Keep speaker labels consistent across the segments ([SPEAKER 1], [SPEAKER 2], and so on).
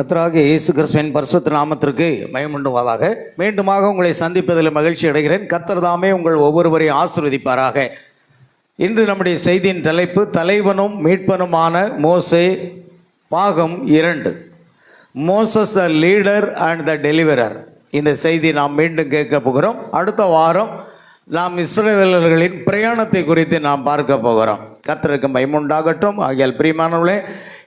[SPEAKER 1] கர்த்தராகிய இயேசு கிறிஸ்துவின் பரிசுத்த நாமத்திற்கு மகிமையுண்டாவதாக. மீண்டுமாக உங்களை சந்திப்பதில் மகிழ்ச்சி அடைகிறேன். கர்த்தர் தாமே உங்கள் ஒவ்வொருவரையும் ஆசீர்வதிப்பாராக. இன்று நம்முடைய செய்தியின் தலைப்பு தலைவனும் மீட்பனுமான மோசே பாகம் 2. Moses the leader and the deliverer. இந்த செய்தி நாம் மீண்டும் கேட்க போகிறோம். அடுத்த வாரம் நாம் இஸ்ரவேலர்களின் பிரயாணத்தை குறித்து நாம் பார்க்க போகிறோம். கர்த்தருக்கு மகிமையுண்டாகட்டும். ஆகியால் பிரியமானவர்களே,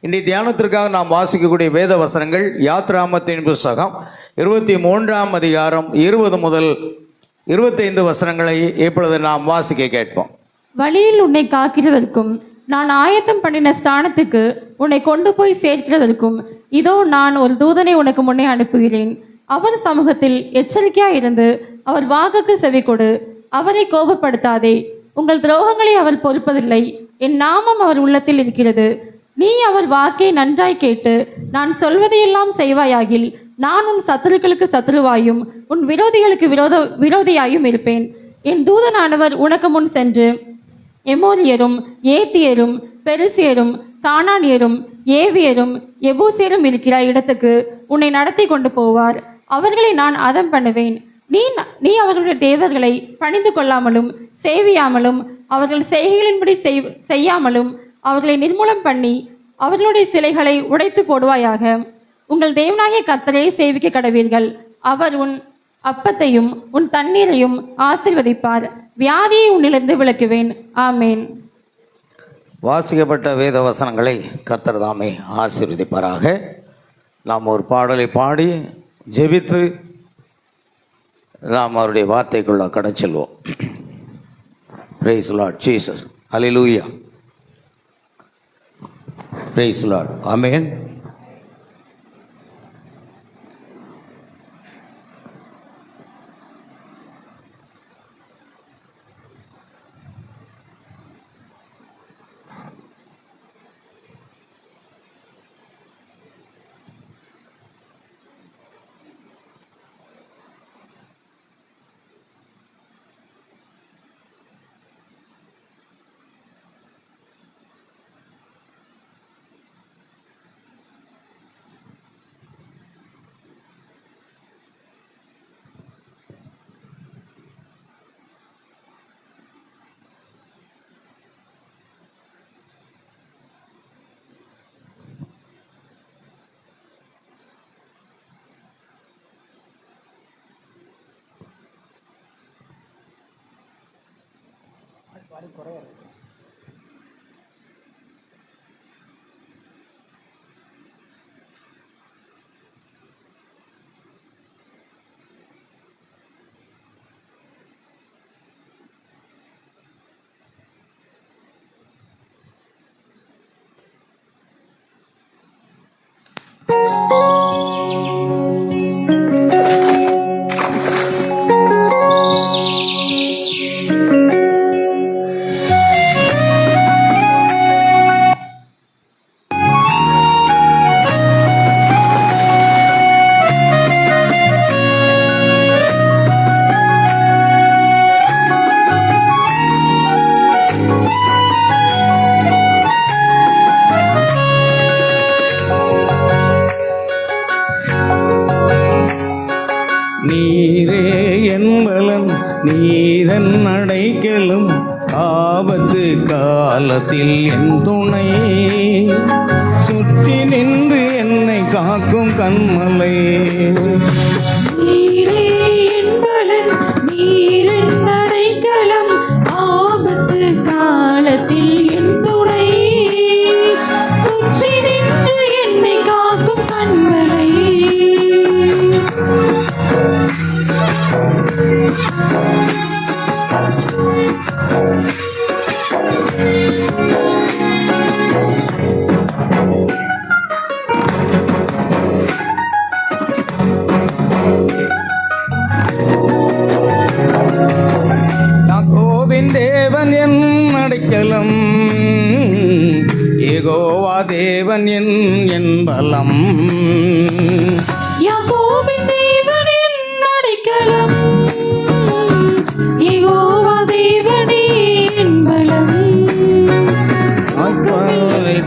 [SPEAKER 1] இன்றைய தியானத்திற்காக நாம் வாசிக்கக்கூடிய வேத வசனங்கள் யாத்ராமத்தின் புஸ்தகம் 23ஆம் அதிகாரம் 20 முதல் 25 வசனங்களை இப்பொழுது நாம் வாசிக்க கேட்போம்.
[SPEAKER 2] வழியில் உன்னை காக்கிறதற்கும் நான் ஆயத்தம் பண்ணின ஸ்தானத்துக்கு உன்னை கொண்டு போய் சேர்க்கிறதற்கும் இதோ நான் ஒரு தூதனை உனக்கு முன்னே அனுப்புகிறேன். அவர் சமூகத்தில் எச்சரிக்கையாய் இருந்து அவர் வாக்குக்கு செவி கொடு. அவரை கோபப்படுத்தாதே. உங்கள் துரோகங்களை அவர் பொறுப்பதில்லை. என் நாமம் அவர் உள்ளத்தில் இருக்கிறது. நீ அவர் வாக்கை நன்றாய் கேட்டு நான் சொல்வதையெல்லாம் செய்வாயாகில் நான் உன் சத்துருக்களுக்கு சத்துருவாயும் உன் விரோதிகளுக்கு விரோதியாயும் இருப்பேன். என் தூதனானவர் உனக்கு முன் சென்று எமோரியரும் ஏத்தியரும் பெருசியரும் கானானியரும் ஏவியரும் எபூசியரும் இருக்கிற இடத்துக்கு உன்னை நடத்தி கொண்டு போவார். அவர்களை நான் அதம் பண்ணுவேன். நீ அவர்களுடைய தேவர்களை பணிந்து கொள்ளாமலும் சேவியாமலும் அவர்கள் செய்கைகளின்படி செய்யாமலும் அவர்களை நிர்மூலம் பண்ணி அவர்களுடைய சிலைகளை உடைத்து போடுவாயாக. உங்கள் தேவனாகிய கர்த்தரை சேவிக்க கடவீர்கள். அவர் உன் அப்பத்தையும் உன் தண்ணீரையும் ஆசீர்வதிப்பார். வியாதியை உன்னிலிருந்து விலக்குவேன். ஆமேன்.
[SPEAKER 1] வாசிக்கப்பட்ட வேத வசனங்களை கர்த்தர் தாமே ஆசீர்வதிப்பாராக. நாம் ஒரு பாடலை பாடி ஜெபித்து நாம் அவருடைய வார்த்தைக்குள்ள கடந்து செல்வோம். Praise Lord Jesus. Hallelujah. Praise the Lord. Amen. நீரே என்பலன் நீரன் அடைக்கலும் ஆபத்து காலத்தில் என் துணை சுற்றி நின்று என்னை காக்கும் கண்மலை.
[SPEAKER 2] நீரே என்பலன் நீரன் அடைக்கலம் ஆபத்து காலத்தில் என் துணை சுற்றி நின்று என்னை காக்கும் கண்மலை.
[SPEAKER 1] யாக்கோபின் தேவன் என் அடைக்கலம், யெகோவா தேவன் என் பலம்.
[SPEAKER 2] யாக்கோபின் தேவன் என் அடைக்கலம், யெகோவா தேவனே என் பலம்.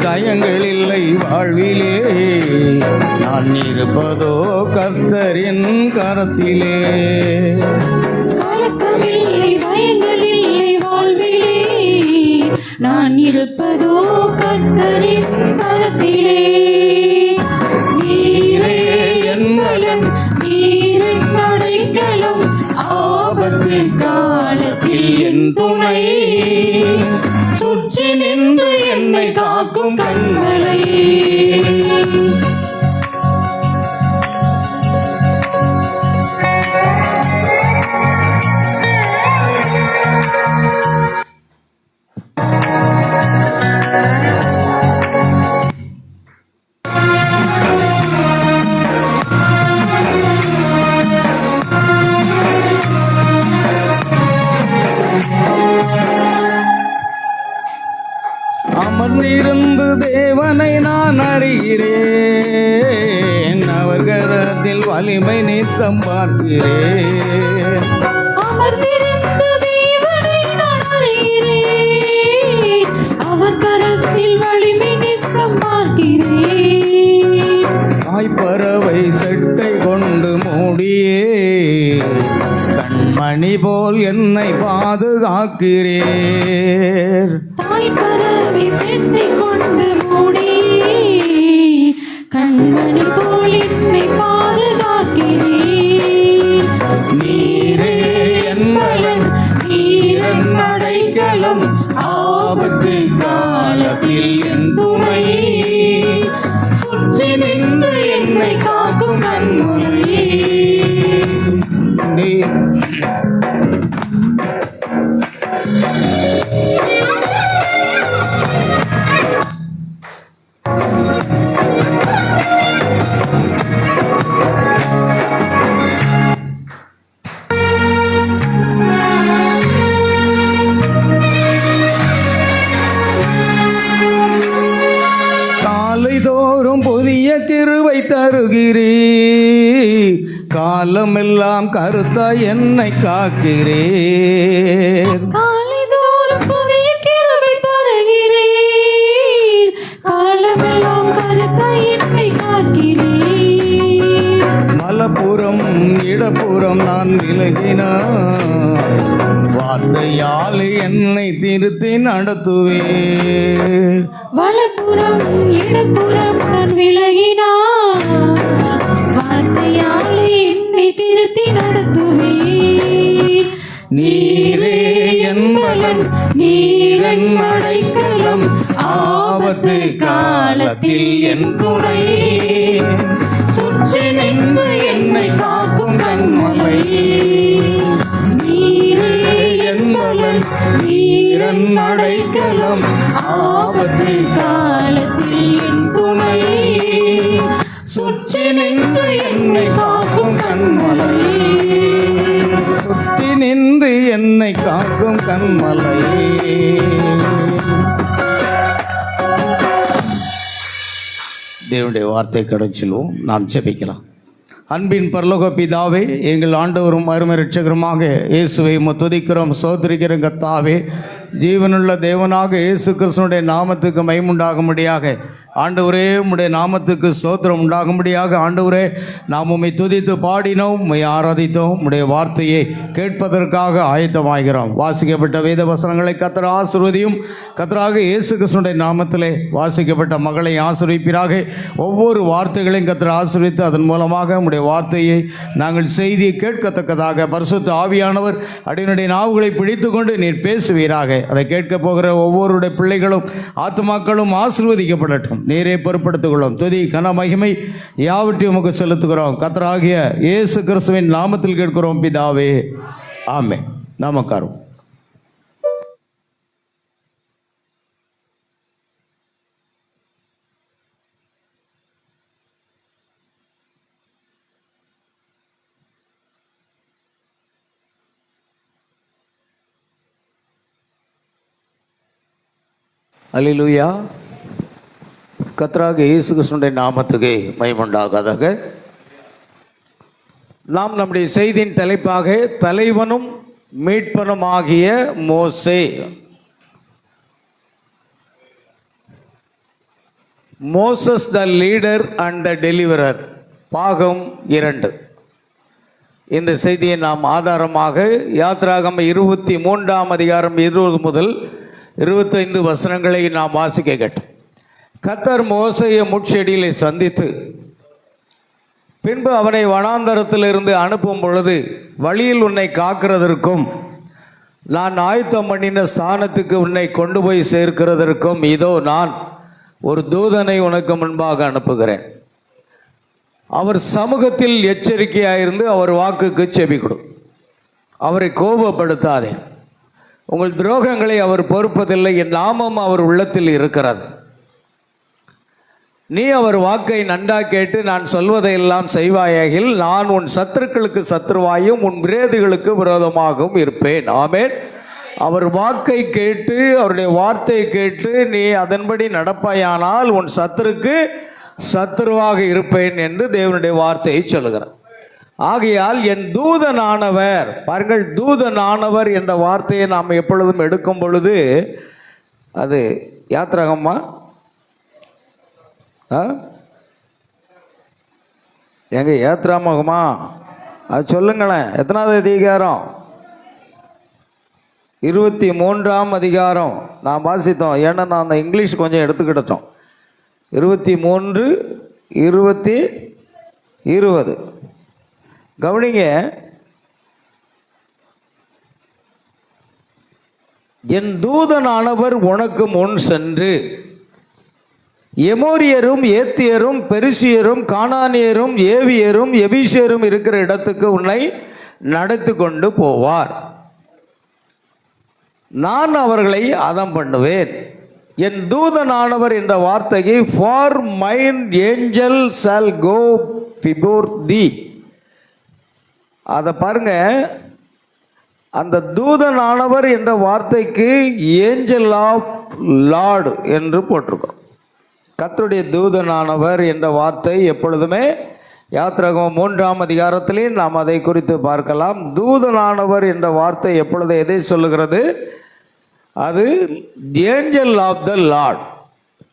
[SPEAKER 1] காயங்கள் இல்லை வாழ்விலே, நான் இருப்பதோ கர்த்தரின் கரத்திலே.
[SPEAKER 2] கலக்கமில்லை, பயங்களில்லை வாழ்விலே, நான் இருப்பதோ கர்த்தரின் கரத்திலே. நீரே என் பலன், நீரின் அடைக்கலம், ஆபத்து காலத்தில் என் துணை, சுற்றி நின்று என்னை காக்கும் கண்மலை.
[SPEAKER 1] அமர்ந்திருந்து தேவனை நான் அறிகிறேன், அவர் கரத்தில் வலிமை நித்தம் பார்க்கிறேன்.
[SPEAKER 2] அமர்ந்திருந்து தேவனை நான் அறிகிறேன், அவர் கரத்தில் வலிமை நித்தம் பார்க்கிறேன்.
[SPEAKER 1] தாய்ப்பறவை செட்டை கொண்டு மூடியே கண்மணி போல் என்னை பாதுகாக்கிறேன்.
[SPEAKER 2] தாய்ப்பறவை செட்டை கொண்டு மூடி கண்மணி போல் என்னை பாதுகாக்கிறேன்.
[SPEAKER 1] நீரே என் பலன், நீரன் அடைக்கலம், ஆபத்து காலத்தில் என் துணை,
[SPEAKER 2] சுற்றி நின்று என்னை காக்கும் கண்மலை.
[SPEAKER 1] காலைதோறும் புதிய கிருபை தருகிறீர், காலமெல்லாம் கருத்தாய் என்னை காக்கிறீர்.
[SPEAKER 2] காலைதோறும் புதிய கிருபை தருகிறீர், காலமெல்லாம் கருத்தாய் என்னை காக்கிறீர்.
[SPEAKER 1] மலப்புறம் இடப்புறம் நான் விலகினான், வார்த்தையால் என்னை திருத்தி நடத்துவேன்.
[SPEAKER 2] வலப்புறம் இடப்புறம் நான் விலகினான், வார்த்தையால் என்னை திருத்தி நடத்துவேன்.
[SPEAKER 1] நீரே என் பலன், நீரன் அடைக்கலம், ஆபத்து காலத்தில் என் துணை,
[SPEAKER 2] சுற்றி நின்று என்னை காக்கும் கண்மலை.
[SPEAKER 1] நீரே என் பலன், நீரன் அடைக்கலம், ஆபத்து
[SPEAKER 2] காலத்தில் என் துணை,
[SPEAKER 1] சுற்றி நின்று என்னை காக்கும் கண்மலை, சுற்றி நின்று என்னை காக்கும் கண்மலை. தேவனுடைய வார்த்தை கடச்சிலுவோம், நாம் ஜெபிக்கலாம். அன்பின் பரலோக பிதாவே, எங்கள் ஆண்டவரும் அருமை இரட்சகருமாக இயேசுவை துதிக்கிறோம், சோதரிக்கிறோம். கர்த்தாவே, ஜீவனுள்ள தேவனாக இயேசு கிறிஸ்துனுடைய நாமத்துக்கு மகிமுண்டாகும்படியாக ஆண்டவரே, உம்முடைய நாமத்துக்கு ஸ்தோத்திரம் உண்டாகும்படியாக ஆண்டவரே, நாம் உம்மை துதித்து பாடினோம், உம்மை ஆராதித்தோம். உம்முடைய வார்த்தையை கேட்பதற்காக ஆயத்தமாகிறோம். வாசிக்கப்பட்ட வேத வசனங்களை கர்த்தர் ஆசீர்வதியும். கர்த்தராக இயேசு கிறிஸ்துனுடைய நாமத்திலே வாசிக்கப்பட்ட மகளை ஆசீர்வதிப்பீராக. ஒவ்வொரு வார்த்தைகளையும் கர்த்தர் ஆசீர்வதித்து அதன் மூலமாக உம்முடைய வார்த்தையை நாங்கள் செய்தியை கேட்கத்தக்கதாக பரிசுத்த ஆவியானவர் அடியினுடைய நாவுகளை பிடித்து கொண்டு நீர் பேசுவீராக. அதை கேட்க போகிற ஒவ்வொருடைய பிள்ளைகளும் ஆத்துமாக்களும் ஆசீர்வதிக்கப்படட்டும். நீரே பொறுப்படுத்திக் கொள்ளும். துதி கன மகிமை யாவற்றையும் உமக்கு செலுத்துகிறோம். கர்த்தராகிய இயேசு கிறிஸ்துவின் நாமத்தில் கேட்கிறோம் பிதாவே, ஆமென். நமஸ்காரம். அல்லேலூயா. கர்த்தராகிய இயேசு கிறிஸ்துவின் நாமத்துக்கு மகிமையுண்டாவதாக. நாம் நம்முடைய செய்தியின் தலைப்பாக தலைவனும் மீட்பனும் ஆகிய மோசே. Moses the leader and the deliverer. பாகம் 2. இந்த செய்தியை நாம் ஆதாரமாக யாத்ராகம 23ஆம் அதிகாரம் 20 முதல் 25 வசனங்களை நாம் வாசிக்க கேட்டோம். கர்த்தர் மோசேயை முட்செடியிலே சந்தித்து பின்பு அவனை வனாந்தரத்திலிருந்து அனுப்பும் பொழுது, வழியில் உன்னை காக்கிறதற்கும் நான் ஆயத்தம் பண்ணின ஸ்தானத்துக்கு உன்னை கொண்டு போய் சேர்க்கிறதற்கும் இதோ நான் ஒரு தூதனை உனக்கு முன்பாக அனுப்புகிறேன். அவர் சமூகத்தில் எச்சரிக்கையாயிருந்து அவர் வாக்குக்கு செவி கொடு. அவரை கோபப்படுத்தாதே. உங்கள் துரோகங்களை அவர் பொறுப்பதில்லை. என் நாமம் அவர் உள்ளத்தில் இருக்கிறது. நீ அவர் வாக்கை நன்றா கேட்டு நான் சொல்வதையெல்லாம் செய்வாயாகில் நான் உன் சத்துருக்களுக்கு சத்துருவாயும் உன் விரோதிகளுக்கு விரோதமாகவும் இருப்பேன். ஆமென். அவர் வாக்கை கேட்டு அவருடைய வார்த்தையை கேட்டு நீ அதன்படி நடப்பாயானால் உன் சத்துருக்கு சத்துருவாக இருப்பேன் என்று தேவனுடைய வார்த்தையை சொல்லுகிறார். ஆகையால் என் தூதனானவர், பாருங்கள், தூதனானவர் என்ற வார்த்தையை நாம் எப்பொழுதும் எடுக்கும் பொழுது அது யாத்ராகமா எங்க ஏத்ராமகமா அது சொல்லுங்களேன். எத்தனாவது அதிகாரம்? 23ஆம் அதிகாரம் நான் வாசித்தோம். ஏன்னா நான் அந்த இங்கிலீஷ் கொஞ்சம் எடுத்துக்கிட்டோம். 23, 20, 20 கவனிங்க. என் தூதனானவர் உனக்கு முன் சென்று எமோரியரும் ஏத்தியரும் பெருசியரும் கானானியரும் ஏவியரும் எபிசியரும் இருக்கிற இடத்துக்கு உன்னை நடத்தி கொண்டு போவார். நான் அவர்களை அதம் பண்ணுவேன். என் தூதனானவர் என்ற வார்த்தையை for mine angel shall go before thee. அதை பாருங்க, அந்த தூதனானவர் என்ற வார்த்தைக்கு ஏஞ்சல் ஆஃப் லார்டு என்று போட்டிருக்கோம். கர்த்தருடைய தூதனானவர் என்ற வார்த்தை எப்பொழுதுமே யாத்ராகமம் 3ஆம் அதிகாரத்திலே நாம் அதை குறித்து பார்க்கலாம். தூதனானவர் என்ற வார்த்தை எப்பொழுது எதை சொல்லுகிறது? அது ஏஞ்சல் ஆஃப் த லார்ட்,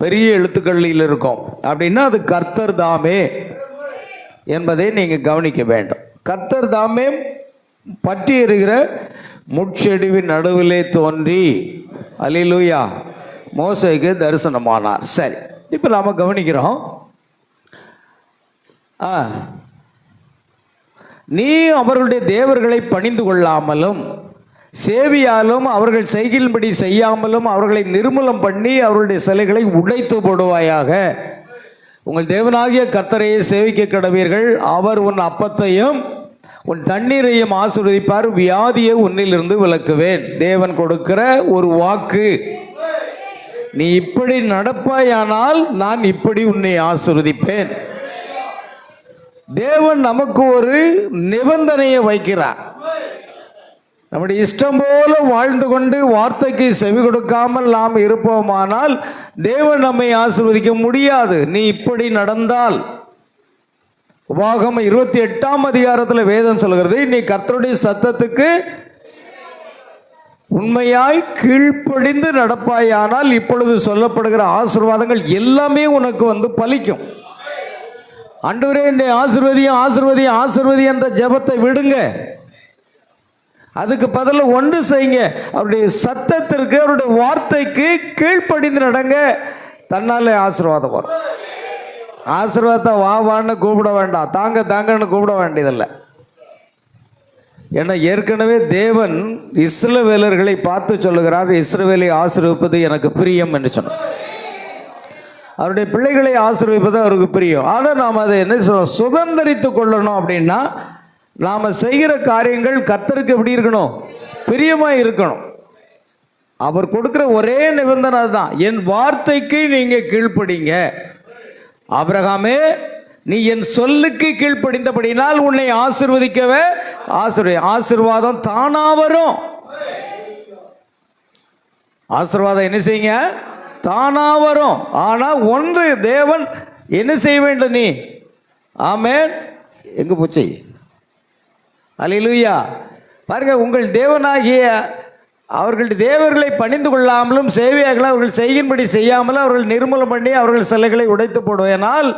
[SPEAKER 1] பெரிய எழுத்துக்களில் இருக்கும். அப்படின்னா அது கர்த்தர் தாமே என்பதை நீங்கள் கவனிக்க வேண்டும். கர்த்தர் தாமே பற்றி எறிகிற முட்செடிவின் நடுவிலே தோன்றி அல்லேலூயா மோசேக்கு தரிசனமானார். சரி, இப்போ நாம் கவனிக்கிறோம். நீ அவர்களுடைய தேவர்களை பணிந்து கொள்ளாமலும் சேவியாலும் அவர்கள் செய்கின்படி செய்யாமலும் அவர்களை நிர்மூலம் பண்ணி அவர்களுடைய சிலைகளை உடைத்து போடுவாயாக. உங்கள் தேவனாகிய கர்த்தரையை சேவிக்க கடவீர்கள். அவர் உன் அப்பத்தையும் உன் தண்ணீரையும் ஆசீர்வதிப்பார். வியாதியை உன்னிலிருந்து விலக்குவேன். தேவன் கொடுக்கிற ஒரு வாக்கு. நீ இப்படி நடப்பாயானால் நான் இப்படி உன்னை ஆசீர்வதிப்பேன். தேவன் நமக்கு ஒரு நிபந்தனையை வைக்கிறார். நம்முடைய இஷ்டம் போல வாழ்ந்து கொண்டு வார்த்தைக்கு செவி கொடுக்காமல் நாம் இருப்போமானால் தேவன் நம்மை ஆசீர்வதிக்க முடியாது. நீ இப்படி நடந்தால், உபாகமம் 28ஆம் அதிகாரத்தில் வேதம் சொல்கிறது, நீ கர்த்தருடைய சத்தத்துக்கு உண்மையாய் கீழ்ப்படிந்து நடப்பாயானால் இப்பொழுது சொல்லப்படுகிற ஆசீர்வாதங்கள் எல்லாமே உனக்கு வந்து பலிக்கும். ஆண்டவரே என்னை ஆசீர்வதியும் ஆசீர்வதியும் ஆசீர்வதி என்ற ஜெபத்தை விடுங்க. அதுக்கு பதில் ஒன்று செய்யுங்க. அவருடைய சத்தத்திற்கு, அவருடைய வார்த்தைக்கு கீழ்ப்படிந்து நடங்க. தன்னாலே ஆசீர்வாதம் வரும். ஆசீர்வாதத்தை வா வான்னு கூப்பிட வேண்டாம், தாங்க தாங்கன்னு கூப்பிட வேண்டியதில்லை. ஏன்னா ஏற்கனவே தேவன் இஸ்ரவேலர்களை பார்த்து சொல்லுகிறார், இஸ்ரவேலை ஆசீர்வதிப்பது எனக்கு பிரியம் என்று சொன்னார். அவருடைய பிள்ளைகளை ஆசீர்வதிப்பது அவருக்கு பிரியம். ஆனால் நாம் அதை என்ன சொல்றோம்? சுதந்திரித்து கொள்ளணும். அப்படின்னா நாம் செய்கிற காரியங்கள் கர்த்தருக்கு எப்படி இருக்கணும்? பிரியமாக இருக்கணும். அவர் கொடுக்குற ஒரே நிபந்தனை தான், என் வார்த்தைக்கு நீங்கள் கீழ்ப்படிங்க. ஆபிரகாமே, நீ என் சொல்லுக்கு கீழ்ப்படிந்தபடினால் உன்னை ஆசீர்வதிக்கவே ஆசீர்வாதம் தானா வரும். ஆசீர்வாதம் என்ன செய்யுங்க? தானா வரும். ஆனால் ஒன்று தேவன் என்ன செய்ய வேண்டும்? நீ ஆமென். எங்க போச்சு? அல்லேலூயா. பாருங்க, உங்கள் தேவனாகிய அவர்கள் தேவர்களை பணிந்து கொள்ளாமலும் சேவையாகலாம் அவர்கள் செய்கின்படி செய்யாமலும் அவர்கள் நிர்மூலம் பண்ணி அவர்கள் சிலைகளை உடைத்து போடுவதனால்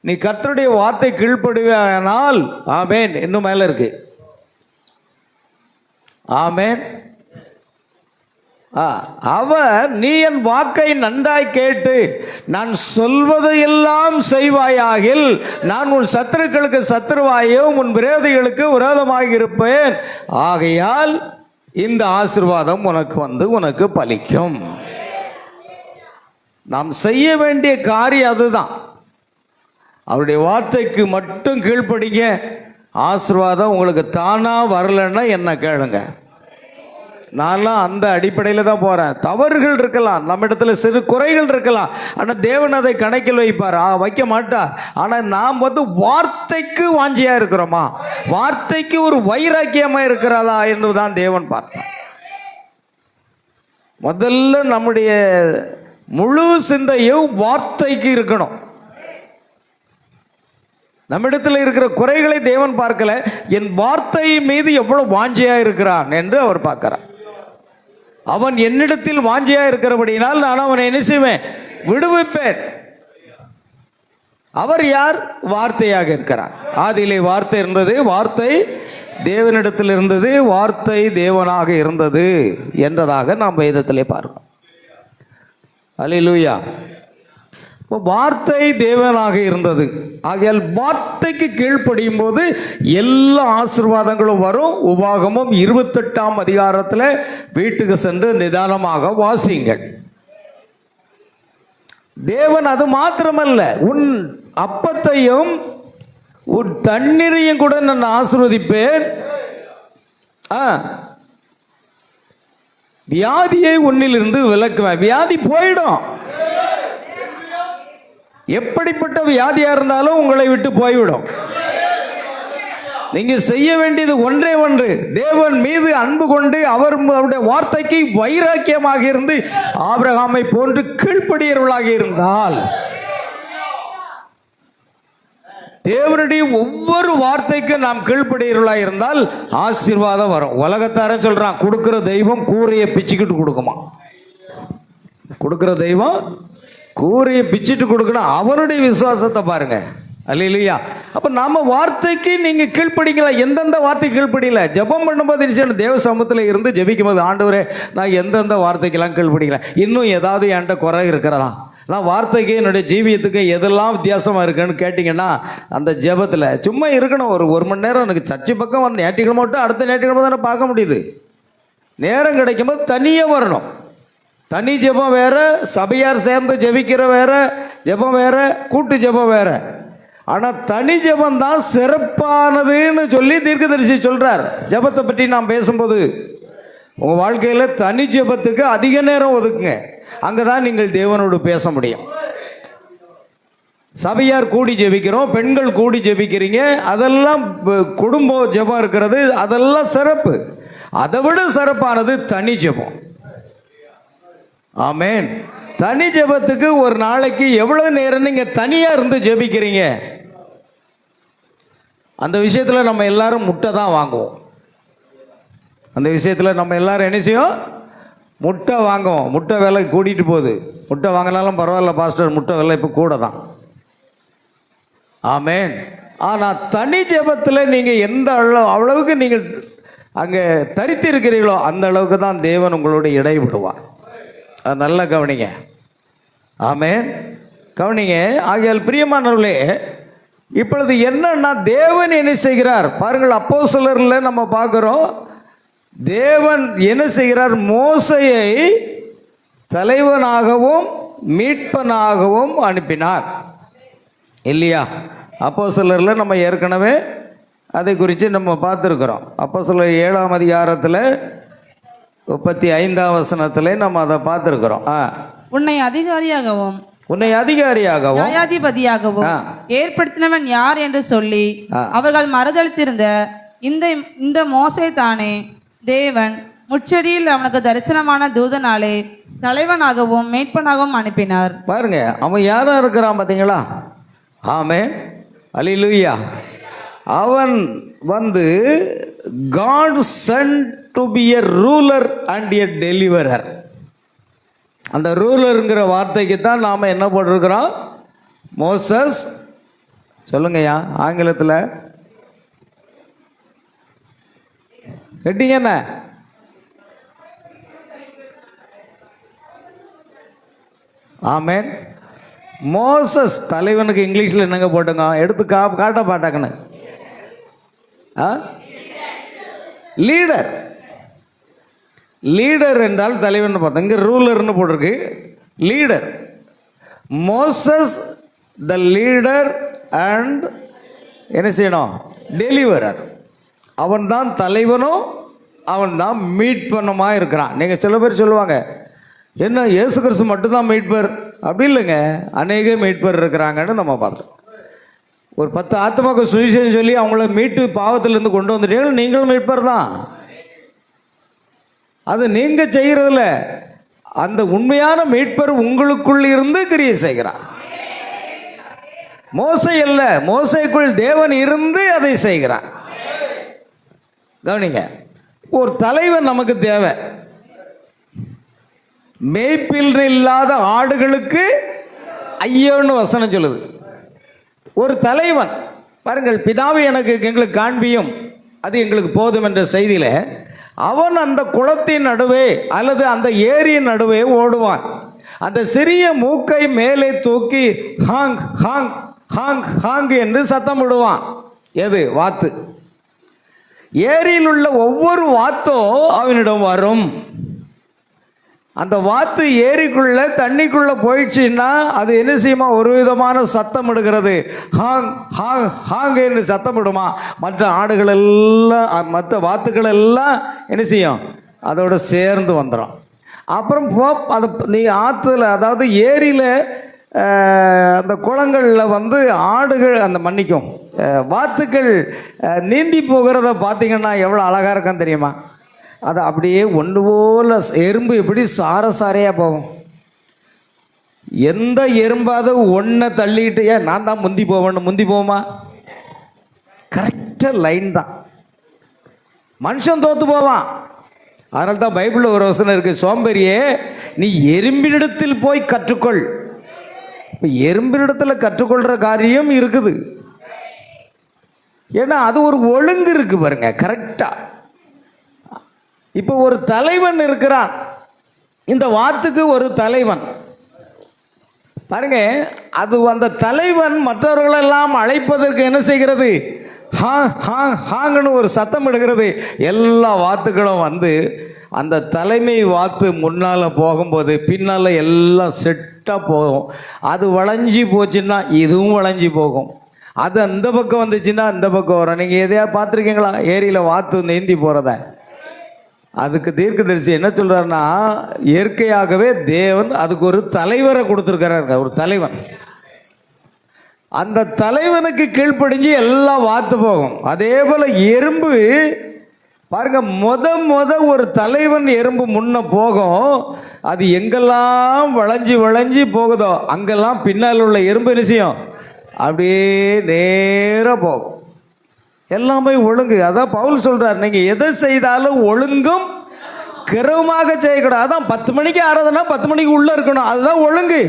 [SPEAKER 1] நீ கர்த்தருடைய வார்த்தை கீழ்ப்படுவானால், ஆமென், இன்னும் மேல இருக்கு, ஆமென். அவர் நீ என் வாக்கை நன்றாய் கேட்டு நான் சொல்வதையெல்லாம் செய்வாயாகில் நான் உன் சத்துருக்களுக்கு சத்துருவாயும் உன் விரோதிகளுக்கு விரோதமாக இருப்பேன். ஆகையால் இந்த ஆசீர்வாதம் உனக்கு பலிக்கும். நாம் செய்ய வேண்டிய காரியம் அதுதான். அவருடைய வார்த்தைக்கு மட்டும் கீழ்ப்படிங்க. ஆசீர்வாதம் உங்களுக்கு தானா வரலன்னா என்ன கேளுங்க. நான்லாம் அந்த அடிப்படையில் தான் போகிறேன். தவறுகள் இருக்கலாம், நம்ம இடத்துல சிறு குறைகள் இருக்கலாம், ஆனால் தேவன் அதை கணக்கில் வைப்பார், வைக்க மாட்டார். ஆனால் நாம் வார்த்தைக்கு வாஞ்சியாக இருக்கிறோமா, வார்த்தைக்கு ஒரு வைராக்கியமாக இருக்கிறதா என்று தான் தேவன் பார்ப்பார். முதல்ல நம்முடைய முழு சிந்தையும் வார்த்தைக்கு இருக்கணும். நம்மிடத்தில் இருக்கிற குறைகளை தேவன் பார்க்கல, என் வார்த்தை மீது எவ்வளவு வாஞ்சியாக இருக்கிறான் என்று அவர் பார்க்கிறார். அவன் என்னிடத்தில் வாஞ்சியாக இருக்கிறபடினால் நான் அவனை என்ன செய்வேன், விடுவிப்பேன். அவர் யார்? வார்த்தையாக இருக்கிறார். ஆதியிலே வார்த்தை இருந்தது, வார்த்தை தேவனிடத்தில் இருந்தது, வார்த்தை தேவனாக இருந்தது என்றதாக நாம் வேதத்திலே பார்க்கிறோம். அல்லேலூயா. வார்த்தை தேவனாக இருந்தது. ஆகையால் வார்த்தைக்கு கீழ்ப்படியும் போது எல்லா ஆசீர்வாதங்களும் வரும். உபாகமம் 28ஆம் அதிகாரத்தில் வீட்டுக்கு சென்று நிதானமாக வாசியுங்கள். தேவன் அது மாத்திரமல்ல, உன் அப்பத்தையும் உன் தண்ணீரையும் கூட நான் ஆசீர்வதிப்பேன். வியாதியை உன்னிலிருந்து விலக்குவேன். வியாதி போயிடும். எப்படிப்பட்ட வியாதியா இருந்தாலும் உங்களை விட்டு போய்விடும். நீங்க செய்ய வேண்டியது ஒன்றே ஒன்று, தேவன் மீது அன்பு கொண்டு அவருடைய வார்த்தைக்கு வைராக்கியமாக இருந்து ஆபிரகாமை போன்று கீழ்ப்படியவர்களாக இருந்தால், தேவனுடைய ஒவ்வொரு வார்த்தைக்கு நாம் கீழ்ப்படியவர்களாக இருந்தால் ஆசீர்வாதம் வரும். உலகத்தார சொல்றான், கொடுக்கிற தெய்வம் கூரையை பிச்சுக்கிட்டு கொடுக்குமா. கொடுக்கிற தெய்வம் கூரையை பிச்சுட்டு கொடுக்கணும். அவனுடைய விசுவாசத்தை பாருங்க. அல்லேலூயா. அப்போ நாம வார்த்தைக்கு நீங்கள் கீழ்ப்படிங்களா? எந்தெந்த வார்த்தை கீழ்ப்படியல? ஜெபம் பண்ணும்போது தேவ சமூகத்தில் இருந்து ஜெபிக்கும் போது, ஆண்டவரே நான் எந்தெந்த வார்த்தைக்கெல்லாம் கீழ்ப்படிக்கல, இன்னும் ஏதாவது என்கிட்ட குறை இருக்கிறதா, நான் வார்த்தைக்கு என்னுடைய ஜீவியத்துக்கு எதெல்லாம் வித்தியாசமாக இருக்குன்னு கேட்டிங்கன்னா, அந்த ஜெபத்தில் சும்மா இருக்கணும். ஒரு மணி நேரம் எனக்கு சர்ச்சை பக்கம் வந்து ஞாயிற்றுக்கிழமை மட்டும் அடுத்த ஞாயிற்றுக்கிழமை தானே பார்க்க முடியுது. நேரம் கிடைக்கும்போது தனியாக வரணும். தனி ஜெபம் வேற, சபையார் சேர்ந்து ஜெபிக்கிற வேற ஜெபம் வேற, கூட்டு ஜெபம் வேற. ஆனால் தனி ஜெபம் தான் சிறப்பானதுன்னு சொல்லி தீர்க்கதரிசி சொல்றார். ஜெபத்தை பற்றி நாம் பேசும்போது உங்கள் வாழ்க்கையில் தனி ஜெபத்துக்கு அதிக நேரம் ஒதுக்குங்க. அங்கே தான் நீங்கள் தேவனோடு பேச முடியும். சபையார் கூடி ஜெபிக்கிறோம், பெண்கள் கூடி ஜெபிக்கிறீங்க, அதெல்லாம் குடும்ப ஜெபம் இருக்கிறது, அதெல்லாம் சிறப்பு. அதை விட சிறப்பானது தனி ஜெபம். ஆமென். தனி ஜெபத்துக்கு ஒரு நாளைக்கு எவ்வளவு நேரம் நீங்க தனியா இருந்து ஜெபிக்கிறீங்க? அந்த விஷயத்தில் நம்ம எல்லாரும் முட்டை தான் வாங்குவோம். அந்த விஷயத்தில் நம்ம எல்லாரும் என்ன செய்யும்? முட்டை வாங்குவோம். முட்டை விலை கூட்டிகிட்டு போகுது. முட்டை வாங்கினாலும் பரவாயில்ல பாஸ்டர், முட்டை விலை இப்போ கூட தான். ஆமென். ஆனால் தனி ஜெபத்தில் நீங்கள் எந்த அளவுக்கு நீங்கள் அங்கே தரித்து இருக்கிறீர்களோ அந்த அளவுக்கு தான் தேவன் உங்களோட இடைவிடுவார். அது நல்லா கவனிங்க. ஆமென். கவனிங்க. ஆகையால் பிரியமானவர்களே, இப்பொழுது என்னன்னா தேவன் என்ன செய்கிறார் பாருங்கள். அப்போஸ்தலரில் நம்ம பார்க்குறோம், தேவன் என்ன செய்கிறார்? மோசேயை தலைவனாகவும் மீட்பனாகவும் அனுப்பினார் இல்லையா? அப்போஸ்தலரில் நம்ம ஏற்கனவே அதை குறித்து நம்ம பார்த்துருக்குறோம். அப்போஸ்தலர் 7ஆம் அதிகாரத்தில் 35ஆம் வசனத்தில் நம்ம அதை பார்த்துருக்குறோம்.
[SPEAKER 3] உன்னை அதிகாரியாகவும்
[SPEAKER 2] நியாயாதிபதியாகவும்
[SPEAKER 3] ஏற்படுத்தினவன் யார் என்று சொல்லி அவர்கள் மறுதளித்திருந்த இந்த மோசே தானே தேவன் முச்சடியில் அவனுக்கு தரிசனமான தூதனாலே தலைவனாகவும் மீட்பனாகவும் அனுப்பினார்.
[SPEAKER 1] பாருங்க, அவன் யாரா இருக்கிறான் பார்த்தீங்களா? ஆமென். அல்லேலூயா. அவன் God sent to be a ruler and a deliverer. அந்த ரூலருங்கிற வார்த்தைக்கு தான் நாம் என்ன போட்டிருக்கிறோம்? மோசஸ் சொல்லுங்கய்யா ஆங்கிலத்தில் கேட்டீங்க என்ன? ஆமென். மோசஸ் தலைவனுக்கு இங்கிலீஷில் என்னங்க போட்டுங்க? எடுத்து காட்ட பாட்டாக்கன்னு லீடர். லீடர் என்றால் தலைவன் பார்த்தோம். இங்கே ரூலர்னு போட்டிருக்கு. Leader. Moses the leader and என்ன செய்யணும்? டெலிவரர். அவன் தான் தலைவனும் அவன் தான் மீட்பனுமாக இருக்கிறான். நீங்கள் சில பேர் சொல்லுவாங்க, என்ன இயேசு கிறிஸ்து மட்டும்தான் மீட்பர்? அப்படி இல்லைங்க, அநேக மீட்பர் இருக்கிறாங்கன்னு நம்ம பார்த்தோம். ஒரு 10 ஆத்மாவுக்கு சுவிசேஷம் சொல்லி அவங்கள மீட்டு பாவத்திலேருந்து கொண்டு வந்துட்டீங்க, நீங்களும் மீட்பர் தான். அது நீங்கள் செய்கிறதில்ல, அந்த உண்மையான மீட்பர் உங்களுக்குள் இருந்து கிரியை செய்கிறார். மோசை அல்ல, மோசைக்குள் தேவன் இருந்து அதை செய்கிறார். கவனிங்க, ஒரு தலைவன் நமக்கு தேவை. மேய்ப்பில் இல்லாத ஆடுகளுக்கு ஐயோன்னு வசனம் சொல்லுது. ஒரு தலைவன் பாருங்கள், பிதாவை எங்களுக்கு காண்பியும் அது எங்களுக்கு போதும் என்ற செய்தியில் அவன் அந்த குளத்தின் நடுவே அல்லது அந்த ஏரியின் நடுவே ஓடுவான். அந்த சிறிய மூக்கை மேலே தூக்கி ஹாங் ஹாங் ஹாங் ஹாங் என்று சத்தம் விடுவான். எது? வாத்து. ஏரியில் உள்ள ஒவ்வொரு வாத்தோ அவனிடம் வரும். அந்த வாத்து ஏரிக்குள்ள தண்ணிக்குள்ள போயிடுச்சுன்னா அது என்ன செய்யுமா? ஒரு விதமான சத்தம் இடுகிறது. ஹாங் ஹாங் ஹாங் என்று சத்தம் இடுமா. மற்ற ஆடுகள் எல்லாம் மற்ற வாத்துக்கள் எல்லாம் என்ன செய்யும்? அதோட சேர்ந்து வந்துடும். அப்புறம் அது நீ ஆற்றுல, அதாவது ஏரியில் அந்த குளங்களில் வந்து ஆடுகள் அந்த மன்னிக்கும் வாத்துக்கள் நீந்தி போகிறத பார்த்தீங்கன்னா எவ்வளோ அழகாக இருக்கான்னு தெரியுமா? அது அப்படியே ஒன்று போல் எறும்பு எப்படி சாரையாக போகும். எந்த எறும்பாவது ஒன்றை தள்ளிக்கிட்டு நான் தான் முந்தி போவேன்னு முந்தி போமா? கரெக்டாக லைன் தான். மனுஷன் தோற்று போவான். அதனால தான் பைபிளில் ஒரு வசனம் இருக்குது, சோம்பேறியே நீ எறும்பினிடத்தில் போய் கற்றுக்கொள். இப்போ எறும்பினிடத்தில் கற்றுக்கொள்கிற காரியம் இருக்குது. ஏன்னா அது ஒரு ஒழுங்கு இருக்குது பாருங்க, கரெக்டாக. இப்போ ஒரு தலைவன் இருக்கிறான். இந்த வாத்துக்கு ஒரு தலைவன் பாருங்க. அது அந்த தலைவன் மற்றவர்களெல்லாம் அழைப்பதற்கு என்ன செய்கிறது? ஹாங் ஹாங் ஹாங்னு ஒரு சத்தம் எடுக்கிறது. எல்லா வாத்துக்களும் வந்து அந்த தலைமை வாத்து முன்னால் போகும்போது பின்னால் எல்லாம் செட்டாக போகும். அது வளைஞ்சி போச்சுன்னா இதுவும் வளைஞ்சி போகும். அது அந்த பக்கம் வந்துச்சுன்னா அந்த பக்கம் வரும். நீங்கள் எதையா பார்த்துருக்கீங்களா ஏரியில் வாத்து நீந்தி போகிறத? அதுக்கு தீர்க்கதரிசி என்ன சொல்கிறாருன்னா, இயற்கையாகவே தேவன் அதுக்கு ஒரு தலைவரை கொடுத்துருக்கிறார். ஒரு தலைவன். அந்த தலைவனுக்கு கீழ்ப்படிஞ்சு எல்லாம் வாத்து போகும். அதே போல் எறும்பு பாருங்க, முத ஒரு தலைவன் எறும்பு முன்ன போகும். அது எங்கெல்லாம் வளைஞ்சி போகுதோ அங்கெல்லாம் பின்னால் உள்ள எறும்பு நிச்சயம் அப்படியே நேராக போகும். எல்லாமே ஒழுங்கு. அதான் பவுல் சொல்கிறார், நீங்கள் எதை செய்தாலும் ஒழுங்கும் கிரவமாக செய்யக்கூடாது. அதான் 10 மணிக்கு ஆறாதுன்னா 10 மணிக்கு உள்ளே இருக்கணும். அதுதான் ஒழுங்கு.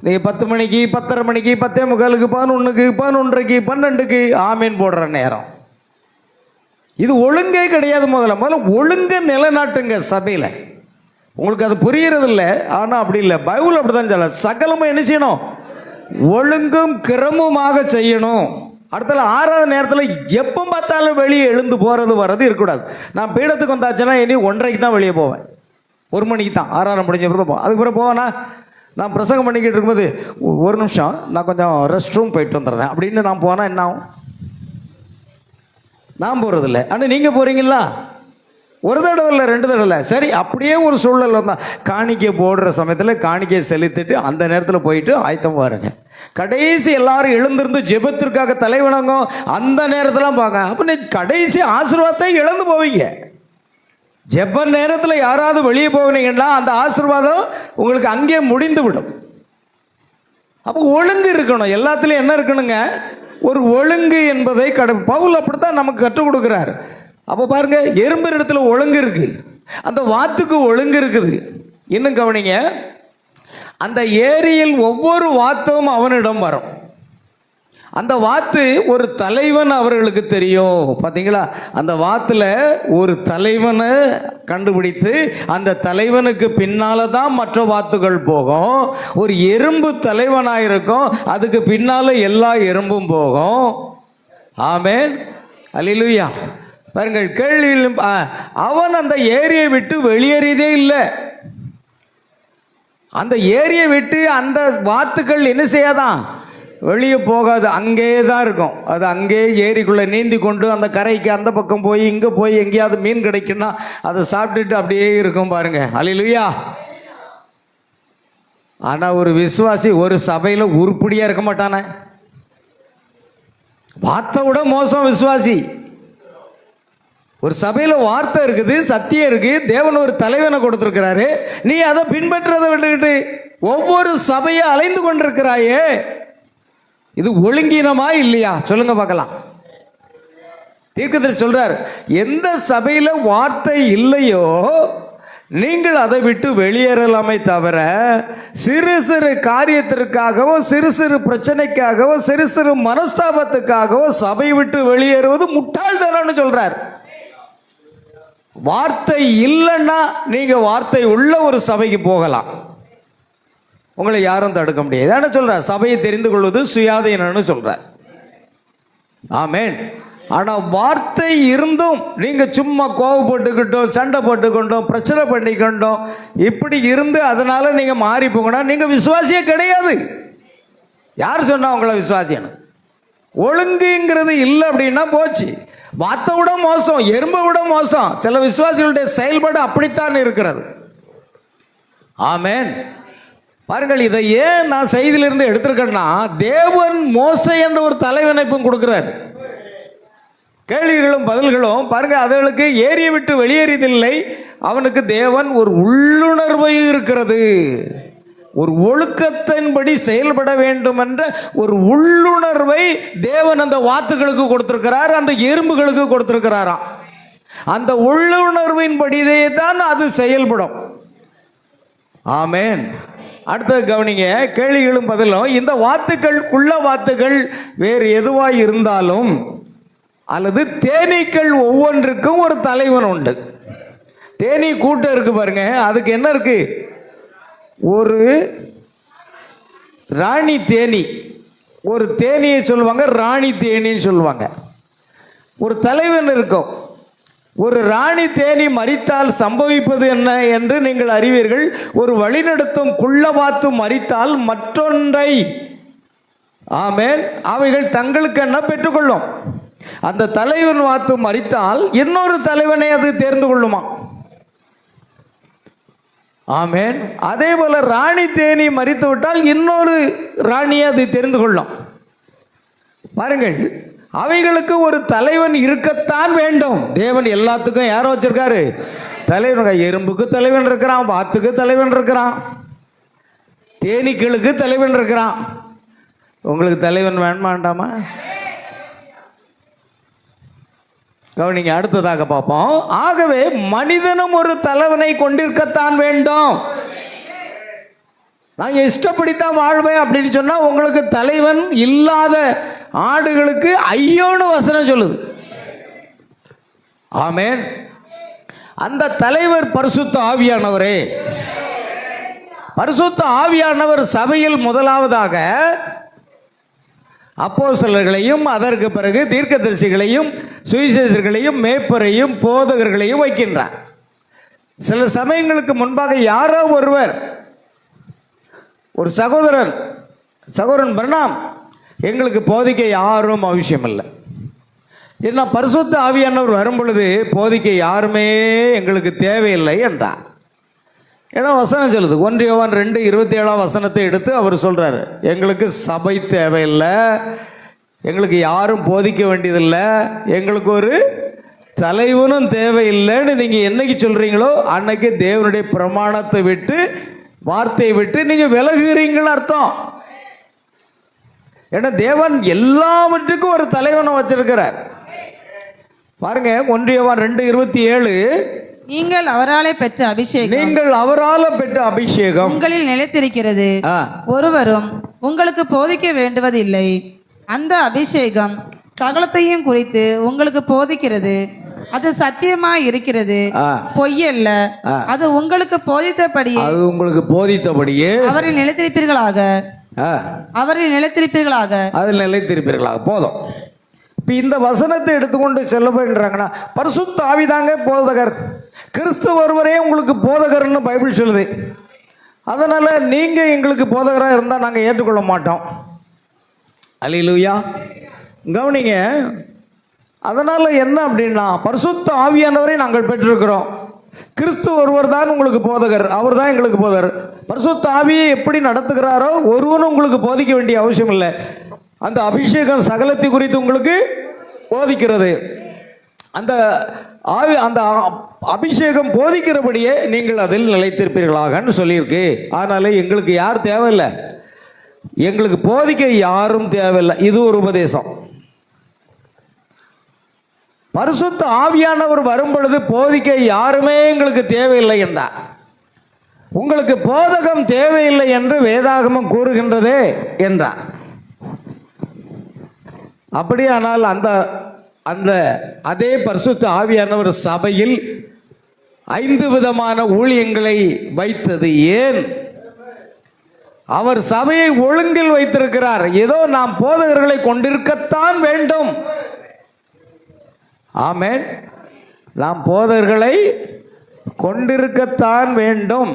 [SPEAKER 1] நீங்கள் 10 மணிக்கு 10:30 மணிக்கு 10:45க்கு 11க்கு 11:30க்கு 12க்கு ஆமீன் போடுற நேரம் இது ஒழுங்கே கிடையாது. முதல்ல ஒழுங்கை நிலைநாட்டுங்க சபையில். உங்களுக்கு அது புரியறதில்லை, ஆனால் அப்படி இல்லை. பைபிள் அப்படி தான் சொல்ல, சகலமும் என்ன செய்யணும்? ஒழுங்கும் கிரமமாக செய்யணும். அடுத்தல 6வது நேரத்தில் எப்போ பார்த்தாலும் வெளியே எழுந்து போகிறது வர்றது இருக்கக்கூடாது. நான் பீடத்துக்கு வந்தாச்சுன்னா இனி 1:30க்கு தான் வெளியே போவேன். 1 மணிக்கு தான் 6:30 முடிஞ்ச பிறகு போவேன். அதுக்கு பிறகு போவேன்னா நான் பிரசங்கம் பண்ணிக்கிட்டு இருக்கும்போது 1 நிமிஷம் நான் கொஞ்சம் ரெஸ்ட் ரூம் போயிட்டு வந்துடுறேன் அப்படின்னு நான் போனால் என்ன ஆகும்? நான் போகிறதில்ல. ஆனால் நீங்கள் போகிறீங்களா? ஒரு தடவை இல்லை, 2 தடவை இல்லை. சரி, அப்படியே ஒரு சூழல் வந்தால் காணிக்கை போடுற சமயத்தில் காணிக்கையை செலுத்திட்டு அந்த நேரத்தில் போயிட்டு ஆயத்தம் பாருங்க. கடைசி எல்லாரும் எழுந்திருந்து ஜெபத்திற்காக தலைவணங்க அந்த நேரத்தில் பார்க்க. அப்போ நீ கடைசி ஆசீர்வாதத்தை இழந்து போவீங்க. ஜெப நேரத்தில் யாராவது வெளியே போவீங்கன்னா அந்த ஆசீர்வாதம் உங்களுக்கு அங்கே முடிந்து விடும். அப்போ ஒழுங்கு இருக்கணும். எல்லாத்துலேயும் என்ன இருக்கணுங்க? ஒரு ஒழுங்கு என்பதை பவுல் அப்படித்தான் நமக்கு கற்றுக் கொடுக்குறார். அப்போ பாருங்க, எறும்பு இடத்துல ஒழுங்கு இருக்கு, அந்த வாத்துக்கு ஒழுங்கு இருக்குது. இன்னும் கவனிங்க, அந்த ஏரியில் ஒவ்வொரு வாத்தும் அவனிடம் வரும். அந்த வாத்து ஒரு தலைவன் அவர்களுக்கு தெரியும். பார்த்தீங்களா, அந்த வாத்தில் ஒரு தலைவனை கண்டுபிடித்து அந்த தலைவனுக்கு பின்னால தான் மற்ற வாத்துகள் போகும். ஒரு எறும்பு தலைவனாக இருக்கும், அதுக்கு பின்னால எல்லா எறும்பும் போகும். ஆமென், அல்லேலூயா. பாருங்கள், கேள்வியில் அவன் அந்த ஏரியை விட்டு வெளியேறியதே இல்லை. அந்த ஏரியை விட்டு அந்த வாத்துக்கள் என்ன செய்யாதான், வெளியே போகாது, அங்கே தான் இருக்கும். அது அங்கே ஏரிக்குள்ளே நீந்தி கொண்டு அந்த கரைக்கு அந்த பக்கம் போய் இங்கே போய் எங்கேயாவது மீன் கிடைக்குன்னா அதை சாப்பிட்டுட்டு அப்படியே இருக்கும். பாருங்க, அல்லேலூயா. ஆனால் ஒரு விசுவாசி ஒரு சபையில் உருப்படியாக இருக்க மாட்டானே. வார்த்தை விட மோசம் விசுவாசி. ஒரு சபையில் வார்த்தை இருக்குது, சத்தியம் இருக்குது, தேவன் ஒரு தலைவனை கொடுத்துருக்கிறாரு, நீ அதை பின்பற்றதை விட்டுக்கிட்டு ஒவ்வொரு சபையை அலைந்து கொண்டிருக்கிறாயே, இது ஒழுங்கீனமா இல்லையா? சொல்லுங்க பார்க்கலாம். தீர்க்கதரிசி சொல்றார், எந்த சபையில் வார்த்தை இல்லையோ நீங்கள் அதை விட்டு வெளியேறலாமே தவிர சிறு சிறு காரியத்திற்காகவோ சிறு சிறு பிரச்சனைக்காகவோ சிறு சிறு மனஸ்தாபத்துக்காகவோ சபை விட்டு வெளியேறுவது முட்டாள்தனம்னு சொல்றார். வார்த்தை இல்லைன்னா நீங்க வார்த்தை உள்ள ஒரு சபைக்கு போகலாம், உங்களை யாரும் தடுக்க முடியாது. என்ன சொல்றார்? சபையை தெரிந்து கொள்வது சுயாதீனம்னு சொல்றார். ஆமென். ஆனால் வார்த்தை இருந்தும் நீங்க சும்மா கோவப்பட்டுக்கிட்டோம், சண்டை போட்டுக்கொண்டோம், பிரச்சனை பண்ணிக்கொண்டோம், இப்படி இருந்து அதனால நீங்க மாறி போகணும்னா நீங்க விசுவாசியே கிடையாது. யார் சொன்னா உங்களை விசுவாசின்னு? ஒழுங்குங்கிறது இல்லை அப்படின்னா போச்சு. வார்த்தை விட மோசம், எறும்பை விட மோசம். சில விசுவாசிகளுடைய செயல்பாடு அப்படித்தான் இருக்கிறது. ஆமென். பாருங்கள், இதை ஏன் நான் செய்தியிலிருந்து எடுத்திருக்கேன்னா, தேவன் மோசே என்ற ஒரு தலைவனைப்பும் கொடுக்கிறார். கேள்விகளும் பதில்களும் பாருங்க, அதுகளுக்கு ஏரியை விட்டு வெளியேறியதில்லை. அவனுக்கு தேவன் ஒரு உள்ளுணர்வு இருக்கிறது, ஒரு ஒழுக்கத்தின்படி செயல்பட வேண்டும் என்ற ஒரு உள்ளுணர்வை தேவன் அந்த வாத்துகளுக்கு கொடுத்திருக்கிறார், அந்த எறும்புகளுக்கு கொடுத்திருக்கிறாராம். அந்த உள்ளுணர்வின்படியே தான் அது செயல்படும். ஆமென். அடுத்தது கவனிங்க, கேள்விகளும் பதிலும். இந்த வாத்துக்கள் குள்ள வாத்துகள் வேறு எதுவாய் இருந்தாலும் அல்லது தேனீக்கள் ஒவ்வொன்றுக்கும் ஒரு தலைவன் உண்டு. தேனீ கூட்டம் இருக்கு பாருங்க, அதுக்கு என்ன இருக்கு? ஒரு ராணி தேனி, ஒரு தேனியை சொல்லுவாங்க ராணி தேனின்னு சொல்லுவாங்க. ஒரு தலைவன் இருக்கும். ஒரு ராணி தேனி மரித்தால் சம்பவிப்பது என்ன என்று நீங்கள் அறிவீர்கள். ஒரு வழிநடத்தும் குள்ளவாத்து மரித்தால் மற்றொன்றை, ஆமென், அவைகள் தங்களுக்கு என்ன பெற்றுக்கொள்ளும். அந்த தலைவன் வாத்து மரித்தால் இன்னொரு தலைவனை அது தேர்ந்து கொள்ளுமா? ஆமென். அதே போல ராணி தேனி மரித்து விட்டால் இன்னொரு ராணியை அது தெரிந்து கொள்ளும். பாருங்கள், அவைகளுக்கு ஒரு தலைவன் இருக்கத்தான் வேண்டும். தேவன் எல்லாத்துக்கும் யாரை வச்சிருக்காரு? தலைவன். எறும்புக்கு தலைவன் இருக்கிறான், வாத்துக்கு தலைவன் இருக்கிறான், தேனீக்களுக்கு தலைவன் இருக்கிறான். உங்களுக்கு தலைவன் வேண்டாமா? கவனிங்க, அடுத்ததாக பார்ப்போம். ஆகவே மனிதனும் ஒரு தலைவனை கொண்டிருக்கத்தான் வேண்டும். நான் இஷ்டப்படித்தான் வாழ்வேன் அப்படின்னு சொன்னா உங்களுக்கு தலைவன் இல்லாத ஆடுகளுக்கு ஐயோன்னு வசனம் சொல்லுது. ஆமென். அந்த தலைவர் பரிசுத்த ஆவியானவரே. பரிசுத்த ஆவியானவர் சபையில் முதலாவதாக அப்போஸ்தலர்களையும் அதற்கு பிறகு தீர்க்கதரிசிகளையும் சுவிசேஷர்களையும் மேய்ப்பரையும் போதகர்களையும் வைக்கின்றார். சில சமயங்களுக்கு முன்பாக யாரோ ஒருவர், ஒரு சகோதரன் பிரணாம், எங்களுக்கு போதிக்க யாரும் அவசியம் இல்லை, ஏன்னா பரிசுத்த ஆவியானவர் வரும் பொழுது போதிக்க யாருமே எங்களுக்கு தேவையில்லை என்றார். ஏன்னா வசனம் சொல்லுது, 1 யோவான் 2:27 வசனத்தை எடுத்து அவர் சொல்றாரு, எங்களுக்கு சபை தேவையில்லை, எங்களுக்கு யாரும் போதிக்க வேண்டியதில்லை, எங்களுக்கு ஒரு தலைவனும் தேவையில்லைன்னு நீங்கள் என்னைக்கு சொல்றீங்களோ அன்னைக்கு தேவனுடைய பிரமாணத்தை விட்டு வார்த்தையை விட்டு நீங்க விலகுறீங்கன்னு அர்த்தம். ஏன்னா தேவன் எல்லாவற்றுக்கும் ஒரு தலைவனை வச்சிருக்கிறார். பாருங்க, 1 யோவான் 2:27,
[SPEAKER 3] நீங்கள் அவராலே பெற்ற அபிஷேகம்,
[SPEAKER 1] நீங்கள் அவரால பெற்ற அபிஷேகம்
[SPEAKER 3] உங்களில் நிலைத்திருக்கிறது, ஒருவரும் உங்களுக்கு போதிக்க வேண்டுவதில்லை. அந்த அபிஷேகம் சகலத்தையும் குறித்து உங்களுக்கு போதிக்கிறது. அது சத்தியமாய் இருக்கிறது, பொய்யல்ல. அது உங்களுக்கு போதித்தபடியே அவரில் நிலைத்திருப்பீர்களாக.
[SPEAKER 1] அதில் நிலைத்திருப்பீர்களாக. போதும். இப்போ இந்த வசனத்தை எடுத்துக்கொண்டு செல்ல போயின்றாங்கன்னா, பரிசுத்த ஆவிதாங்க போதகர், கிறிஸ்து ஒருவரே உங்களுக்கு போதகர்னு பைபிள் சொல்லுது. அதனால் நீங்கள் எங்களுக்கு போதகராக இருந்தால் நாங்கள் ஏற்றுக்கொள்ள மாட்டோம். அல்லேலூயா. கவனிங்க. அதனால் என்ன அப்படின்னா, பரிசுத்த ஆவியானவரை நாங்கள் பெற்றிருக்கிறோம். கிறிஸ்து ஒருவர் தான் உங்களுக்கு போதகர், அவர் தான் எங்களுக்கு போதகர். பரிசுத்த ஆவியை எப்படி நடத்துகிறாரோ ஒருவனும் உங்களுக்கு போதிக்க வேண்டிய அவசியம் இல்லை. அந்த அபிஷேகம் சகலத்தை குறித்து உங்களுக்கு போதிக்கிறது. அந்த அபிஷேகம் போதிக்கிறபடியே நீங்கள் அதில் நிலைத்திருப்பீர்களாகன்னு சொல்லியிருக்கு. அதனால எங்களுக்கு யார் தேவையில்லை, எங்களுக்கு போதிக்க யாரும் தேவையில்லை. இது ஒரு உபதேசம். பரிசுத்த ஆவியானவர் வரும் பொழுது போதிக்க யாருமே எங்களுக்கு தேவையில்லை என்றார். உங்களுக்கு போதகம் தேவையில்லை என்று வேதாகமம் கூறுகின்றதே என்றார். அப்படியானால் அதே பரிசுத்த ஆவியானவர் சபையில் 5 விதமான ஊழியங்களை வைத்தது ஏன்? அவர் சபையை ஒழுங்கில் வைத்திருக்கிறார். ஏதோ நாம் போதகர்களை கொண்டிருக்கத்தான் வேண்டும். ஆமென். நாம் போதகர்களை கொண்டிருக்கத்தான் வேண்டும்.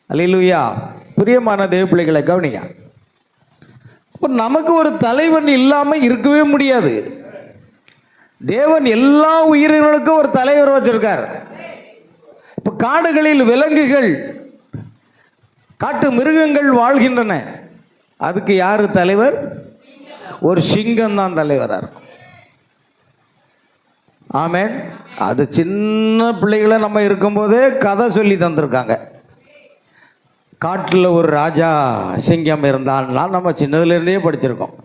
[SPEAKER 1] அல்லேலூயா. பிரியமான தேவ பிள்ளைகளை கவனிங்க. இப்போ நமக்கு ஒரு தலைவன் இல்லாமல் இருக்கவே முடியாது. தேவன் எல்லா உயிரினங்களுக்கும் ஒரு தலைவர் வச்சிருக்கார். இப்போ காடுகளில் விலங்குகள், காட்டு மிருகங்கள் வாழ்கின்றன. அதுக்கு யார் தலைவர்? ஒரு சிங்கம் தான் தலைவராக இருக்கும். ஆமென். அது சின்ன பிள்ளைகளை நம்ம இருக்கும்போதே கதை சொல்லி தந்திருக்காங்க. காட்டில் ஒரு ராஜா சிங்கம் இருந்தான்னா நம்ம சின்னதுலேருந்தே படிச்சிருக்கோம்.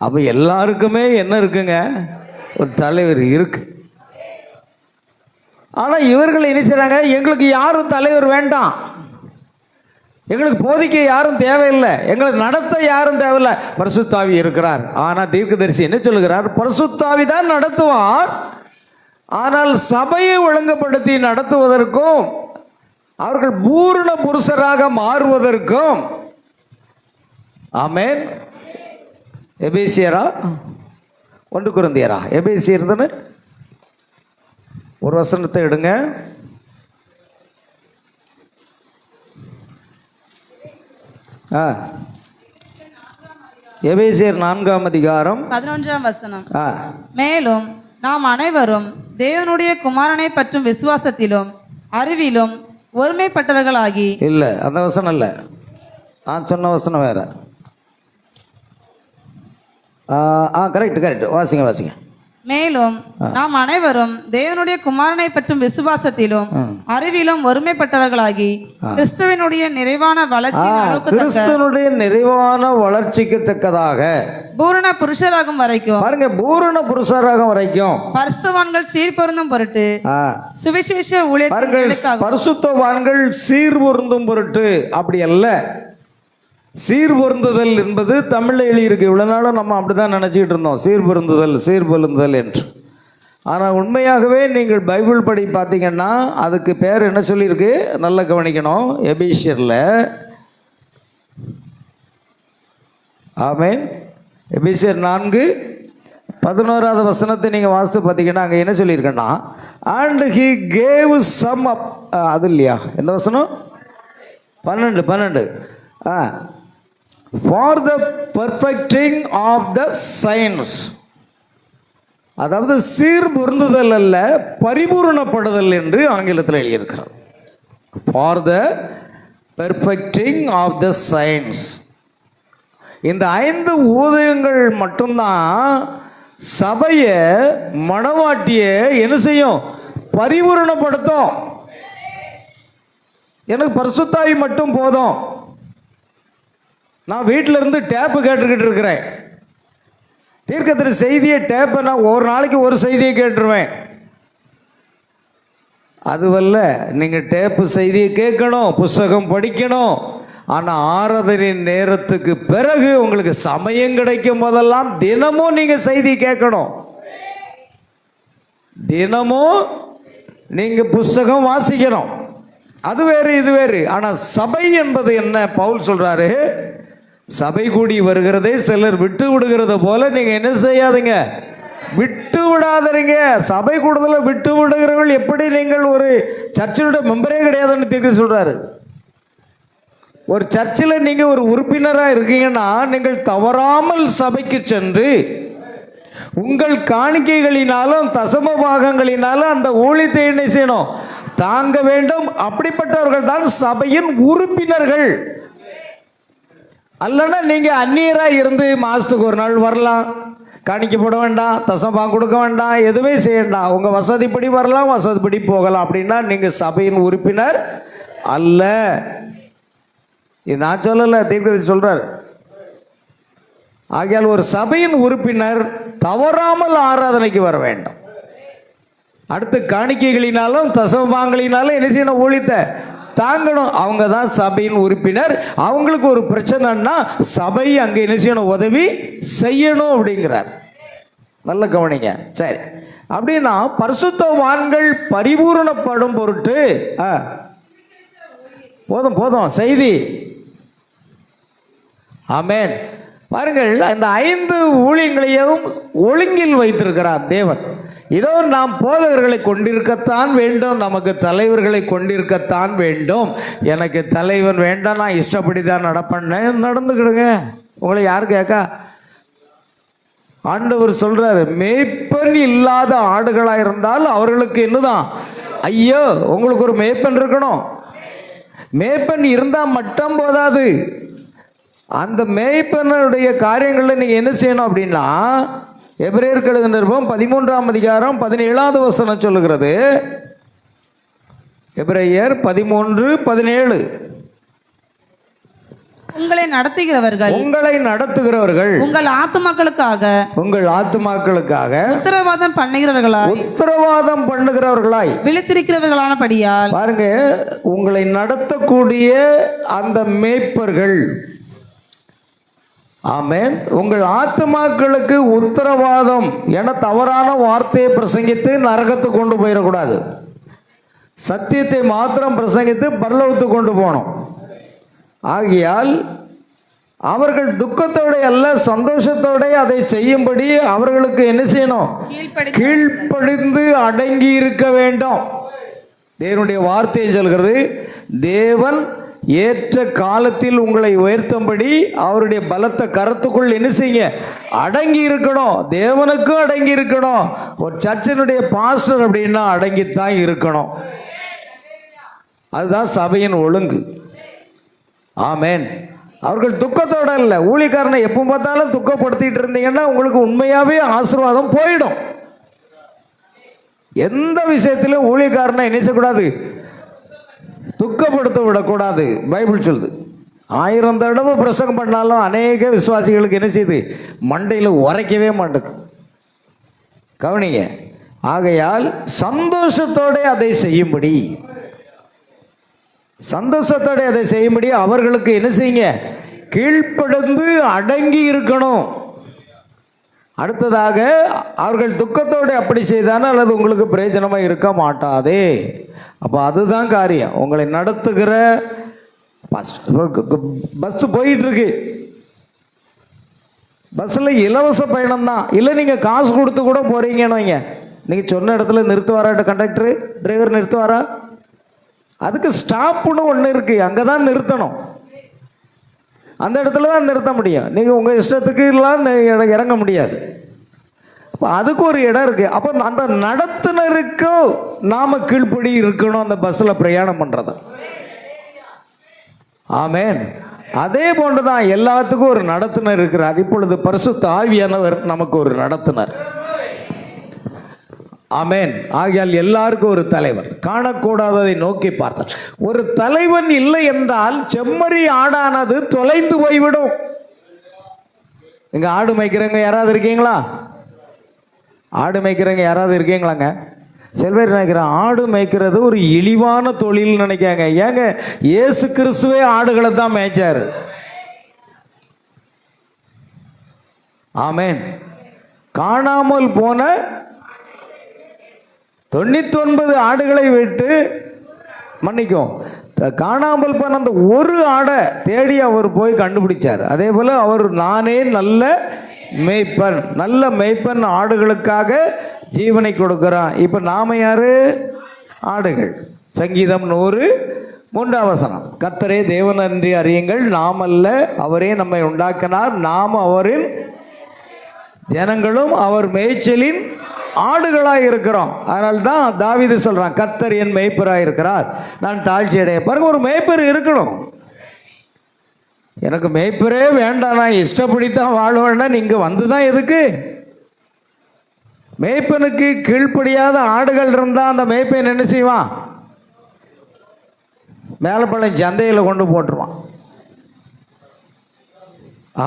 [SPEAKER 1] அப்போ எல்லாருக்குமே என்ன இருக்குங்க? ஒரு தலைவர் இருக்கு. ஆனால் இவர்கள் என்ன செய்கிறாங்க? எங்களுக்கு யாரும் தலைவர் வேண்டாம், எங்களுக்கு போதிக்க யாரும் தேவையில்லை, எங்களுக்கு நடத்த யாரும் தேவையில்லை, பரிசுத்த ஆவி இருக்கிறார். ஆனால் தீர்க்கதரிசி என்ன சொல்லுகிறார்? பரிசுத்த ஆவி தான் நடத்துவார். ஆனால் சபையை ஒழுங்குபடுத்தி நடத்துவதற்கும் அவர்கள் பூரண புருஷராக மாறுவதற்கும். ஆமென். எபேசியரா 1 கொரிந்தியரா? எபேசியர் தானே? ஒரு வசனத்தை எடுங்க. எபேசியர் 4ஆம் அதிகாரம்
[SPEAKER 3] 11ஆம் வசனம். மேலும் நாம் அனைவரும் தேவனுடைய குமாரனை பற்றும் விசுவாசத்திலும் அறிவிலும் ஒருமைப்பட்டவர்களாகி.
[SPEAKER 1] இல்லை, அந்த வசனம் இல்லை, நான் சொன்ன வசனம் வேற. கரெக்ட். வாசிங்க.
[SPEAKER 3] மேலும் நாம் அனைவரும் தேவனுடைய குமாரனை பற்றும் விசுவாசத்திலும் அறிவிலும் ஒருமைப்பட்டவர்களாகி கிறிஸ்துவனுடைய நிறைவான வளர்ச்சிக்கு தக்கதாக பூரண புருஷராகும் வரைக்கும். பாருங்க, பூரண புருஷராகும் வரைக்கும் பரிசுத்தவான்கள் சீர்பொருந்தும் பொருட்டு சுவிசேஷ ஊழியர்களுக்காக. பரிசுத்தவான்கள் சீர்பொருந்தும் பொருட்டு அப்படி அல்ல. சீர்பொருந்துதல் என்பது தமிழில் எழுதியிருக்கு. இவ்வளோ நாளும் நம்ம அப்படி தான் நினச்சிக்கிட்டு இருந்தோம், சீர்பொருந்துதல் என்று. ஆனால் உண்மையாகவே நீங்கள் பைபிள் படி பார்த்தீங்கன்னா அதுக்கு பேர் என்ன சொல்லியிருக்கு? நல்லா கவனிக்கணும். எபேசியரில், ஆமென், எபேசியர் 4:11 வசனத்தை நீங்கள் வாசித்து பார்த்தீங்கன்னா அங்கே என்ன சொல்லியிருக்கேன்னா, and he gave some up. அது இல்லையா? எந்த வசனம்? 12. For the perfecting of the science. அதாவது சீர்பொருந்துதல் அல்ல, பரிபூரணப்படுதல் என்று ஆங்கிலத்தில் எழுதியிருக்கிறார். For the perfecting of the science. இந்த 5 ஊதியங்கள் மட்டும்தான் சபையை, மணவாட்டியை என்ன செய்யும்? பரிபூரணப்படுத்தும். எனக்கு பரிசுத்தாவி மட்டும் போதும், நான் வீட்டில் இருந்து டேப்பு கேட்டுக்கிட்டு இருக்கிறேன். தீர்க்கதரிசி செய்தியை டேப்பை நான் ஒரு நாளைக்கு ஒரு செய்தியை கேட்டுருவேன். அதுவல்ல, நீங்கள் டேப்பு செய்தியை கேட்கணும், புஸ்தகம் படிக்கணும், ஆனால் ஆராதனை நேரத்துக்கு பிறகு உங்களுக்கு சமயம் கிடைக்கும் போதெல்லாம் தினமும் நீங்கள் செய்தி கேட்கணும். தினமும் நீங்கள் புஸ்தகம் வாசிக்கணும். அது வேறு இது வேறு. ஆனால் சபை என்பது என்ன? பவுல் சொல்கிறாரு, சபை கூடி வருகிறதே சிலர் விட்டு விடுகிறத போல நீங்கள் என்ன செய்யாதீங்க, விட்டு விடாதீங்க. சபை கூடுதலில் விட்டு விடுகிறவர்கள் எப்படி நீங்கள் ஒரு சர்ச்சினுடைய மெம்பரே கிடையாதுன்னு தீர்க்க சொல்கிறாரு. ஒரு சர்ச்சில் நீங்கள் ஒரு உறுப்பினராக இருக்கீங்கன்னா நீங்கள் தவறாமல் சபைக்கு சென்று உங்கள் காணிக்கைகளினாலும் தசம பாகங்களினாலும் அந்த ஊழியத்தை என்ன செய்யணும், தாங்க வேண்டும். அப்படிப்பட்டவர்கள் தான் சபையின் உறுப்பினர்கள். அல்லனா நீங்கள் அந்நியராக இருந்து மாதத்துக்கு ஒரு நாள் வரலாம், காணிக்க போட வேண்டாம், தசமபாகம் கொடுக்க வேண்டாம், எதுவுமே செய்ய வேண்டாம், உங்கள் வசதிப்படி வரலாம், வசதிப்படி போகலாம். அப்படின்னா நீங்கள் சபையின் உறுப்பினர் அல்ல. இது நான் சொல்லலை, தீர்க்கதரிசி சொல்கிறார். ஆகையால் ஒரு சபையின் உறுப்பினர் தவறாமல் ஆராதனைக்கு வர வேண்டும். அடுத்து காணிக்கைகளினாலும் தசமபாகங்களினாலும் என்ன செய்யணும், ஊழியத்தை தாங்கணும். அவங்க தான் சபையின் உறுப்பினர். அவங்களுக்கு ஒரு பிரச்சனைன்னா சபை அங்கே என்ன செய்யணும், உதவி செய்யணும் அப்படிங்கிறார். நல்ல கவனிங்க. சரி, அப்படின்னா பரிசுத்தவான்கள் பரிபூரணப்படும் பொருட்டு போதும் போதும் செய்தி. ஆமென். பாருங்கள், அந்த 5 ஊழியங்களையும் ஒழுங்கில் வைத்திருக்கிறார் தேவன். இதோ நாம் போதகர்களை கொண்டிருக்கத்தான் வேண்டும், நமக்கு தலைவர்களை கொண்டிருக்கத்தான் வேண்டும். எனக்கு தலைவன் வேண்டாம், நான் இஷ்டப்படி தான் நடப்பேன்னு நடந்துக்கிடுங்க. உங்களை யார் கேட்கா? ஆண்டவர் சொல்றாரு, மேய்ப்பன் இல்லாத ஆடுகளாக இருந்தால் அவர்களுக்கு என்னதான் ஐயோ. உங்களுக்கு ஒரு மேய்ப்பன் இருக்கணும். மேய்ப்பன் இருந்தால் மட்டும் போதாது. அந்த மேய்ப்பனுடைய காரியங்களில் நீங்கள் என்ன செய்யணும் அப்படின்னா, எபிரேயருக்கு எழுதின நிருபம் 13ஆம் அதிகாரம் 17வது வசனம் சொல்லுகிறது. எபிரேயர் 13:17.
[SPEAKER 4] உங்களை நடத்துகிறவர்கள்
[SPEAKER 3] உங்கள் ஆத்துமாக்களுக்காக
[SPEAKER 4] உத்தரவாதம் பண்ணுகிறவர்களாய் விழித்திருக்கிறவர்களானபடியால்,
[SPEAKER 3] பாருங்க, உங்களை நடத்தக்கூடிய அந்த மேய்ப்பர்கள், ஆமென், உங்கள் ஆத்துமாக்களுக்கு உத்தரவாதம் என தவறான வார்த்தையை பிரசங்கித்து நரகத்துக்கு கொண்டு போயிடக்கூடாது. சத்தியத்தை மாத்திரம் பிரசங்கித்து பரலோகத்துக்கு கொண்டு போகணும். ஆகையால் அவர்கள் துக்கத்தோட அல்ல, சந்தோஷத்தோட அதை செய்யும்படி அவர்களுக்கு என்ன செய்யணும், கீழ்ப்படிந்து அடங்கி இருக்க வேண்டும். தேவனுடைய வார்த்தையை சொல்கிறது, தேவன் ஏற்ற காலத்தில் உங்களை உயர்த்தும்படி அவருடைய பலத்த கரத்துக்குள் என்ன செய்ய, அடங்கி இருக்கணும். தேவனுக்கும் அடங்கி இருக்கணும். ஒரு சர்ச்சினுடைய பாஸ்டர் அப்படின்னா அடங்கித்தான் இருக்கணும். அதுதான் சபையின் ஒழுங்கு. ஆமென். அவர்கள் துக்கத்தோட இல்லை. ஊழியக்காரனை எப்போ பார்த்தாலும் துக்கப்படுத்திட்டு இருந்தீங்கன்னா உங்களுக்கு உண்மையாகவே ஆசீர்வாதம் போயிடும். எந்த விஷயத்திலும் ஊழியக்காரனை என்ன செய்யக்கூடாது, துக்கப்படுத்த விடக்கூடாது. பைபிள் சொல்லுது. 1000 தடவை பிரசங்கம் பண்ணாலும் அநேக விசுவாசிகளுக்கு என்ன செய்யுது, மண்டையில் உரைக்கவே மாட்டேங்குது. கவனிங்க. ஆகையால் சந்தோஷத்தோட அதை செய்யும்படி அவர்களுக்கு என்ன செய்யுங்க, கீழ்ப்படிந்து அடங்கி இருக்கணும். அடுத்ததாக, அவர்கள் துக்கத்தோடு அப்படி செய்தானே அல்லது உங்களுக்கு பிரயோஜனமாக இருக்க மாட்டாதே. அப்போ அதுதான் காரியம். உங்களை நடத்துகிற பஸ் போயிட்டுருக்கு, பஸ்ஸில் இலவச பயணம்தான். இல்லை நீங்கள் காசு கொடுத்து கூட போகிறீங்கன்னு வைங்க, நீங்கள் சொன்ன இடத்துல நிறுத்துவாராட்ட கண்டக்டரு, டிரைவர் நிறுத்துவாரா? அதுக்கு ஸ்டாப்புன்னு ஒன்று இருக்குது, அங்கே தான் நிறுத்தணும். அந்த இடத்துல தான் நிறுத்த முடியும். நீங்கள் உங்கள் இஷ்டத்துக்கு எல்லாம் இறங்க முடியாது. அப்போ அதுக்கு ஒரு இடம் இருக்குது. அப்போ அந்த நடத்துனருக்கும் நாம் கீழ்ப்படி இருக்கணும் அந்த பஸ்ஸில் பிரயாணம் பண்ணுறது. ஆமென். அதே போன்று தான் எல்லாத்துக்கும் ஒரு நடத்துனர் இருக்கிறார். இப்பொழுது பரிசுத்த ஆவியானவர் நமக்கு ஒரு நடத்துனர். ஆமென். ஆகையால் எல்லாருக்கும் ஒரு தலைவர். காணக்கூடாததை நோக்கி பார்த்தார். ஒரு தலைவன் இல்லை என்றால் செம்மறி ஆடானது தொலைந்து போய்விடும். இங்கே ஆடு மேய்க்கிறவங்க யாராவது இருக்கீங்களா? ஆடு மேய்க்கிறவங்க யாராவது இருக்கீங்களாங்க? சில பேர் நினைக்கிறேன் ஆடு மேய்க்கிறது ஒரு இழிவான தொழில் நினைக்காங்க. ஏங்க, இயேசு கிறிஸ்துவே ஆடுகளை தான் மேய்ச்சார். ஆமென். காணாமல் போன 99 ஆடுகளை விட்டு மன்னிக்கும் காணாமல் போன அந்த ஒரு ஆடை தேடி அவர் போய் கண்டுபிடிச்சார். அதே போல் அவர் நானே நல்ல மேய்ப்பன், நல்ல மேய்ப்பன், ஆடுகளுக்காக ஜீவனை கொடுக்கிறான். இப்போ நாம யாரு? ஆடுகள். சங்கீதம் 103 கர்த்தரே தேவன் என்று அறியுங்கள், நாம் அல்ல அவரே நம்மை உண்டாக்கினார், நாம் அவரின் ஜனங்களும் அவர் மேய்ச்சலின் ஆடுகளாக இருக்கிறோம். அதனால தான் தாவீது சொல்கிறான், கர்த்தர் என் மேய்ப்பராக இருக்கிறார், நான் தாழ்ச்சி அடைய. பாருங்க, ஒரு மேய்ப்பர் இருக்கணும். எனக்கு மேய்ப்பரே வேண்டாம், நான் இஷ்டப்படித்தான் வாழ்வேன்னா நீங்கள் வந்து தான் எதுக்கு? மேய்ப்பனுக்கு கீழ்ப்படியாத ஆடுகள் இருந்தால் அந்த மேய்ப்பன் என்ன செய்வான்? மேலப்பள்ளம் சந்தையில் கொண்டு போட்டுருவான்.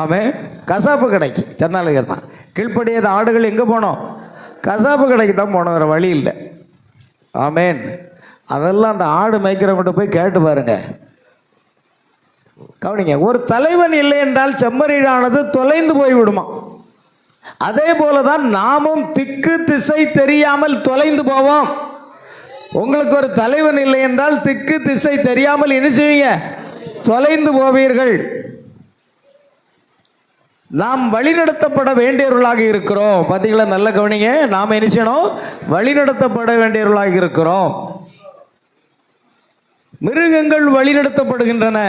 [SPEAKER 3] ஆமாம், கசாப்பு கடைக்கு சென்னாலகர் தான். கீழ்ப்படியாத ஆடுகள் எங்கே போனோம்? கசாப்பு கடைக்கு தான் போனோம், வேறு வழி இல்லை. ஆமேன். அதெல்லாம் அந்த ஆடு மேய்க்கிறவங்கிட்ட போய் கேட்டு பாருங்க. கவனிங்க, ஒரு தலைவன் இல்லை என்றால் செம்மறியானது தொலைந்து போய் விடுமா. அதே போல தான் நாமும் திக்கு திசை தெரியாமல் தொலைந்து போவோம். உங்களுக்கு ஒரு தலைவன் இல்லை என்றால் திக்கு திசை தெரியாமல் என்ன செய்வீங்க? தொலைந்து போவீர்கள். நாம் வழிநடத்தப்பட வேண்டியவர்களாக இருக்கிறோம். பார்த்தீங்களா? நல்ல கவனிங்க, நாம் என்ன செய்யணும்? வழிநடத்தப்பட வேண்டியவர்களாக இருக்கிறோம். மிருகங்கள் வழிநடத்தப்படுகின்றன.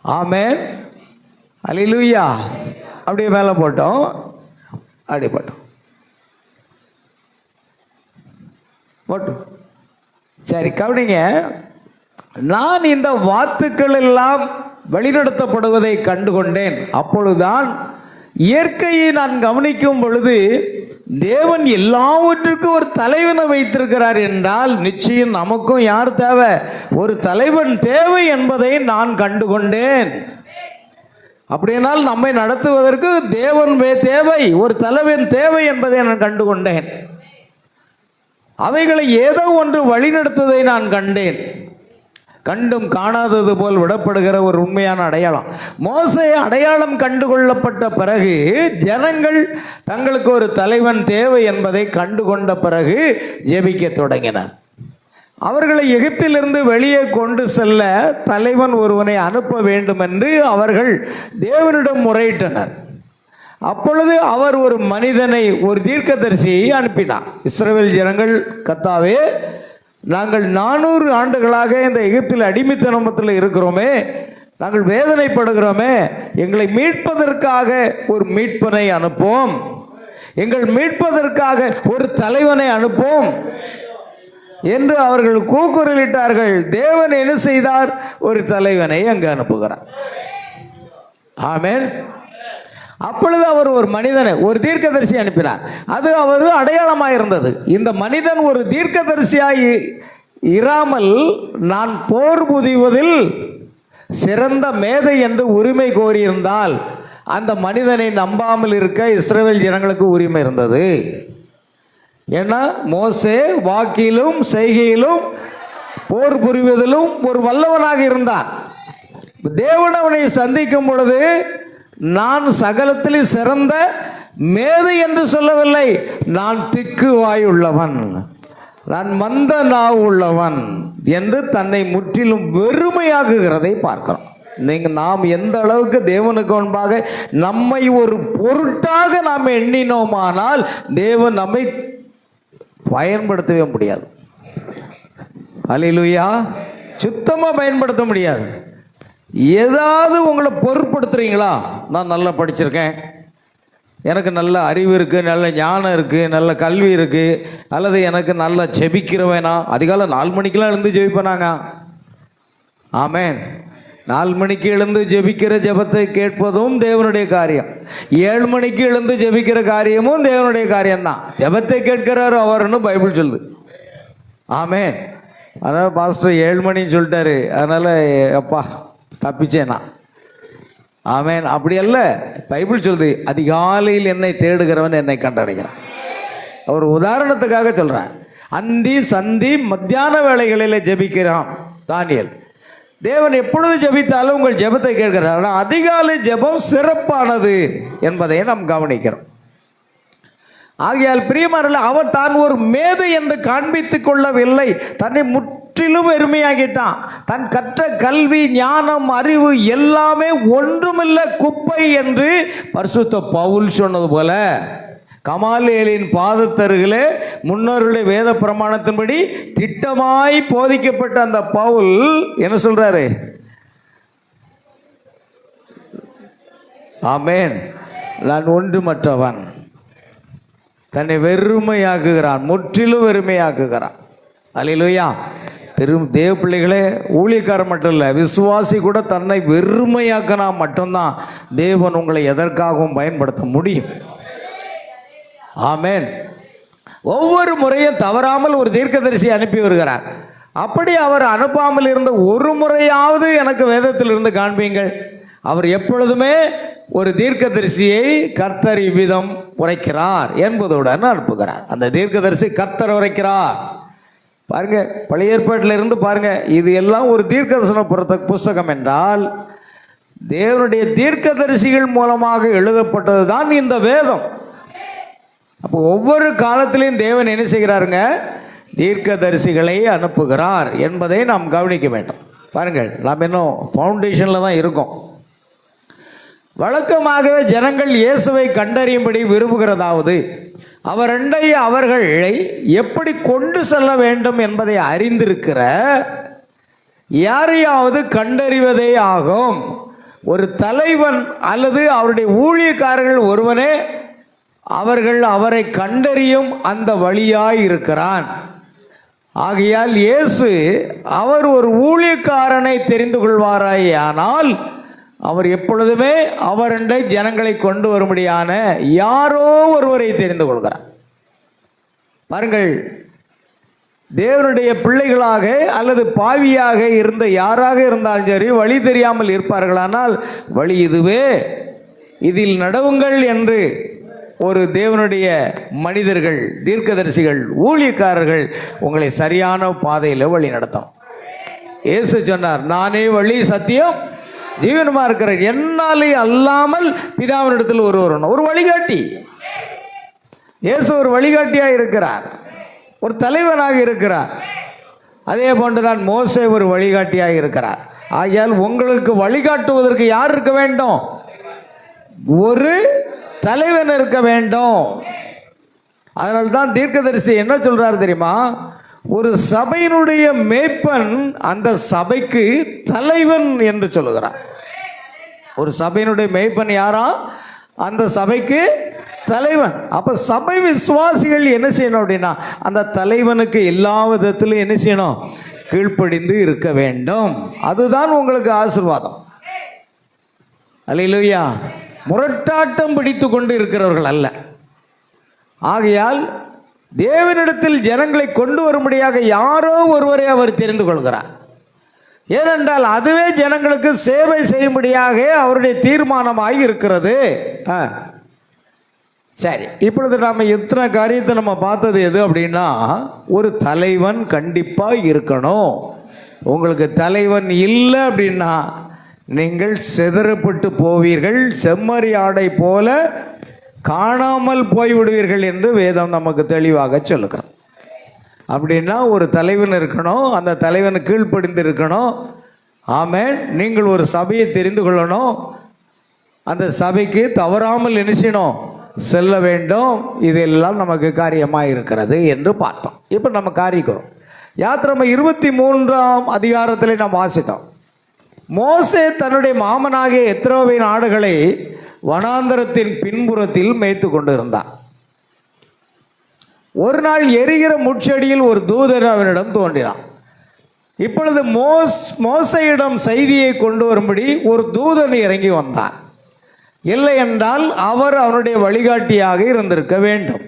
[SPEAKER 3] ஆமென், அல்லேலூயா. அப்படியே மேலே போட்டோம், அப்படியே போட்டோம், போட்டோம். சரி, கவனிங்க, நான் இந்த வாத்துக்கள் எல்லாம் வழிநடத்தப்படுவதை கண்டுகொண்டேன். அப்பொழுதுதான் இயற்கையை நான் கவனிக்கும் பொழுது தேவன் எல்லாவற்றுக்கும் ஒரு தலைவனை வைத்திருக்கிறார் என்றால் நிச்சயம் நமக்கும் யார் தேவை? ஒரு தலைவன் தேவை என்பதை நான் கண்டுகொண்டேன். அப்படியானால் நம்மை நடத்துவதற்கு தேவன் தேவை, ஒரு தலைவன் தேவை என்பதை நான் கண்டுகொண்டேன். அவைகளை ஏதோ ஒன்று வழிநடத்துவதை நான் கண்டேன். கண்டும் காணாதது போல் விடப்படுகிற ஒரு உண்மையான அடையாளம். மோசே அடையாளம் கண்டுகொள்ளப்பட்ட பிறகு ஜனங்கள் தங்களுக்கு ஒரு தலைவன் தேவை என்பதை கண்டுகொண்ட பிறகு ஜெபிக்க தொடங்கினர். அவர்களை எகிப்திலிருந்து வெளியே கொண்டு செல்ல தலைவன் ஒருவனை அனுப்ப வேண்டும் என்று அவர்கள் தேவனிடம் முறையிட்டனர். அப்பொழுது அவர் ஒரு மனிதனை, ஒரு தீர்க்கதரிசியை அனுப்பினார். இஸ்ரவேல் ஜனங்கள், கர்த்தாவே, நாங்கள் 400 ஆண்டுகளாக இந்த எகிப்தில் அடிமைத்தனத்தில் இருக்கிறோமே, நாங்கள் வேதனைப்படுகிறோமே, எங்களை மீட்பதற்காக ஒரு மீட்பனை அனுப்போம், எங்கள் மீட்பதற்காக ஒரு தலைவனை அனுப்போம் என்று அவர்கள் கூக்குரலிட்டார்கள். தேவன் என்ன செய்தார்? ஒரு தலைவனை அங்கு அனுப்புகிறார். ஆமென். அப்பொழுது அவர் ஒரு மனிதனை, ஒரு தீர்க்கதரிசி அனுப்பினார். அது அவர் அடையாளமாக இருந்தது. இந்த மனிதன் ஒரு தீர்க்கதரிசியாய் இராமல் நான் போர் புரிவதில் சிறந்த மேதை என்று உரிமை கோரியிருந்தால் அந்த மனிதனை நம்பாமல் இருக்க இஸ்ரவேல் ஜனங்களுக்கு உரிமை இருந்தது. ஏன்னா மோசே வாக்கிலும் செய்கையிலும் போர் புரிவதிலும் ஒரு வல்லவனாக இருந்தான். தேவன் அவனை சந்திக்கும் பொழுது நான் சகலத்தில் சிறந்த மேதை என்று சொல்லவில்லை, நான் திக்கு வாயுள்ளவன், நான் மந்த நாவு உள்ளவன் என்று தன்னை முற்றிலும் வெறுமையாக்குகிறதை பார்க்கிறோம். நாம் எந்த அளவுக்கு தேவனுக்கு முன்பாக நம்மை ஒரு பொருட்டாக நாம் எண்ணினோமானால் தேவன் நம்மை பயன்படுத்தவே முடியாது. அல்லேலூயா. சுத்தமாக பயன்படுத்த முடியாது. ஏதாவது உங்களை பொருட்படுத்துறீங்களா? நான் நல்லா படிச்சிருக்கேன், எனக்கு நல்ல அறிவு இருக்குது, நல்ல ஞானம் இருக்குது, நல்ல கல்வி இருக்குது, அல்லது எனக்கு நல்லா ஜெபிக்கிறவேனா? அதிகாலை 4 மணிக்கெலாம் எழுந்து ஜெபிப்பேனாங்க. ஆமென். 4 மணிக்கு எழுந்து ஜெபிக்கிற ஜெபத்தை கேட்பதும் தேவனுடைய காரியம். 7 மணிக்கு எழுந்து ஜெபிக்கிற காரியமும் தேவனுடைய காரியம்தான். ஜெபத்தை கேட்கிறாரு அவர்னு பைபிள் சொல்லுது. ஆமென். அதனால் பாஸ்டர் 7 மணின்னு சொல்லிட்டாரு, அதனால் அப்பா தப்பிச்சேனா. ஆமென். அப்படி அல்ல, பைபிள் சொல்லுது அதிகாலையில் என்னை தேடுகிறவன் என்னை கண்டடைகிறான். ஒரு உதாரணத்துக்காக சொல்கிறேன். அந்தி சந்தி மத்தியான வேளைகளில் ஜெபிக்கிறான் தானியேல். தேவன் எப்பொழுது ஜெபித்தாலும் உங்கள் ஜெபத்தை கேட்கிறார். ஆனால் அதிகாலை ஜெபம் சிறப்பானது என்பதை நாம் கவனிக்கிறோம். ஆகையால் பிரியமானவர்களே, அவன் தான் ஒரு மேதை என்று காண்பித்துக் கொள்ளவில்லை. தன்னை முற்றிலும் வெறுமையாகிட்டான். தன் கற்ற கல்வி, ஞானம், அறிவு எல்லாமே ஒன்றுமில்லை, குப்பை என்று பரிசுத்த பவுல் சொன்னது போல கமாலியலின் பாதத்தருகிலே முன்னோருடைய வேத பிரமாணத்தின்படி திட்டமாய் போதிக்கப்பட்ட அந்த பவுல் என்ன சொல்றாரு? ஆமென். நான் ஒன்றுமற்றவன். தன்னை வெறுமையாக்குகிறான், முற்றிலும் வெறுமையாக்குகிறான். அல்லேலூயா. தேவ பிள்ளைகளே, ஊழியக்காரன் மட்டும் இல்லை, விசுவாசி கூட தன்னை வெறுமையாக்கினா மட்டும்தான் தேவன் உங்களை எதற்காகவும் பயன்படுத்த முடியும். ஆமென். ஒவ்வொரு முறையும் தவறாமல் ஒரு தீர்க்கதரிசி அனுப்பி வருகிறார். அப்படி அவர் அனுப்பாமல் இருந்த ஒரு முறையாவது எனக்கு வேதத்தில் இருந்து காண்பீங்கள். அவர் எப்பொழுதுமே ஒரு தீர்க்கதரிசியை கர்த்தர் இவ்விதம் உரைக்கிறார் என்பதுடன் அனுப்புகிறார். அந்த தீர்க்கதரிசி கர்த்தர் உரைக்கிறார். பாருங்க, பழைய ஏற்பாட்டில் இருந்து பாருங்க, இது எல்லாம் ஒரு தீர்க்கதரிசன புஸ்தகம் என்றால் தேவனுடைய தீர்க்கதரிசிகள் மூலமாக எழுதப்பட்டது தான் இந்த வேதம். அப்போ ஒவ்வொரு காலத்திலையும் தேவன் என்ன செய்கிறாருங்க? தீர்க்கதரிசிகளை அனுப்புகிறார் என்பதை நாம் கவனிக்க வேண்டும். பாருங்கள், நாம் இன்னும் ஃபவுண்டேஷனில் தான் இருக்கோம். வழக்கமாகவே ஜனங்கள் இயேசுவை கண்டறியும்படி விரும்புகிறதாவது அவர்களை எப்படி கொண்டு செல்ல வேண்டும் என்பதை அறிந்திருக்கிற யாரையாவது கண்டறிவதே ஆகும். ஒரு தலைவன் அல்லது அவருடைய ஊழியக்காரர்கள் ஒருவனே அவரை கண்டறியும் அந்த வழியாய் இருக்கிறான். ஆகையால் இயேசு அவர் ஒரு ஊழியக்காரனை தெரிந்து கொள்வாராயானால் அவர் எப்பொழுதுமே அவருடைய ஜனங்களை கொண்டு வரும்படியான யாரோ ஒருவரை தெரிந்து கொள்கிறார். பாருங்கள், தேவனுடைய பிள்ளைகளாக அல்லது பாவியாக இருந்த யாராக இருந்தாலும் சரி, வழி தெரியாமல் இருப்பார்களானால் வழி இதுவே, இதில் நடவுங்கள் என்று ஒரு தேவனுடைய மனிதர்கள், தீர்க்கதரிசிகள், ஊழியக்காரர்கள் உங்களை சரியான பாதையில் வழி நடத்தும். இயேசு சொன்னார், நானே வழி, சத்தியம், ஜீவனமா இருக்கிறார், என்னாலே அல்லாமல் பிதாவினிடத்தில் ஒருவர் ஒரு வழிகாட்டி. இயேசு ஒரு வழிகாட்டியாக இருக்கிறார், ஒரு தலைவனாக இருக்கிறார். அதே போன்றுதான் மோசே ஒரு வழிகாட்டியாக இருக்கிறார். ஆகையால் உங்களுக்கு வழிகாட்டுவதற்கு யார் இருக்க வேண்டும்? ஒரு தலைவன் இருக்க வேண்டும். அதனால்தான் தீர்க்கதரிசி என்ன சொல்றாரு தெரியுமா? ஒரு சபையினுடைய மேய்ப்பன் அந்த சபைக்கு தலைவன் என்று சொல்லுகிறார். ஒரு சபையினுடைய மேய்ப்பன் யாரா? அந்த சபைக்கு தலைவன். அப்ப சபை விசுவாசிகள் என்ன செய்யணும் அப்படின்னா, அந்த தலைவனுக்கு எல்லா விதத்திலும் என்ன செய்யணும்? கீழ்ப்படிந்து இருக்க வேண்டும். அதுதான் உங்களுக்கு ஆசீர்வாதம். அல்லேலூயா. முரட்டாட்டம் பிடித்து கொண்டு இருக்கிறவர்கள் அல்ல. ஆகையால் தேவனிடத்தில் ஜனங்களை கொண்டு வரும்படியாக யாரோ ஒருவரை அவர் தெரிந்து கொள்கிறார். ஏனென்றால் அதுவே ஜனங்களுக்கு சேவை செய்யும்படியாக அவருடைய தீர்மானமாக இருக்கிறது. சரி, இப்பொழுது நாம் எத்தனை காரியத்தை நம்ம பார்த்தது எது அப்படின்னா, ஒரு தலைவன் கண்டிப்பாக இருக்கணும். உங்களுக்கு தலைவன் இல்லை அப்படின்னா நீங்கள் சிதறப்பட்டு போவீர்கள், செம்மறி ஆடை போல காணாமல் போய்விடுவீர்கள் என்று வேதம் நமக்கு தெளிவாக சொல்லுகிறோம். அப்படின்னா ஒரு தலைவன் இருக்கணும், அந்த தலைவன் கீழ்ப்படிந்து இருக்கணும். ஆமென். நீங்கள் ஒரு சபையை தெரிந்து கொள்ளணும், அந்த சபைக்கு தவறாமல் என்ன செய்யணும்? செல்ல வேண்டும். இதெல்லாம் நமக்கு காரியமாக இருக்கிறது என்று பார்த்தோம். இப்போ நம்ம காரிக்கிறோம். யாத்திரை 23ஆம் அதிகாரத்தில் நாம் வாசித்தோம். மோசே தன்னுடைய மாமனாகிய எத்ரோவின் ஆடுகளை வனாந்தரத்தின் பின்புறத்தில் மேய்த்து கொண்டிருந்தார். ஒரு நாள் எரிகிற முட்செடியில் ஒரு தூதன் அவனிடம் தோன்றினான். இப்பொழுது மோசையிடம் செய்தியை கொண்டு வரும்படி ஒரு தூதன் இறங்கி வந்தான். இல்லை என்றால் அவர் அவனுடைய வழிகாட்டியாக இருந்திருக்க வேண்டும்.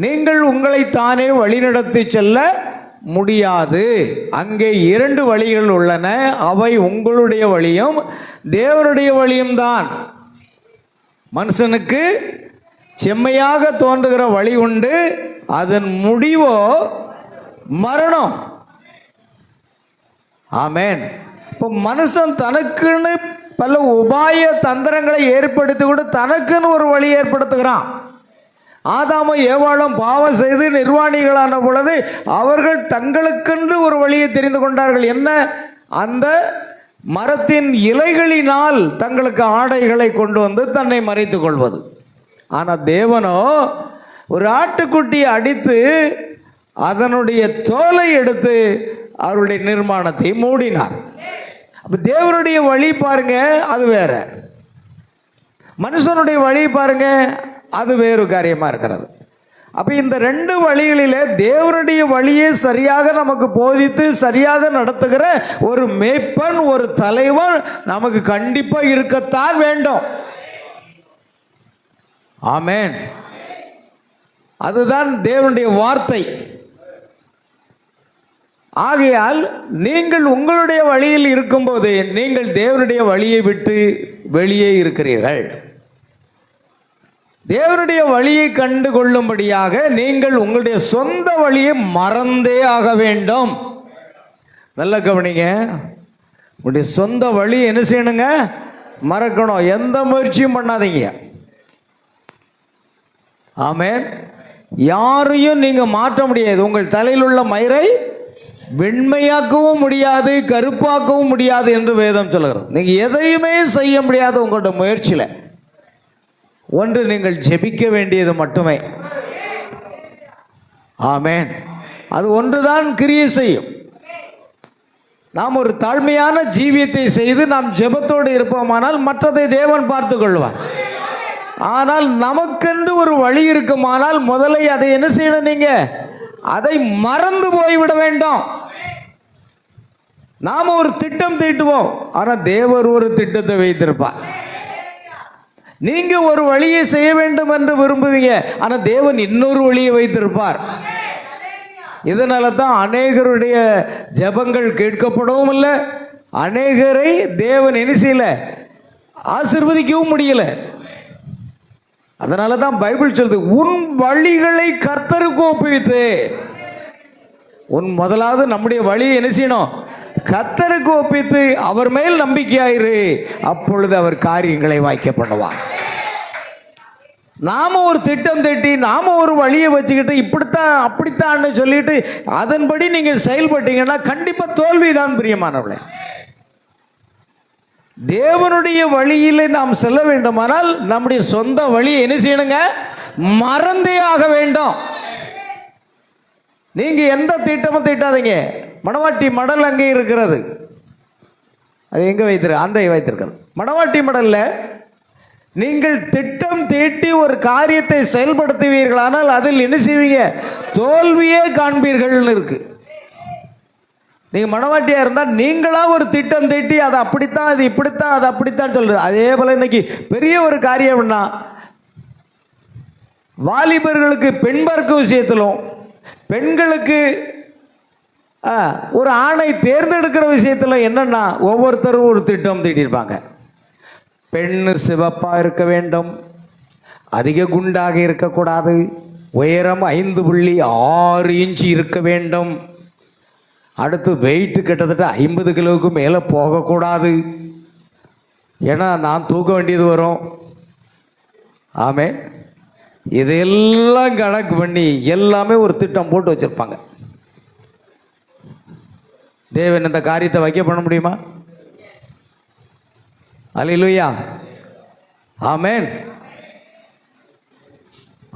[SPEAKER 3] நீங்கள் உங்களைத்தானே வழிநடத்தி செல்ல முடியாது. அங்கே 2 வழிகள் உள்ளன. அவை உங்களுடைய வழியும் தேவனுடைய வழியும் தான். மனுஷனுக்கு செம்மையாக தோன்றுகிற வழி உண்டு, அதன் முடிவோ மரணம். ஆமென். இப்போ மனுஷன் தனக்குன்னு பல உபாய தந்திரங்களை ஏற்படுத்தி கொண்டு தனக்குன்னு ஒரு வழி ஏற்படுத்துகிறான். ஆதாமும் ஏவாளும் பாவம் செய்து நிர்வாணிகளான பொழுது அவர்கள் தங்களுக்கென்று ஒரு வழியை தெரிந்து கொண்டார்கள். என்ன? அந்த மரத்தின் இலைகளினால் தங்களுக்கு ஆடைகளை கொண்டு வந்து தன்னை மறைத்துக் கொள்வது. ஆனால் தேவனோ ஒரு ஆட்டுக்குட்டியை அடித்து அதனுடைய தோலை எடுத்து அவருடைய நிர்மாணத்தை மூடினார். அப்போ தேவனுடைய வழி பாருங்க, அது வேற. மனுஷனுடைய வழி பாருங்க, அது வேறு காரியமாக இருக்கிறது. அப்போ இந்த ரெண்டு வழிகளிலே தேவனுடைய வழியை சரியாக நமக்கு போதித்து சரியாக நடத்துகிற ஒரு மேய்ப்பன், ஒரு தலைவன் நமக்கு கண்டிப்பாக இருக்கத்தான் வேண்டும். ஆமென். அதுதான் தேவனுடைய வார்த்தை. ஆகையால் நீங்கள் உங்களுடைய வழியில் இருக்கும்போது நீங்கள் தேவனுடைய வழியை விட்டு வெளியே இருக்கிறீர்கள். தேவனுடைய வழியை கண்டு கொள்ளும்படியாக நீங்கள் உங்களுடைய சொந்த வழியை மறந்தே ஆக வேண்டும். நல்ல கவனிங்க. உங்களுடைய சொந்த வழி என்ன செய்யணுங்க? மறக்கணும். எந்த முயற்சியும் பண்ணாதீங்க. ஆமென். யாரையும் நீங்க மாற்ற முடியாது. உங்கள் தலையில் உள்ள மயிரை வெண்மையாக்கவும் முடியாது, கருப்பாக்கவும் முடியாது என்று வேதம் சொல்கிறது. நீங்க எதையுமே செய்ய முடியாது உங்களோட முயற்சியில். ஒன்று, நீங்கள் ஜெபிக்க வேண்டியது மட்டுமே. ஆமென். அது ஒன்றுதான் கிரியை செய்யும். நாம் ஒரு தாழ்மையான ஜீவியத்தை செய்து நாம் ஜெபத்தோடு இருப்போமானால் மற்றதை தேவன் பார்த்து கொள்வார். ஆனால் நமக்கென்று ஒரு வழி இருக்குமானால் முதல்ல அதை என்ன செய்யணும்? நீங்க அதை மறந்து போய்விட வேண்டும். நாம் ஒரு திட்டம் தீட்டுவோம், ஆனால் தேவர் ஒரு திட்டத்தை வைத்திருப்பார். நீங்க ஒரு வழியை செய்ய வேண்டும் என்று விரும்புவீங்க, ஆனால் தேவன் இன்னொரு வழியை வைத்திருப்பார். இதனால தான் அநேகருடைய ஜெபங்கள் கேட்கப்படவும் இல்லை, அநேகரை தேவன் என்ன செய்யல, ஆசீர்வதிக்கவும் முடியல. அதனால தான் பைபிள் சொல்லுது, உன் வழிகளை கர்த்தருக்கு ஒப்புவித்து. முதலாவது நம்முடைய வழியை என்ன செய்யணும்? கர்த்தருக்கு ஒப்பித்து அவர் மேல் நம்பிக்கையாயிரு, அப்பொழுது அவர் காரியங்களை வாய்க்க பண்ணுவார். நாம ஒரு திட்டம் தட்டி நாம ஒரு வழியை வச்சுக்கிட்டு இப்படித்தான் அப்படித்தான்னு சொல்லிட்டு அதன்படி நீங்க செயல்பட்டீங்கன்னா கண்டிப்பா தோல்விதான் பிரியமானவர்களே. தேவனுடைய வழியிலே நாம் செல்ல வேண்டுமானால் நம்முடைய சொந்த வழியை என்ன செய்யணுங்க? மறந்தே ஆக வேண்டும். நீங்க எந்த திட்டமும் தீட்டாதீங்க. மணவாட்டி மடல் அங்கே இருக்கிறது, அது எங்கே அன்றை வைத்திருக்கிறது. மணவாட்டி மடல்ல நீங்கள் திட்டம் தீட்டி ஒரு காரியத்தை செயல்படுத்துவீர்களானால் அதில் என்ன செய்வீங்க? தோல்வியே காண்பீர்கள்னு இருக்கு. நீங்க மணவாட்டியா இருந்தால் நீங்களா ஒரு திட்டம் தீட்டி அது அப்படித்தான், அது இப்படித்தான், அது அப்படித்தான் சொல்றது. அதே போல இன்னைக்கு பெரிய ஒரு காரியம்னா வாலிபர்களுக்கு பெண் பார்க்க விஷயத்திலும் பெண்களுக்கு ஒரு ஆணை தேர்ந்தெடுக்கிற விஷயத்தில் என்னன்னா ஒவ்வொருத்தரும் ஒரு திட்டம் தீட்டியிருப்பாங்க. பெண்ணு சிவப்பாக இருக்க வேண்டும், அதிக குண்டாக இருக்கக்கூடாது, உயரம் 5.6 இன்ச்சு இருக்க வேண்டும், அடுத்து வெயிட்டு கிட்டத்தட்ட 50 கிலோவுக்கு மேலே போகக்கூடாது, ஏன்னா நான் தூக்க வேண்டியது வரும். ஆமே, இதெல்லாம் கணக்கு பண்ணி எல்லாமே ஒரு திட்டம் போட்டு வச்சுருப்பாங்க. தேவன் இந்த காரியத்தை வைக்க பண்ண முடியுமா? அல்லேலூயா, ஆமென்.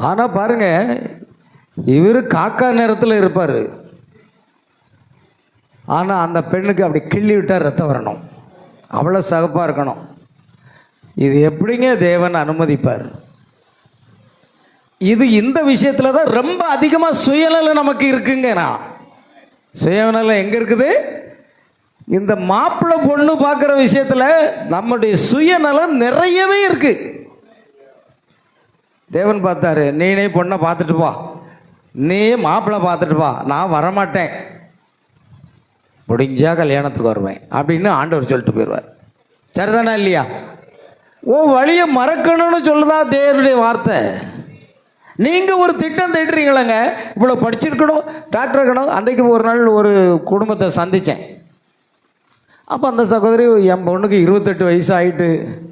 [SPEAKER 3] ஆனால் பாருங்க, இவர் காக்கா நேரத்தில் இருப்பார், ஆனால் அந்த பெண்ணுக்கு அப்படி கிள்ளி விட்டால் ரத்தம் வரணும், அவ்வளோ சகப்பாக இருக்கணும். இது எப்படிங்க தேவன் அனுமதிப்பார்? இது இந்த விஷயத்தில் தான் ரொம்ப அதிகமாக சுயநலம் நமக்கு இருக்குங்க. நான் சுயநலம் எங்கே இருக்குது? இந்த மாப்பிள்ளை பொண்ணு பார்க்குற விஷயத்தில் நம்முடைய சுயநலம் நிறையவே இருக்கு. தேவன் பார்த்தாரு, நீனே பொண்ணை பார்த்துட்டு போ, நீ மாப்பிள்ளை பார்த்துட்டு போ, நான் வரமாட்டேன், முடிஞ்சா கல்யாணத்துக்கு வருவேன் அப்படின்னு ஆண்டவர் சொல்லிட்டு போயிடுவார். சரிதானா இல்லையா? ஓ வழியை மறக்கணும்னு சொல்லுதா தேவனுடைய வார்த்தை. நீங்கள் ஒரு திட்டம் திட்டுறீங்களேங்க, இவ்வளோ படிச்சிருக்கணும், டாக்டர் இருக்கணும். அன்றைக்கு ஒரு நாள் ஒரு குடும்பத்தை சந்தித்தேன். அப்போ அந்த சகோதரி, என் பொண்ணுக்கு 28 வயசு ஆகிட்டு,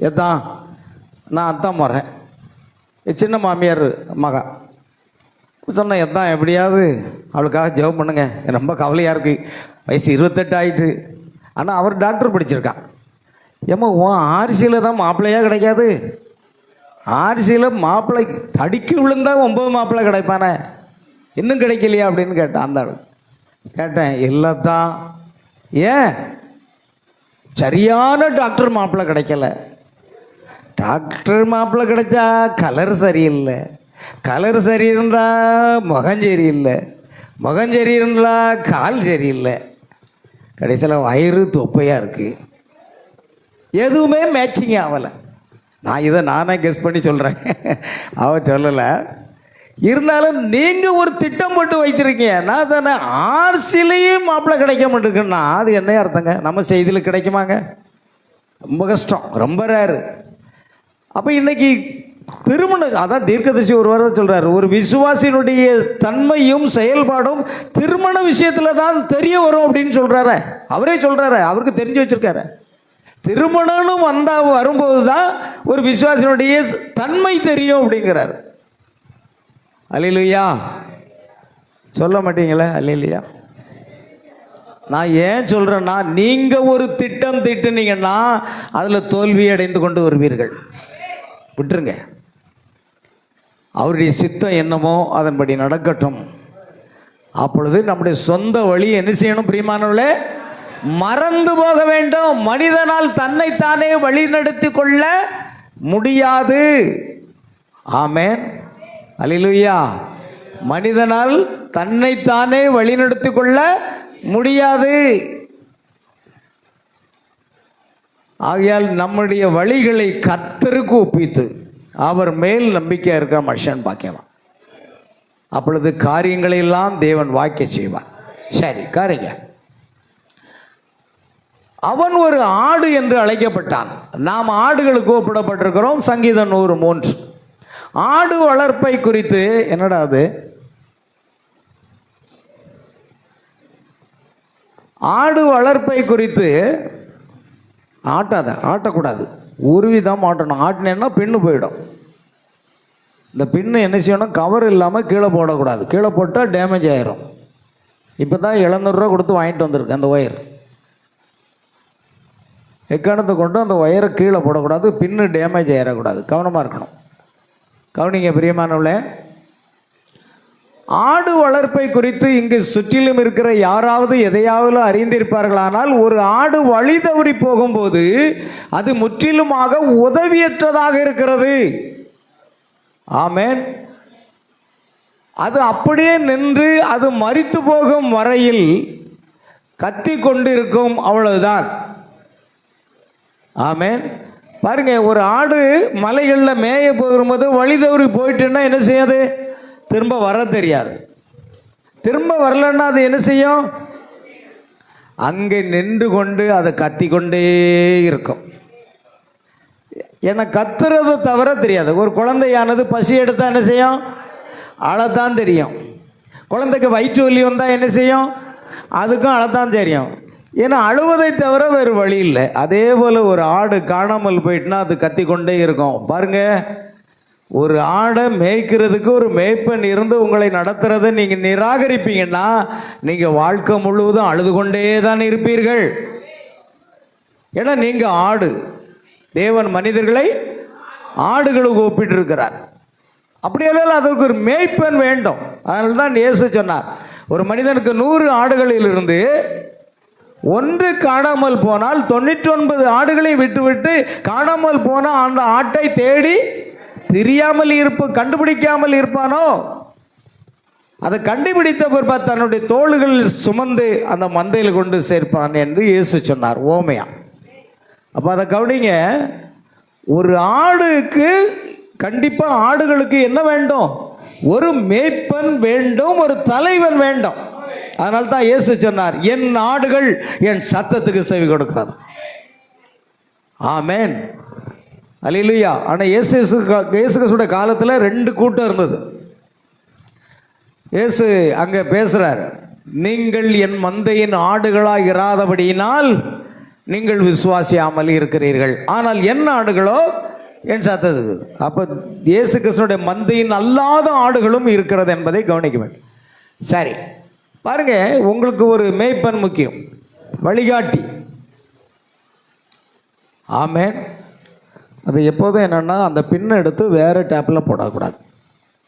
[SPEAKER 3] எத்தான் நான் அத்தான் போகிறேன், சின்ன மாமியார் மகா சொன்னேன், எத்தான் எப்படியாவது அவளுக்காக ஜெபம் பண்ணுங்க, எனக்கு ரொம்ப கவலையாக இருக்குது, வயசு 28 ஆகிட்டு. ஆனால் அவர் டாக்டர் படிச்சிருக்கான். ஏம்மா உன் ஆர்சியில் தான் மாப்பிள்ளையாக கிடைக்காது, ஆர்சியில் மாப்பிள்ளை தடிக்கு விழுந்தா 9 மாப்பிள்ளை கிடைப்பானே, இன்னும் கிடைக்கலையா அப்படின்னு கேட்டான். அந்த ஆள் கேட்டேன், இல்லைத்தான். ஏன்? சரியான டாக்டர் மாப்பிள்ளை கிடைக்கல. டாக்டர் மாப்பிள்ளை கிடைச்சா கலர் சரியில்லை, கலர் சரி இருந்தால் முகம் சரியில்லை, முகம் சரி இருந்தால் கால் சரியில்லை, கடைசியில் வயிறு தொப்பையாக இருக்குது, எதுவுமே மேட்சிங் ஆகலை. நான் இதை நானே கெஸ் பண்ணி சொல்கிறேன், அவன் சொல்லலை. இருந்தாலும் நீங்கள் ஒரு திட்டம் போட்டு வச்சுருக்கீங்க. நான் தானே ஆர்சிலையும் மாப்பிள்ளை கிடைக்க மாட்டேங்குன்னா அது என்ன அர்த்தங்க? நம்ம செய்தியில் கிடைக்குமாங்க? ரொம்ப கஷ்டம், ரொம்ப ரேரு. அப்போ இன்றைக்கி திருமணம், அதான் தீர்க்கதரிசி ஒரு வாரம் சொல்கிறார், ஒரு விசுவாசியினுடைய தன்மையும் செயல்பாடும் திருமண விஷயத்தில் தான் தெரிய வரும் அப்படின்னு சொல்கிறாரு. அவரே சொல்கிறாரு, அவருக்கு தெரிஞ்சு வச்சுருக்காரு. திருமணம்னு வரும்போது தான் ஒரு விசுவாசியினுடைய தன்மை தெரியும் அப்படிங்கிறார். அல்லேலூயா சொல்ல மாட்டீங்களே? அல்லேலூயா. நான் ஏன் சொல்கிறேன்னா, நீங்கள் ஒரு திட்டம் திட்டுனீங்கன்னா அதில் தோல்வி அடைந்து கொண்டு வருவீர்கள். விட்டுருங்க, அவருடைய சித்தம் என்னமோ அதன்படி நடக்கட்டும். அப்பொழுது நம்முடைய சொந்த வழி என்ன செய்யணும் பிரியமானவர்களே? மறந்து போக வேண்டும். மனிதனால் தன்னைத்தானே வழிநடத்தி கொள்ள முடியாது. ஆமென், அல்லேலூயா. மனிதனால் தன்னைத்தானே வழிநடத்தி கொள்ள முடியாது. ஆகையால் நம்முடைய வழிகளை கர்த்தருக்கு ஒப்பித்து அவர் மேல் நம்பிக்கையாக இருக்கிற மனுஷன் பார்க்கலாம். அப்பொழுது காரியங்களை எல்லாம் தேவன் வாய்க்க செய்வார். சரி, காரிங்க. அவன் ஒரு ஆடு என்று அழைக்கப்பட்டான். நாம் ஆடுகளுக்கு ஒப்பிடப்பட்டிருக்கிறோம். சங்கீதம் 103. ஆடு வளர்ப்பை குறித்து என்னடா அது? ஆடு வளர்ப்பை குறித்து ஆட்டக்கூடாது, உருவிதான் ஆட்டணும். ஆட்டினேன்னா பின்னு போயிடும். இந்த பின்னு என்ன செய்யணும்? கவர் இல்லாமல் கீழே போடக்கூடாது. கீழே போட்டால் டேமேஜ் ஆயிரும். இப்போ தான் 700 ரூபா கொடுத்து வாங்கிட்டு வந்திருக்கு அந்த ஒயர். எக்காரணத்தை கொண்டு அந்த ஒயரை கீழே போடக்கூடாது, பின்னு டேமேஜ் ஆகிடக்கூடாது. கவனமாக இருக்கணும். கவனிங்க பிரியமானவர்களே, ஆடு வளர்ப்பை குறித்து இங்கு சுற்றிலும் இருக்கிற யாராவது எதையாவது அறிந்திருப்பார்களானால், ஒரு ஆடு வழி தவறி போகும்போது அது முற்றிலுமாக உதவியற்றதாக இருக்கிறது. ஆமென். அது அப்படியே நின்று அது மரித்து போகும் வரையில் கத்தி கொண்டு இருக்கும், அவ்வளவுதான். ஆமென். பாருங்க, ஒரு ஆடு மலைகளில் மேய போகும்போது வழி தவறி போயிட்டுன்னா என்ன செய்யாது? திரும்ப வர தெரியாது. திரும்ப வரலன்னா அது என்ன செய்யும்? அங்கே நின்று கொண்டு அதை கத்தி கொண்டே இருக்கும். ஏன்னா கத்துறது தவிர தெரியாது. ஒரு குழந்தையானது பசி எடுத்தால் என்ன செய்யும்? அழத்தான் தெரியும். குழந்தைக்கு வயிற்று வலி வந்தால் என்ன செய்யும்? அதுக்கும் அழத்தான் தெரியும். ஏன்னா அழுவதை தவிர வேறு வழி இல்லை. அதே போல் ஒரு ஆடு காணாமல் போயிட்டுனா அது கத்தி கொண்டே இருக்கும். பாருங்க, ஒரு ஆடை மேய்க்கிறதுக்கு ஒரு மேய்ப்பன் இருந்து உங்களை நடத்துறதை நீங்கள் நிராகரிப்பீங்கன்னா நீங்கள் வாழ்க்கை முழுவதும் அழுது கொண்டே தான் இருப்பீர்கள். ஏன்னா நீங்கள் ஆடு. தேவன் மனிதர்களை ஆடுகளுக்கு ஒப்பிட்டு இருக்கிறார். அப்படியெல்லாம் அதற்கு ஒரு மேய்ப்பன் வேண்டும். அதனால தான் இயேசு சொன்னார், ஒரு மனிதனுக்கு 100 ஆடுகளிலிருந்து ஒன்று காணாமல் போனால் 99 ஆடுகளை விட்டுவிட்டு காணாமல் போனால் அந்த ஆட்டை தேடி தெரியாமல் கண்டுபிடிக்காமல் இருப்பானோ? அதை கண்டுபிடித்த பிறப்பா தன்னுடைய தோள்கள் சுமந்து அந்த மந்தையில் கொண்டு சேர்ப்பான் என்று இயேசு சொன்னார் ஓமையா. அப்போ அதை கவனிங்க, ஒரு ஆடுக்கு கண்டிப்பாக ஆடுகளுக்கு என்ன வேண்டும்? ஒரு மேய்ப்பன் வேண்டும், ஒரு தலைவன் வேண்டும். அதனால தான் இயேசு சொன்னார், என் ஆடுகள் என் சத்தத்துக்கு செவி கொடுக்கிறது. ஆமென், அல்லேலூயா. ஆனால் இயேசு கிறிஸ்துவோட காலத்தில் 2 கூட்டம் இருந்தது. இயேசு அங்கே பேசுகிறார், நீங்கள் என் மந்தையின் ஆடுகளாக இராதபடியினால் நீங்கள் விசுவாசியாமல் இருக்கிறீர்கள், ஆனால் என் ஆடுகளோ என் சத்தது. அப்போ இயேசு கிறிஸ்துனுடைய மந்தையின் அல்லாத ஆடுகளும் இருக்கிறது என்பதை கவனிக்க வேண்டும். சரி பாருங்க, உங்களுக்கு ஒரு மேய்ப்பன் முக்கியம், வழிகாட்டி. ஆமென். அது எப்போதும் என்னென்னா அந்த பின்னை எடுத்து வேறு டேப்பில் போடக்கூடாது.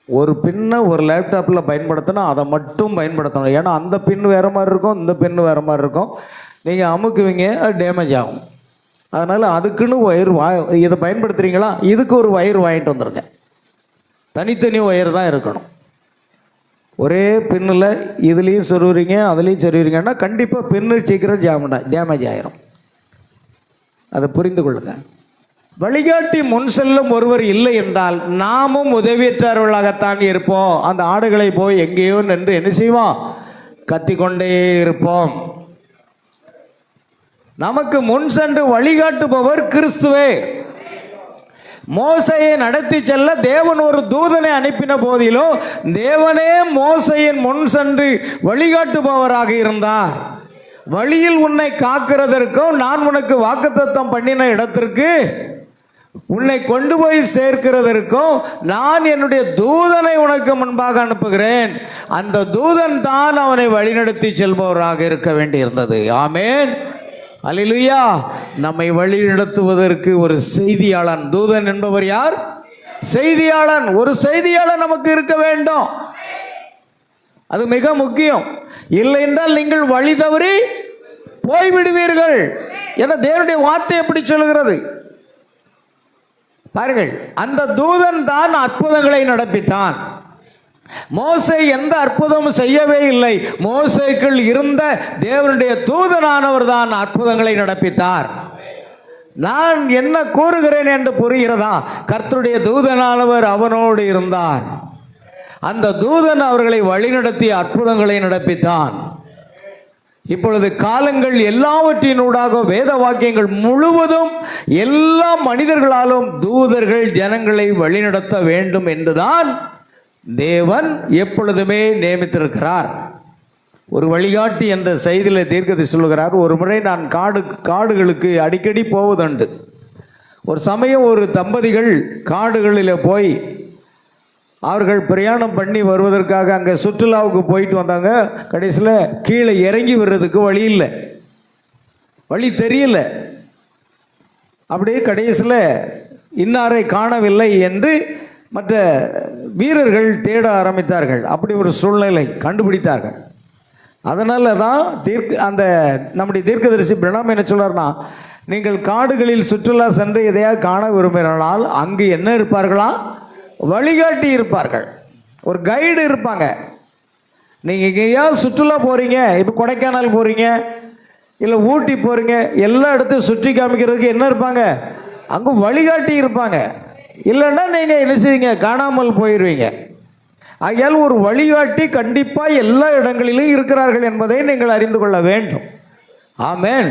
[SPEAKER 3] ஒரு பின்னை ஒரு லேப்டாப்பில் பயன்படுத்தினா அதை மட்டும் பயன்படுத்தணும். ஏன்னா அந்த பின் வேறு மாதிரி இருக்கும், இந்த பின்னு வேறு மாதிரி இருக்கும். நீங்கள் அமுக்குவீங்க, அது டேமேஜ் ஆகும். அதனால் அதுக்குன்னு ஒயர் இதை பயன்படுத்துகிறீங்களா, இதுக்கு ஒரு ஒயர் வாங்கிட்டு வந்துருங்க. தனித்தனி ஒயர் தான் இருக்கணும். ஒரே பின்னில் இதுலேயும் சொருவுறீங்க அதுலேயும் சொருவுறீங்கன்னா கண்டிப்பாக பின்னு சீக்கிரம் டேமேஜ் ஆயிரும். அதை புரிந்து கொள்ளுங்கள். வழிகாட்டி முன் செல்லும் ஒருவர் இல்லை என்றால் நாமும் உதவியற்றவர்களாகத்தான் இருப்போம். அந்த ஆடுகளை போய் எங்கேயோ நின்று என்ன செய்வோம், கத்திக்கொண்டே இருப்போம். நமக்கு முன் சென்று வழிகாட்டுபவர் கிறிஸ்துவே. மோசையை நடத்தி செல்ல தேவன் ஒரு தூதனை அனுப்பின போதிலும் தேவனே மோசையின் முன் சென்று வழிகாட்டுபவராக இருந்தார். வழியில் உன்னை காக்கிறதற்கும் நான் உனக்கு வாக்குத்தத்தம் பண்ணின இடத்திற்கு உன்னை கொண்டு போய் சேர்க்கிறதற்கும் நான் என்னுடைய தூதனை உனக்கு முன்பாக அனுப்புகிறேன். அந்த தூதன் தான் அவனை வழிநடத்தி செல்பவராக இருக்க வேண்டியிருந்தது. ஆமேன், அல்லேலூயா. நம்மை வழிநடத்துவதற்கு ஒரு செய்தியாளன், தூதன் என்பவர் யார்? செய்தியாளன். ஒரு செய்தியாளன் நமக்கு இருக்க வேண்டும். அது மிக முக்கியம். இல்லை என்றால் நீங்கள் வழி தவறி போய்விடுவீர்கள் என தேவனுடைய வார்த்தை எப்படி சொல்கிறது பாருங்கள். அந்த தூதன் தான் அற்புதங்களை நடப்பித்தான். மோசே எந்த அற்புதமும் செய்யவே இல்லை. மோசேக்குள் இருந்த தேவனுடைய தூதனானவர் தான் அற்புதங்களை நடப்பித்தார். நான் என்ன கூறுகிறேன் என்று புரிகிறதா? கர்த்தருடைய தூதனானவர் அவனோடு இருந்தார். அந்த தூதன் அவர்களை வழிநடத்தி அற்புதங்களை நடப்பித்தான். இப்பொழுது காலங்கள் எல்லாவற்றினூடாக வேத வாக்கியங்கள் முழுவதும் எல்லா மனிதர்களாலும் தூதர்கள் ஜனங்களை வழிநடத்த வேண்டும் என்றுதான் தேவன் எப்பொழுதுமே நியமித்திருக்கிறார். ஒரு வழிகாட்டி என்ற செய்தியில் தீர்க்கதரிசி சொல்கிறார், ஒரு முறை நான் காடுகளுக்கு அடிக்கடி போவதுண்டு. ஒரு சமயம் ஒரு தம்பதிகள் காடுகளில் போய் அவர்கள் பிரயாணம் பண்ணி வருவதற்காக அங்கே சுற்றுலாவுக்கு போயிட்டு வந்தாங்க. கடைசியில் கீழே இறங்கி வர்றதுக்கு வழி இல்லை, வழி தெரியல. அப்படியே கடைசியில் இன்னாரை காணவில்லை என்று மற்ற வீரர்கள் தேட ஆரம்பித்தார்கள். அப்படி ஒரு சூழ்நிலை கண்டுபிடித்தார்கள். அதனால தான் அந்த நம்முடைய தீர்க்கதரிசி பிரணாம் என்ன சொல்றார்னா, நீங்கள் காடுகளில் சுற்றுலா சென்று எதையாவது காண விரும்பினால் அங்கு என்ன இருப்பார்களா? வழிகாட்டி இருப்பார்கள், ஒரு கைடு இருப்பாங்க. நீங்கள் எங்கேயாவது சுற்றுலா போகிறீங்க, இப்போ கொடைக்கானல் போகிறீங்க இல்லை ஊட்டி போகிறீங்க, எல்லா இடத்தையும் சுற்றி காமிக்கிறதுக்கு என்ன இருப்பாங்க? அங்கே வழிகாட்டி இருப்பாங்க. இல்லைன்னா நீங்கள் என்ன செய்வீங்க? காணாமல் போயிடுவீங்க. ஆகையால் ஒரு வழிகாட்டி கண்டிப்பாக எல்லா இடங்களிலும் இருக்கிறார்கள் என்பதை நீங்கள் அறிந்து கொள்ள வேண்டும். ஆமென்.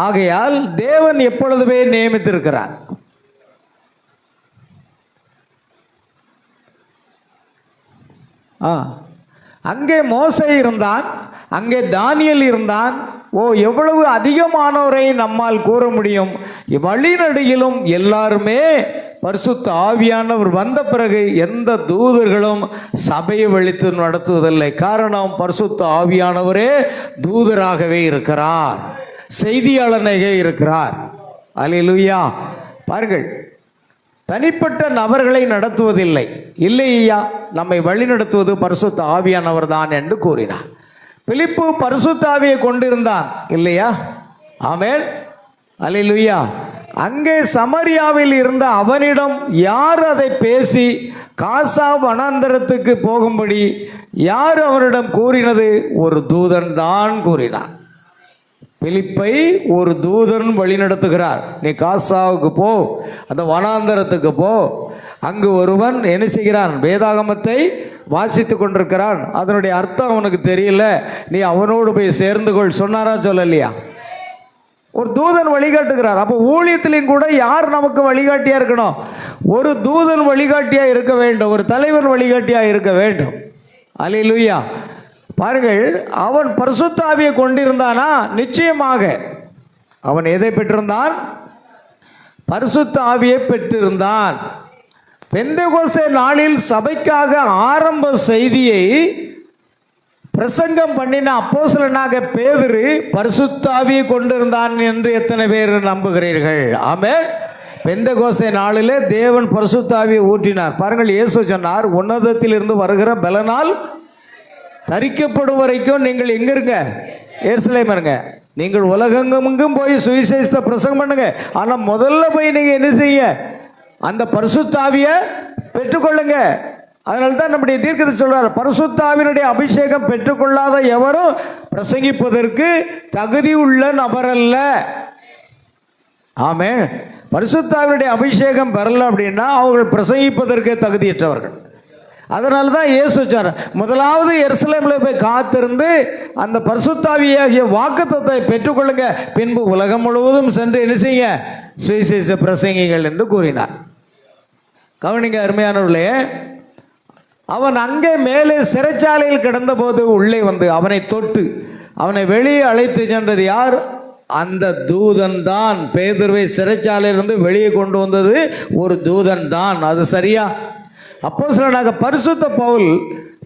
[SPEAKER 3] ஆகையால் தேவன் எப்பொழுதுமே நியமித்திருக்கிறார். அங்கே மோசே இருந்தான், அங்கே தானியேல் இருந்தான். எவ்வளவு அதிகமானோரை நம்மால் கூற முடியும். வழிநடையிலும் எல்லாருமே பரிசுத்த ஆவியானவர் வந்த பிறகு எந்த தூதர்களும் சபையை வழித்து நடத்துவதில்லை. காரணம், பரிசுத்த ஆவியானவரே தூதராகவே இருக்கிறார், செய்தியாளனாக இருக்கிறார். அல்லேலூயா. பாருங்கள், தனிப்பட்ட நபர்களை நடத்துவதில்லை. இல்லையா, நம்மை வழி நடத்துவது பரிசுத்த ஆவியானவர் தான் என்று கூறினார். பிலிப்பு பரிசுத்த ஆவியை கொண்டிருந்தான் இல்லையா? ஆமென், அல்லேலூயா. அங்கே சமரியாவில் இருந்த அவனிடம் யார் அதை பேசி காசா வனாந்தரத்துக்கு போகும்படி யார் அவனிடம் கூறினது? ஒரு தூதன் தான் கூறினான். பிலிப்பை ஒரு தூதன் வழி நடத்துகிறார். நீ காசாவுக்கு போ, அந்த வனாந்தரத்துக்கு போ. அங்கு ஒருவன் என்ன செய்கிறான்? வேதாகமத்தை வாசித்து கொண்டிருக்கிறான். அதனுடைய அர்த்தம் அவனுக்கு தெரியல, நீ அவனோடு போய் சேர்ந்து கொள் சொன்னாரா? சொல்லலையா? ஒரு தூதன் வழிகாட்டுகிறார். அப்போ ஊழியத்திலையும் கூட யார் நமக்கு வழிகாட்டியாக இருக்கணும்? ஒரு தூதன் வழிகாட்டியாக இருக்க வேண்டும், ஒரு தலைவன் வழிகாட்டியாக இருக்க வேண்டும். அல்லேலூயா. பாருங்கள், அவன் பரிசுத்த ஆவியை கொண்டிருந்தானா? நிச்சயமாக அவன் எதை பெற்றிருந்தான்? பரிசுத்த ஆவியை பெற்றிருந்தான். பெந்தெகோஸ்தே நாளில் சபைக்காக ஆரம்ப செய்தியை பிரசங்கம் பண்ணின அப்போஸ்தலனாக பேதுரு பரிசுத்த ஆவியை கொண்டிருந்தான் என்று எத்தனை பேர் நம்புகிறீர்கள்? ஆமென். பெந்தெகோஸ்தே நாளிலே தேவன் பரிசுத்த ஆவியை ஊற்றினார். பாருங்கள், இயேசு சொன்னார், உன்னதத்திலிருந்து வருகிற பலனால் தரிக்கப்படும் வரைக்கும் நீங்கள் எங்க இருங்க? எருசலேம் இருங்க. நீங்கள் உலகெங்கும் போய் சுவிசேஷத்தை பிரசங்கம் பண்ணுங்க. ஆனால் முதல்ல போய் நீங்கள் என்ன செய்ய? அந்த பரிசுத்த ஆவியை பெற்றுக்கொள்ளுங்க. அதனால தான் நம்முடைய தீர்க்கதரிசி சொல்றார், பரிசுத்த ஆவியினுடைய அபிஷேகம் பெற்றுக்கொள்ளாத எவரும் பிரசங்கிப்பதற்கு தகுதி உள்ள நபர் அல்ல. ஆமென். பரிசுத்த ஆவியினுடைய அபிஷேகம் பெறல அப்படின்னா அவர்கள் பிரசங்கிப்பதற்கு தகுதியற்றவர்கள். அதனால தான் இயேசு சொன்னார், முதலாவது எருசலேமில் போய் காத்திருந்து அந்த பரிசுத்த ஆவியாகிய வாக்குத்தத்தத்தை பெற்றுக்கொள்ளுங்க, பின்பு உலகம் முழுவதும் சென்று என்ன செய்ய? சுவிசேஷ பிரசங்கிகள் என்று கூறினார். கவனிங்க அருமையானவர்களே, அவன் அங்கே மேலே சிறைச்சாலையில் கிடந்தபோது உள்ளே வந்து அவனை தொட்டு அவனை வெளியே அழைத்து சென்றது யார்? அந்த தூதன் தான். பேதுருவை சிறைச்சாலையிலிருந்து வெளியே கொண்டு வந்தது ஒரு தூதன் தான். அது சரியா? அப்போஸ்தலனாக பரிசுத்த பவுல்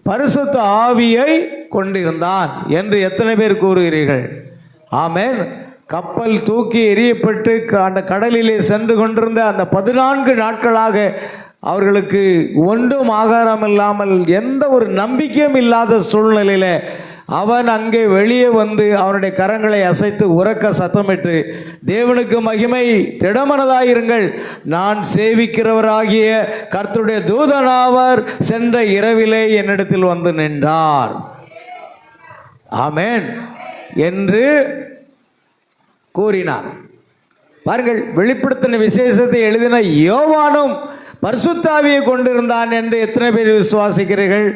[SPEAKER 3] பரிசுத்த ஆவியை கொண்டிருந்தான் என்று எத்தனை பேர் கூறுகிறீர்கள்? ஆமென். கப்பல் தூக்கி எறியப்பட்டு அந்த கடலிலே சென்று கொண்டிருந்த அந்த 14 நாட்களாக அவர்களுக்கு ஒன்றும் ஆகாரம் இல்லாமல் எந்த ஒரு நம்பிக்கையும் இல்லாத சூழ்நிலையில் அவன் அங்கே வெளியே வந்து அவனுடைய கரங்களை அசைத்து உரக்க சத்தமிட்டு, தேவனுக்கு மகிமை, திடமனதாயிருங்கள், நான் சேவிக்கிறவராகிய கர்த்தருடைய தூதனாவர் சென்ற இரவிலே என்னிடத்தில் வந்து நின்றார். ஆமென் என்று கூறினார். பாருங்கள், வெளிப்படுத்தின விசேஷத்தை எழுதின யோவானும் பரிசுத்த ஆவியை கொண்டிருந்தான் என்று எத்தனை பேர் விசுவாசிக்கிறீர்கள்?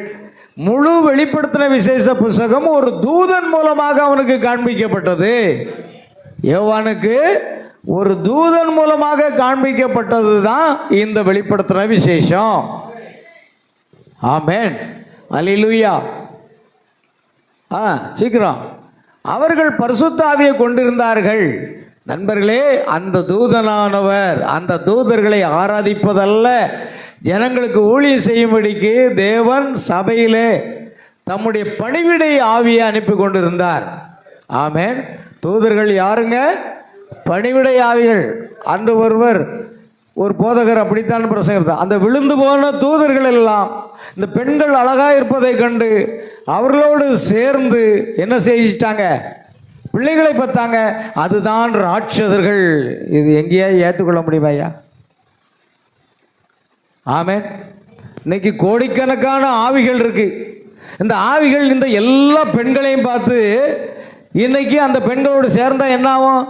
[SPEAKER 3] முழு வெளிப்படுத்தின விசேஷ புஸ்தகம் ஒரு தூதன் மூலமாக அவனுக்கு காண்பிக்கப்பட்டது. யோவானுக்கு ஒரு தூதன் மூலமாக காண்பிக்கப்பட்டது தான் இந்த வெளிப்படுத்தின விசேஷம். ஆமென். அல்லேலூயா. சீக்கிரம். அவர்கள் பரிசுத்த ஆவியை கொண்டிருந்தார்கள். நண்பர்களே, அந்த தூதனானவர் அந்த தூதர்களை ஆராதிப்பதல்ல, ஜனங்களுக்கு ஊழியம் செய்யும்படிக்கு தேவன் சபையிலே தம்முடைய பணிவிடை ஆவியை அனுப்பி கொண்டிருந்தார். ஆமென். தூதர்கள் யாருங்க? பணிவிடை ஆவிகள். அன்று ஒருவர் ஒரு போதகர் அப்படித்தான் பிரசங்கித்தார். அந்த விழுந்து போன தூதர்கள் எல்லாம் இந்த பெண்கள் அழகாக இருப்பதை கண்டு அவர்களோடு சேர்ந்து என்ன செஞ்சிட்டாங்க? பிள்ளைகளை பார்த்தாங்க. அதுதான் ராட்சதர்கள். இது எங்கேயா ஏற்றுக்கொள்ள முடியுமா ஐயா? ஆமென். இன்னைக்கு கோடிக்கணக்கான ஆவிகள் இருக்கு. இந்த ஆவிகள் இந்த எல்லா பெண்களையும் பார்த்து இன்னைக்கு அந்த பெண்களோடு சேர்ந்தா என்ன ஆகும்?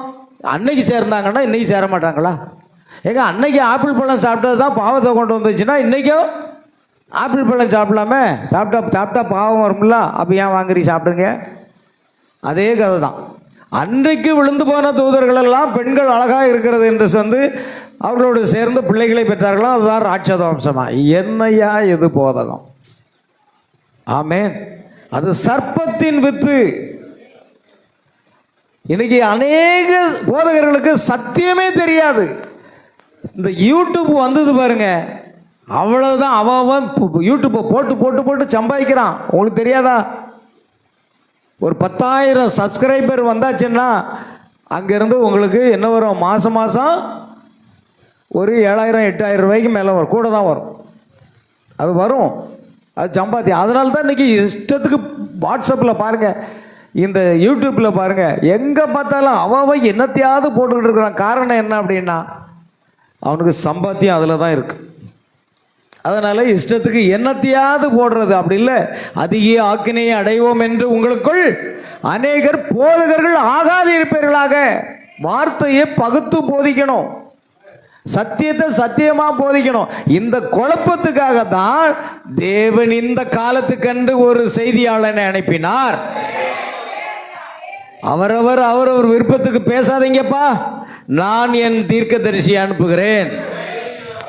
[SPEAKER 3] அன்னைக்கு சேர்ந்தாங்கன்னா இன்னைக்கு சேர மாட்டாங்களா? ஏங்க, அன்னைக்கு ஆப்பிள் பழம் சாப்பிட்டது தான் பாவத்தை கொண்டு வந்துச்சுன்னா இன்றைக்கும் ஆப்பிள் பழம் சாப்பிடலாமே? சாப்பிட்டா பாவம் வரும்ல, அப்போ ஏன் வாங்குறீ சாப்பிடுங்க? அதே கதை தான். அன்றைக்கு விழுந்து போன தூதர்களெல்லாம் பெண்கள் அழகாக இருக்கிறது என்று சொல்லி அவர்களோடு சேர்ந்து பிள்ளைகளை பெற்றார்களோ அதுதான் ராட்சத வம்சமா? என்னையா இது போதகம்? ஆமென். அது சர்ப்பத்தின் வித்து. இன்னைக்கு அநேக போதகர்களுக்கு சத்தியமே தெரியாது. இந்த யூடியூப் வந்தது பாருங்க, அவ்வளோதான். அவன் யூடியூப்பை போட்டு போட்டு போட்டு சம்பாதிக்கிறான். உங்களுக்கு தெரியாதா? ஒரு 10,000 சப்ஸ்கிரைபர் வந்தாச்சுன்னா அங்கேருந்து உங்களுக்கு என்ன வரும்? மாதம் மாதம் ஒரு 7,000 8,000 ரூபாய்க்கு மேலே வரும். கூட தான் வரும். அது வரும். அது சம்பாத்தியம். அதனால தான் இன்றைக்கி இஷ்டத்துக்கு வாட்ஸ்அப்பில் பாருங்கள், இந்த யூடியூப்பில் பாருங்கள், எங்கே பார்த்தாலும் அவன் என்னத்தையாவது போட்டுக்கிட்டு இருக்கிறான். காரணம் என்ன அப்படின்னா அவனுக்கு சம்பாத்தியம் அதில் தான் இருக்குது. அதனால் இஷ்டத்துக்கு என்னத்தையாவது போடுறது. அப்படி இல்லை, அதிக ஆக்கினையை அடைவோம் என்று உங்களுக்குள் அநேகர் போதகர்கள் ஆகாது இருப்பீர்களாக. வார்த்தையை பகுத்து போதிக்கணும், சத்தியத்தை சத்தியமாக போதிக்கணும். இந்த குழப்பத்துக்காக தான் தேவன் இந்த காலத்துக்கென்று ஒரு செய்தியாளனை அனுப்பினார். அவரவர் விருப்பத்துக்கு பேசாதீங்கப்பா, நான் என் தீர்க்கதரிசியை அனுப்புகிறேன்.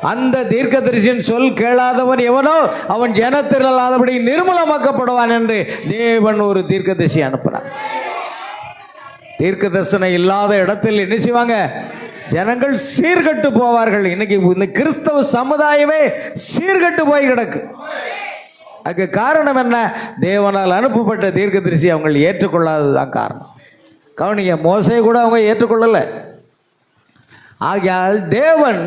[SPEAKER 3] அந்த தீர்க்கதரிசியின் சொல் கேளாதவன் எவனோ அவன் ஜனத்தில் அல்லாதபடி நிர்மூலமாக்கப்படுவான் என்று தேவன் ஒரு தீர்க்கதரிசி அனுப்பினார். தீர்க்க தரிசனம் இல்லாத இடத்தில் என்ன செய்வாங்க? ஜனங்கள் சீர்கட்டு போவார்கள். இன்னைக்கு இந்த கிறிஸ்தவ சமுதாயமே சீர்கட்டு போய் கிடக்கு. அதுக்கு காரணம் என்ன? தேவனால் அனுப்பப்பட்ட தீர்க்கதரிசி அவங்க ஏற்றுக்கொள்ளாததுதான் காரணம். கவனிங்க, மோசையை கூட அவங்க ஏற்றுக்கொள்ளலை. ஆகையால் தேவன்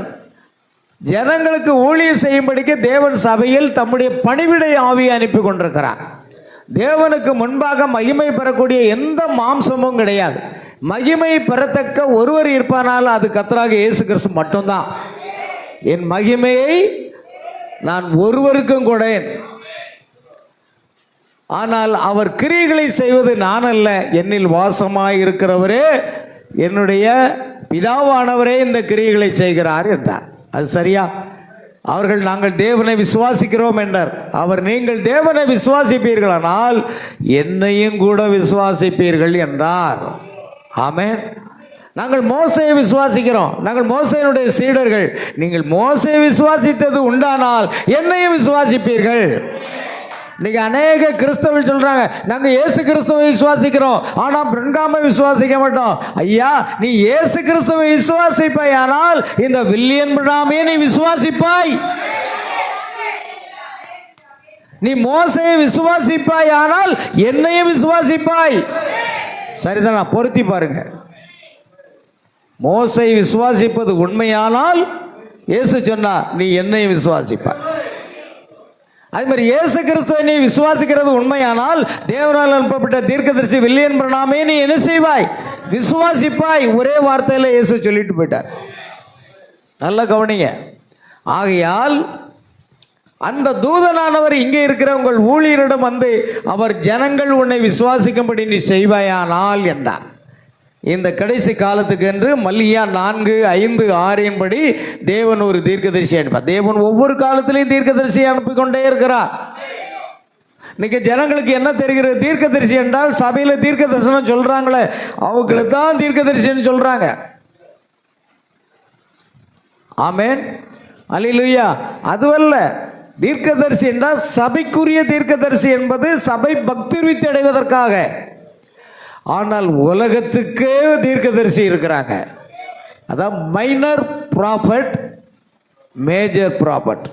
[SPEAKER 3] ஜனங்களுக்கு ஊழியம் செய்யும்படிக்கு தேவன் சபையில் தம்முடைய பணிவிடை ஆவியை அனுப்பி கொண்டிருக்கிறார். தேவனுக்கு முன்பாக மகிமை பெறக்கூடிய எந்த மாம்சமும் கிடையாது. மகிமை பெறத்தக்க ஒருவர் இருப்பானால் அது கர்த்தராகிய இயேசு கிறிஸ்து மட்டும்தான். என் மகிமையை நான் ஒருவருக்கும் கொடேன், ஆனால் அவர் கிரியைகளை செய்வது நான் அல்ல, என்னில் வாசமாய் இருக்கிறவரே என்னுடைய பிதாவானவரே இந்த கிரியைகளை செய்கிறார் என்றார். அது சரியா? அவர்கள் நாங்கள் தேவனை விசுவாசிக்கிறோம் என்றார். அவர் நீங்கள் தேவனை விசுவாசிப்பீர்களானால் என்னையும் கூட விசுவாசிப்பீர்கள் என்றார். ஆமென். நாங்கள் மோசையை விசுவாசிக்கிறோம், நாங்கள் மோசையினுடைய சீடர்கள். நீங்கள் மோசையை விசுவாசித்தது உண்டானால் என்னையும் விசுவாசிப்பீர்கள். இன்னைக்கு அநேக கிறிஸ்தவர்கள் சொல்றாங்க, நாங்கள் இயேசு கிறிஸ்துவை விசுவாசிக்கிறோம், ஆனால் பிரன்காமை விசுவாசிக்க மாட்டோம். ஐயா, நீ இயேசு கிறிஸ்துவை விசுவாசிப்பாய், ஆனால் இந்த வில்லியன் பிரணாமையை நீ விசுவாசிப்பாய். நீ மோசையை விசுவாசிப்பாய், ஆனால் என்னையும் விசுவாசிப்பாய். சரிதானா? பொருத்தி பாருங்க. மோசை விசுவாசிப்பது உண்மையானால் இயேசு சொன்னா நீ என்னையும் விசுவாசிப்பாய். அதே மாதிரி இயேசு கிறிஸ்துவை நீ விசுவாசிக்கிறது உண்மையானால் தேவனால் அனுப்பப்பட்ட தீர்க்கதரிசி வில்லியன் பிரணாமை நீ என்ன செய்வாய்? விசுவாசிப்பாய். ஒரே வார்த்தையில் இயேசு சொல்லிட்டு போயிட்டார். நல்ல கவனிங்க. ஆகையால் அந்த தூதனானவர் இங்கே இருக்கிற உங்கள் ஊழியரிடம் வந்து அவர் ஜனங்கள் உன்னை விசுவாசிக்கும்படி நீ செய்வாயானால் என்றார். இந்த கடைசி காலத்துக்கு என்று மல்கியா 4:5-6 படி தேவன் ஒரு தீர்க்கதரிசி அனுப்பார். தேவன் ஒவ்வொரு காலத்திலையும் தீர்க்கதரிசியை அனுப்பிக்கொண்டே இருக்கிறார். இன்னைக்கு ஜனங்களுக்கு என்ன தெரிகிறது? தீர்க்கதரிசி என்றால் சபையில் தீர்க்க தரிசனம் சொல்றாங்களே அவங்களுக்கு தான் தீர்க்கதரிசின்னு சொல்றாங்க. ஆமென், அல்லேலூயா. அதுவல்ல, தீர்க்கதரிசி என்றால் சபைக்குரிய தீர்க்கதரிசி என்பது சபை பக்திருத்தி அடைவதற்காக. ஆனால் உலகத்துக்கே தீர்க்கதரிசி இருக்கிறாங்க. அதான் மைனர் ப்ராஃபட், மேஜர் ப்ராஃபட்.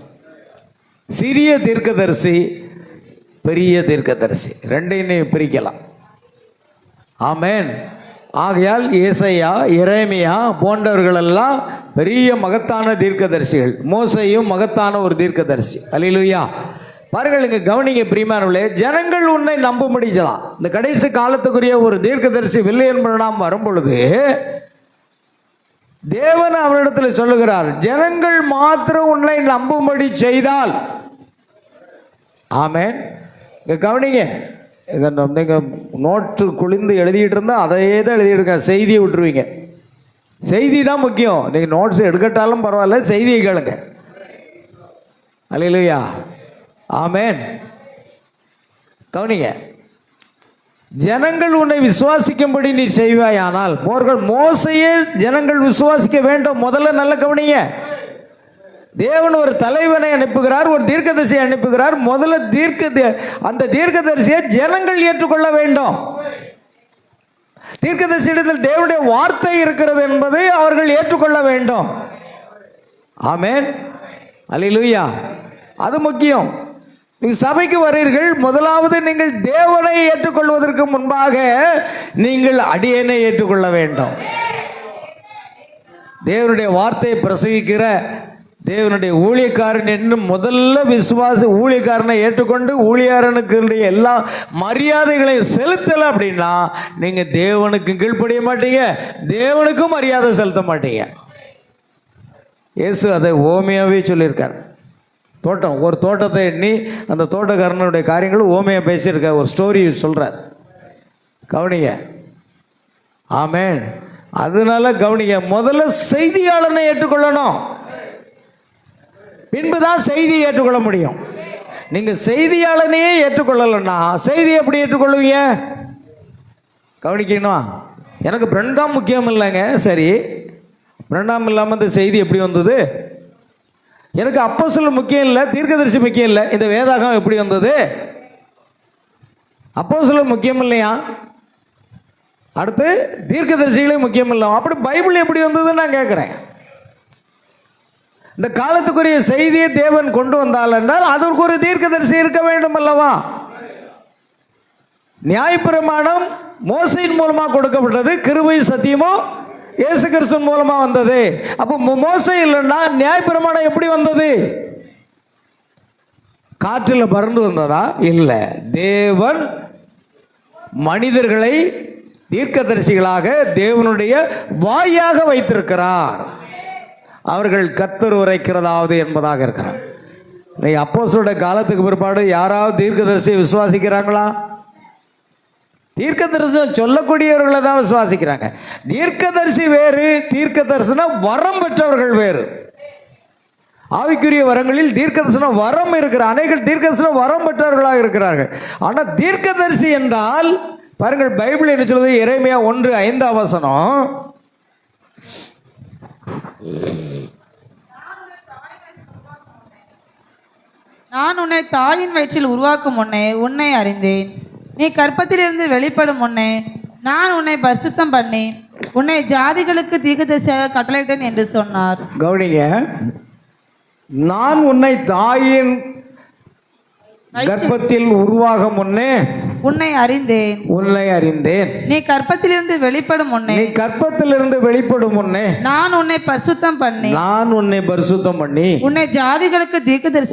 [SPEAKER 3] சிறிய தீர்க்கதரிசி, பெரிய தீர்க்கதரிசி, ரெண்டையும் பிரிக்கலாம். ஆமென். ஆகையால் ஏசாயா, எரேமியா போன்றவர்களெல்லாம் பெரிய மகத்தான தீர்க்கதரிசிகள். மோசையும் மகத்தான ஒரு தீர்க்கதரிசி. அல்லேலூயா. பாருங்கள், இங்கே கவனிங்க பிரியமானவர்களே, ஜனங்கள் உன்னை நம்பும்படி செய்யலாம். இந்த கடைசி காலத்துக்குரிய ஒரு தீர்க்கதரிசி வில்லியன் பிரணாம் வரும் பொழுது தேவன் அவரிடத்தில் சொல்லுகிறார், ஜனங்கள் மாத்திரம் உன்னை நம்பும்படி செய்தால். ஆமென். இங்கே கவனிங்க, நீங்கள் நோட்டு குளிந்து எழுதிட்டு இருந்தால் அதையே தான் எழுதிட்டு செய்தியை விட்டுருவீங்க. செய்தி தான் முக்கியம். நீங்கள் நோட்ஸ் எடுக்கட்டாலும் பரவாயில்ல, செய்தியை கேளுங்க. அல்லேலூயா. ஆமென். கவனிங்க, ஜனங்கள் உன்னை விசுவாசிக்கும்படி நீ செய்வாயானால். மோசையே ஜனங்கள் விசுவாசிக்க வேண்டும். முதல்ல நல்ல கவனிங்க, தேவன் ஒரு தலைவனை அனுப்புகிறார், ஒரு தீர்க்கதரிசியை அனுப்புகிறார். முதல்ல அந்த தீர்க்கதரிசியை ஜனங்கள் ஏற்றுக்கொள்ள வேண்டும். தீர்க்கதரிசியிடத்தில் தேவனுடைய வார்த்தை இருக்கிறது என்பதை அவர்கள் ஏற்றுக்கொள்ள வேண்டும். ஆமென், அல்லேலூயா. அது முக்கியம். நீங்கள் சபைக்கு வரீர்கள், முதலாவது நீங்கள் தேவனை ஏற்றுக்கொள்வதற்கு முன்பாக நீங்கள் அடியேனை ஏற்றுக்கொள்ள வேண்டும். தேவனுடைய வார்த்தையை பிரசங்கிக்கிற தேவனுடைய ஊழியக்காரன் என்னும் முதல்ல ஊழியக்காரனை ஏற்றுக்கொண்டு ஊழியக்காரனுக்கு எல்லா மரியாதைகளையும் செலுத்தலை அப்படின்னா நீங்கள் தேவனுக்கு கீழ்ப்படிய மாட்டீங்க, தேவனுக்கும் மரியாதை செலுத்த மாட்டீங்க. இயேசு அதை ஓமையாவே சொல்லியிருக்கார். ஒரு தோட்டத்தை எண்ணி அந்த தோட்டக்காரனுடைய காரியங்களும் ஓமையாக பேசியிருக்க ஒரு ஸ்டோரி சொல்கிறார். கவனிங்க. ஆமென். அதனால கவனிங்க, முதல்ல செய்தியாளனை ஏற்றுக்கொள்ளணும், பின்புதான் செய்தியை ஏற்றுக்கொள்ள முடியும். நீங்கள் செய்தியாளனையே ஏற்றுக்கொள்ளலைன்னா செய்தி எப்படி ஏற்றுக்கொள்வீங்க? கவனிக்கணும். எனக்கு பிரண்டாம் முக்கியம் இல்லைங்க. சரி, பிரண்டாம் இல்லாமல் இந்த செய்தி எப்படி வந்தது? எனக்கு அப்போஸ்தலர் முக்கியம் இல்லை, தீர்க்கதரிசி முக்கியம் இல்லை. இந்த வேதாகம் எப்படி வந்தது? அப்போஸ்தலர் முக்கியம் இல்லையா? அடுத்து தீர்க்கதரிசிகளே முக்கியம் இல்லை. அப்படி பைபிள் எப்படி வந்ததுன்னு நான் கேட்குறேன். இந்த காலத்துக்குரிய செய்தியை தேவன் கொண்டு வந்தால் என்றால் அதற்கு ஒரு தீர்க்கதரிசி இருக்க வேண்டும் அல்லவா? நியாயப்பிரமாணம் மோசையின் மூலமாக கொடுக்கப்பட்டது, கிருபை சத்தியமோ இயேசு கிறிஸ்துவின் மூலமா வந்தது. அப்போ மோசை இல்லைன்னா நியாயப்பிரமாணம் எப்படி வந்தது? காற்றில் பறந்து வந்ததா? இல்லை. தேவன் மனிதர்களை தீர்க்கதரிசிகளாக தேவனுடைய வாயாக வைத்திருக்கிறார். அவர்கள் கர்த்தர் உரைக்கிறதாவது என்பதாக இருக்கிறார். அப்போஸ்தலருடைய காலத்துக்கு பிற்பாடு யாராவது தீர்க்கதரிசியை விசுவாசிக்கிறாங்களா? தீர்க்க தரிசனம் சொல்லக்கூடியவர்களை தான் விசுவாசிக்கிறாங்க. தீர்க்கதரிசி வேறு, தீர்க்க தரிசனம் வரம் பெற்றவர்கள் வேறு. ஆவிக்குரிய வரங்களில் தீர்க்க தரிசனம் வரம் இருக்கிற அநேகர் தீர்க்க தரிசனம் வரம் பெற்றவர்களாக இருக்கிறார்கள். ஆனால் தீர்க்கதரிசி என்றால் பாருங்கள், பைபிள் என்ன சொல்லுது? எரேமியா 1:5
[SPEAKER 4] நான் உன்னை தாயின் வயிற்றில் உருவாக்கும் முன்னே உன்னை அறிந்தேன். நீ கர்ப்பத்திலிருந்து வெளிப்படும் முன்னே நான் உன்னை பரிசுத்தம் பண்ணி உன்னை ஜாதிகளுக்கு தீர்க்கதரிசியாக கட்டளையிட்டேன் என்று சொன்னார்.
[SPEAKER 3] கவனிங்க, நான் உன்னை தாயின் கர்ப்பத்தில் உருவாகும் முன்னே
[SPEAKER 4] உன்னை அறிந்தேன்.
[SPEAKER 3] உன்னை அறிந்தேன்.
[SPEAKER 4] நீ கர்ப்பத்திலிருந்து வெளிப்படும் முன்னே
[SPEAKER 3] நீ கர்ப்பத்திலிருந்து வெளிப்படும் முன்னே
[SPEAKER 4] நான் உன்னை பரிசுத்தம் பண்ணி
[SPEAKER 3] நான் உன்னை பரிசுத்தம் பண்ணி
[SPEAKER 4] உன்னை ஜாதிகளுக்கு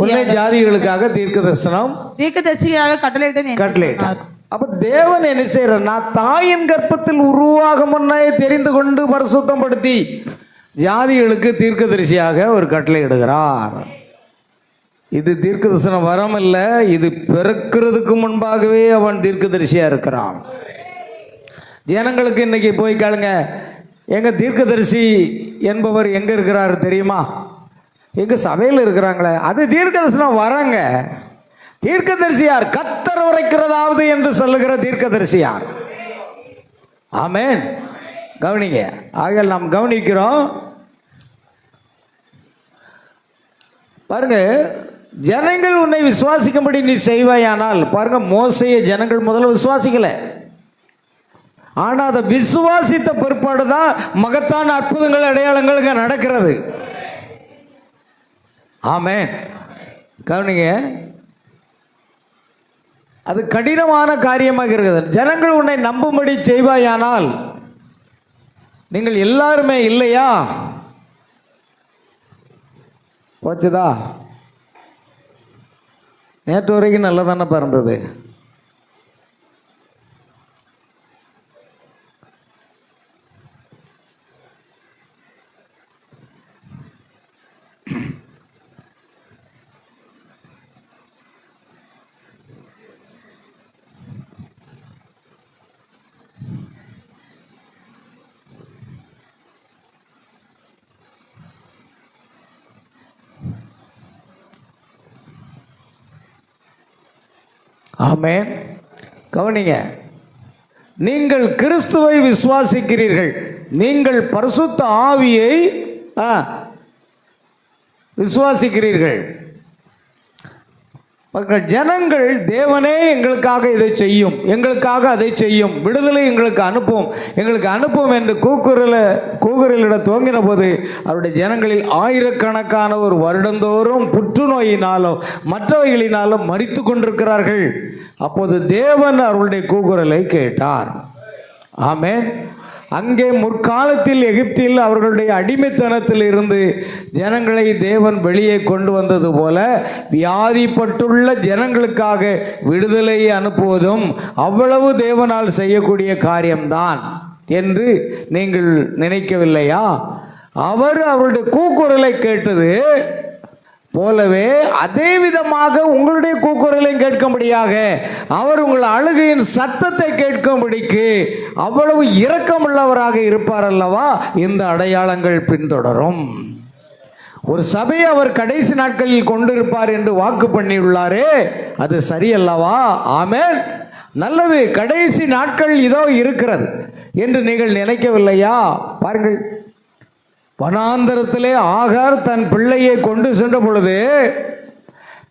[SPEAKER 3] உன்னை ஜாதிகளுக்காக
[SPEAKER 4] தீர்க்கதரிசியாக கட்டளையிட்டேன் என்று சொன்னார்.
[SPEAKER 3] அப்ப தேவன் என்ன செய்யறா? தாயின் கர்ப்பத்தில் உருவாகும் முன்னே தெரிந்து கொண்டு பரிசுத்தம் படுத்தி ஜாதிகளுக்கு தீர்க்கதரிசியாக ஒரு கட்டளை இடுகிறார். இது தீர்க்கதரிசன வரம் இல்லை, இது பிறக்கிறதுக்கு முன்பாகவே அவன் தீர்க்கதரிசியா இருக்கிறான். ஜனங்களுக்கு இன்னைக்கு போய் கேளுங்க, எங்க தீர்க்கதரிசி என்பவர் எங்க இருக்கிறாரு தெரியுமா? எங்க சபையில் இருக்கிறாங்களே, அது தீர்க்கதரிசனம் வரங்க. தீர்க்கதரிசியார் கர்த்தர் உரைக்கிறதாவது என்று சொல்லுகிற தீர்க்கதரிசியார். ஆமென். கவனிங்க, ஆகையால் நாம் கவனிக்கிறோம். பாருங்க, ஜனங்கள் உன்னை விசுவாசிக்கும்படி நீ செய்வாயானால், பாருங்க, மோசையை ஜனங்கள் முதல்ல விசுவாசிக்கல. ஆனால் அதை விசுவாசித்த பிற்பாடு தான் மகத்தான அற்புதங்கள் அடையாளங்கள் இங்கே நடக்கிறது. ஆமென். கவனிங்க, அது கடினமான காரியமாக இருக்குது. ஜனங்கள் உன்னை நம்பும்படி செய்வாயானால், நீங்கள் எல்லாருமே இல்லையா? போச்சுதா? நேற்று வரைக்கும் நல்லா தானே பிறந்தது. ஆமென். கவனிங்க, நீங்கள் கிறிஸ்துவை விசுவாசிக்கிறீர்கள், நீங்கள் பரிசுத்த ஆவியை விசுவாசிக்கிறீர்கள். ஜனங்கள் தேவனே எங்களுக்காக இதை செய்யும், எங்களுக்காக அதை செய்யும், விடுதலை எங்களுக்கு அனுப்பும் என்று கூக்குரலிட துவங்கின போது அவருடைய ஜனங்களில் ஆயிரக்கணக்கான ஒரு வருடந்தோறும் புற்றுநோயினாலும் மற்றவைகளினாலும் மரித்து கொண்டிருக்கிறார்கள். அப்போது தேவன் அவருடைய கூக்குரலை கேட்டார். ஆமென். அங்கே முற்காலத்தில் எகிப்தில் அவர்களுடைய அடிமைத்தனத்தில் இருந்து ஜனங்களை தேவன் வெளியே கொண்டு வந்தது போல வியாதிப்பட்டுள்ள ஜனங்களுக்காக விடுதலையை அனுப்புவதும் அவ்வளவு தேவனால் செய்யக்கூடிய காரியம்தான் என்று நீங்கள் நினைக்கவில்லையா? அவர் அவருடைய கூக்குரலை கேட்டது போலவே அதே விதமாக உங்களுடைய கூக்குரலையும் கேட்கும்படியாக அவர் உங்கள் அழுகையின் சத்தத்தை கேட்கும்படிக்கு அவ்வளவு இரக்கமுள்ளவராக இருப்பார் அல்லவா? இந்த அடையாளங்கள் பின்தொடரும். ஒரு சபையை அவர் கடைசி நாட்களில் கொண்டிருப்பார் என்று வாக்கு பண்ணியுள்ளாரே, அது சரியல்லவா? ஆமென். நல்லது, கடைசி நாட்கள் இதோ இருக்கிறது என்று நீங்கள் நினைக்கவில்லையா? பாருங்கள், வனாந்தரத்திலே ஆகார் தன் பிள்ளையை கொண்டு சென்ற பொழுது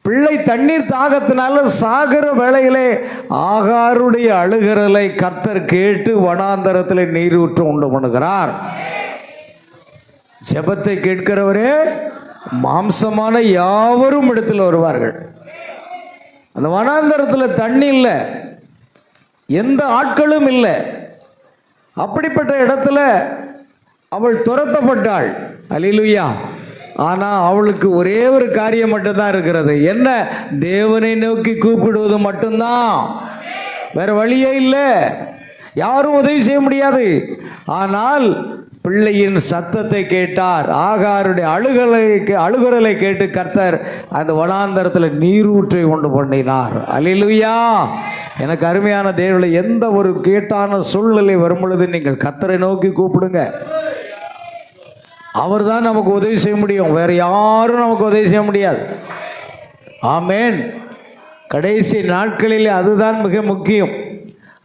[SPEAKER 3] பிள்ளை தண்ணீர் தாகத்தினால சாகிற வேளையிலே ஆகாருடைய அழுகிறலை கர்த்தர் கேட்டு வனாந்தரத்திலே நீரூற்று உண்டு பண்ணுகிறார். ஜெபத்தை கேட்கிறவரே மாம்சமான யாவரும் இடத்தில் வருவார்கள். அந்த வனாந்தரத்தில் தண்ணி இல்லை, எந்த ஆட்களும் இல்லை. அப்படிப்பட்ட இடத்துல அவள் துரத்தப்பட்டாள். அல்லேலூயா. ஆனால் அவளுக்கு ஒரே ஒரு காரியம் மட்டும்தான் இருக்கிறது. என்ன? தேவனை நோக்கி கூப்பிடுவது மட்டும்தான். வேற வழியே இல்லை. யாரும் உதவி செய்ய முடியாது. ஆனால் பிள்ளையின் சத்தத்தை கேட்டார். ஆகாருடைய அழுகுரலை கேட்டு கர்த்தர் அந்த வனாந்தரத்தில் நீரூற்றை உண்டு பண்ணினார். அல்லேலூயா. எனக்கு அருமையான தேவனை, எந்த ஒரு கேட்டான சூழ்நிலை வரும் பொழுது நீங்கள் கர்த்தரை நோக்கி கூப்பிடுங்க. அவர் தான் நமக்கு உதவி செய்ய முடியும். வேறு யாரும் நமக்கு உதவி செய்ய முடியாது. ஆமேன். கடைசி நாட்களில் அதுதான் மிக முக்கியம்.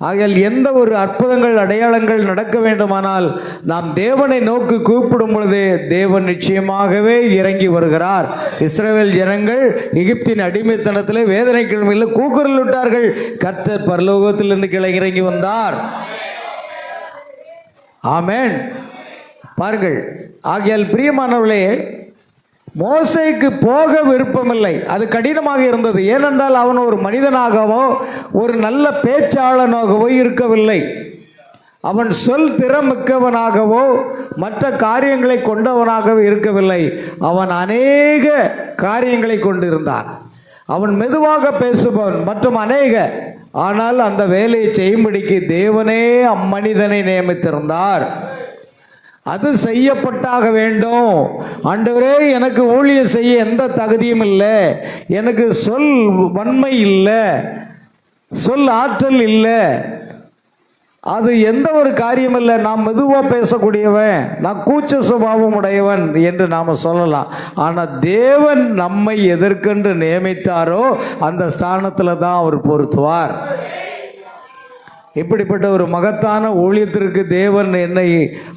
[SPEAKER 3] ஆகையால் எந்த ஒரு அற்புதங்கள் அடையாளங்கள் நடக்க வேண்டுமானால் நாம் தேவனை நோக்கி கூப்பிடும் பொழுது தேவன் நிச்சயமாகவே இறங்கி வருகிறார். இஸ்ரவேல் ஜனங்கள் எகிப்தின் அடிமைத்தனத்தில் வேதனை கிழமையில் கூக்குரல் விட்டார்கள். கர்த்தர் பரலோகத்திலிருந்து கீழே இறங்கி வந்தார். ஆமேன். பாருங்கள். ஆகையால் பிரியமானவர்களே, மோசேக்கு போக விருப்பமில்லை. அது கடினமாக இருந்தது. ஏனென்றால் அவன் ஒரு மனிதனாகவோ ஒரு நல்ல பேச்சாளனாகவோ இருக்கவில்லை. அவன் சொல் திறமிக்கவனாகவோ மற்ற காரியங்களை கொண்டவனாகவோ இருக்கவில்லை. அவன் அநேக காரியங்களை கொண்டிருந்தான். அவன் மெதுவாக பேசுபவன் மற்றும் அநேக. ஆனால் அந்த வேலையை செய்யும்படிக்கு தேவனே அம்மனிதனை நியமித்திருந்தார். அது செய்யப்பட்டாக வேண்டும். ஆண்டவரே, எனக்கு ஊழியம் செய்ய எந்த தகுதியும் இல்லை, எனக்கு சொல் வன்மை இல்லை, சொல் ஆற்றல் இல்லை, அது எந்த ஒரு காரியம் இல்லை, நான் மெதுவாக பேசக்கூடியவன், நான் கூச்ச சுபாவம் உடையவன் என்று நாம் சொல்லலாம். ஆனால் தேவன் நம்மை எதற்கென்று நியமித்தாரோ அந்த ஸ்தானத்தில் தான் அவர் பொருத்துவார். இப்படிப்பட்ட ஒரு மகத்தான ஊழியத்திற்கு தேவன் என்னை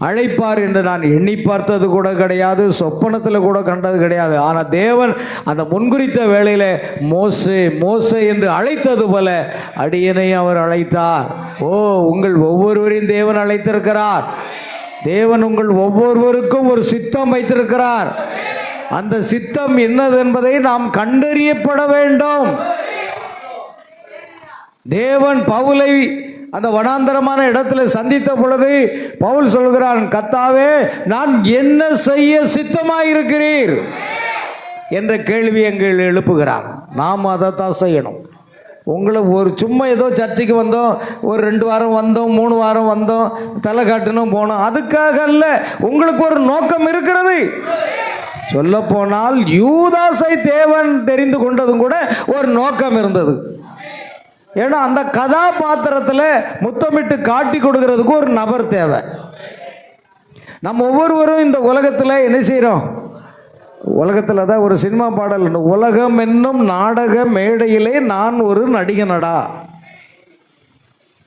[SPEAKER 3] அழைப்பார் என்று நான் எண்ணி பார்த்தது கூட கிடையாது, சொப்பனத்தில் கூட கண்டது கிடையாது. ஆனால் தேவன் அந்த முன்குறித்த வேளையில் மோசே மோசே என்று அழைத்தது போல அடியனையும் அவர் அழைத்தார். ஓ, உங்கள் ஒவ்வொருவரையும் தேவன் அழைத்திருக்கிறார். தேவன் உங்கள் ஒவ்வொருவருக்கும் ஒரு சித்தம் வைத்திருக்கிறார். அந்த சித்தம் என்னது என்பதை நாம் கண்டறியப்பட வேண்டும். தேவன் பவுலை அந்த வனாந்தரமான இடத்துல சந்தித்த பொழுது பவுல் சொல்கிறான், கர்த்தாவே, நான் என்ன செய்ய சித்தமாயிருக்கிறீர் என்ற கேள்வி எங்கள் எழுப்புகிறான். நாம் அதைத்தான் செய்யணும். உங்களை ஒரு சும்மா ஏதோ சர்ச்சைக்கு வந்தோம், ஒரு 2 வாரம் வந்தோம், 3 வாரம் வந்தோம், தலை காட்டணும் போனோம், அதுக்காக அல்ல. உங்களுக்கு ஒரு நோக்கம் இருக்கிறது. சொல்ல போனால் யூதாசை தேவன் தெரிந்து கொண்டதும் கூட ஒரு நோக்கம் இருந்தது. ஏன்னா அந்த கதாபாத்திரத்தில் முத்தமிட்டு காட்டி கொடுக்கறதுக்கு ஒரு நபர் தேவை. நம்ம ஒவ்வொருவரும் இந்த உலகத்தில் என்ன செய்கிறோம்? உலகத்தில் தான் ஒரு சினிமா பாடல், உலகம் என்னும் நாடக மேடையிலே நான் ஒரு நடிகனடா.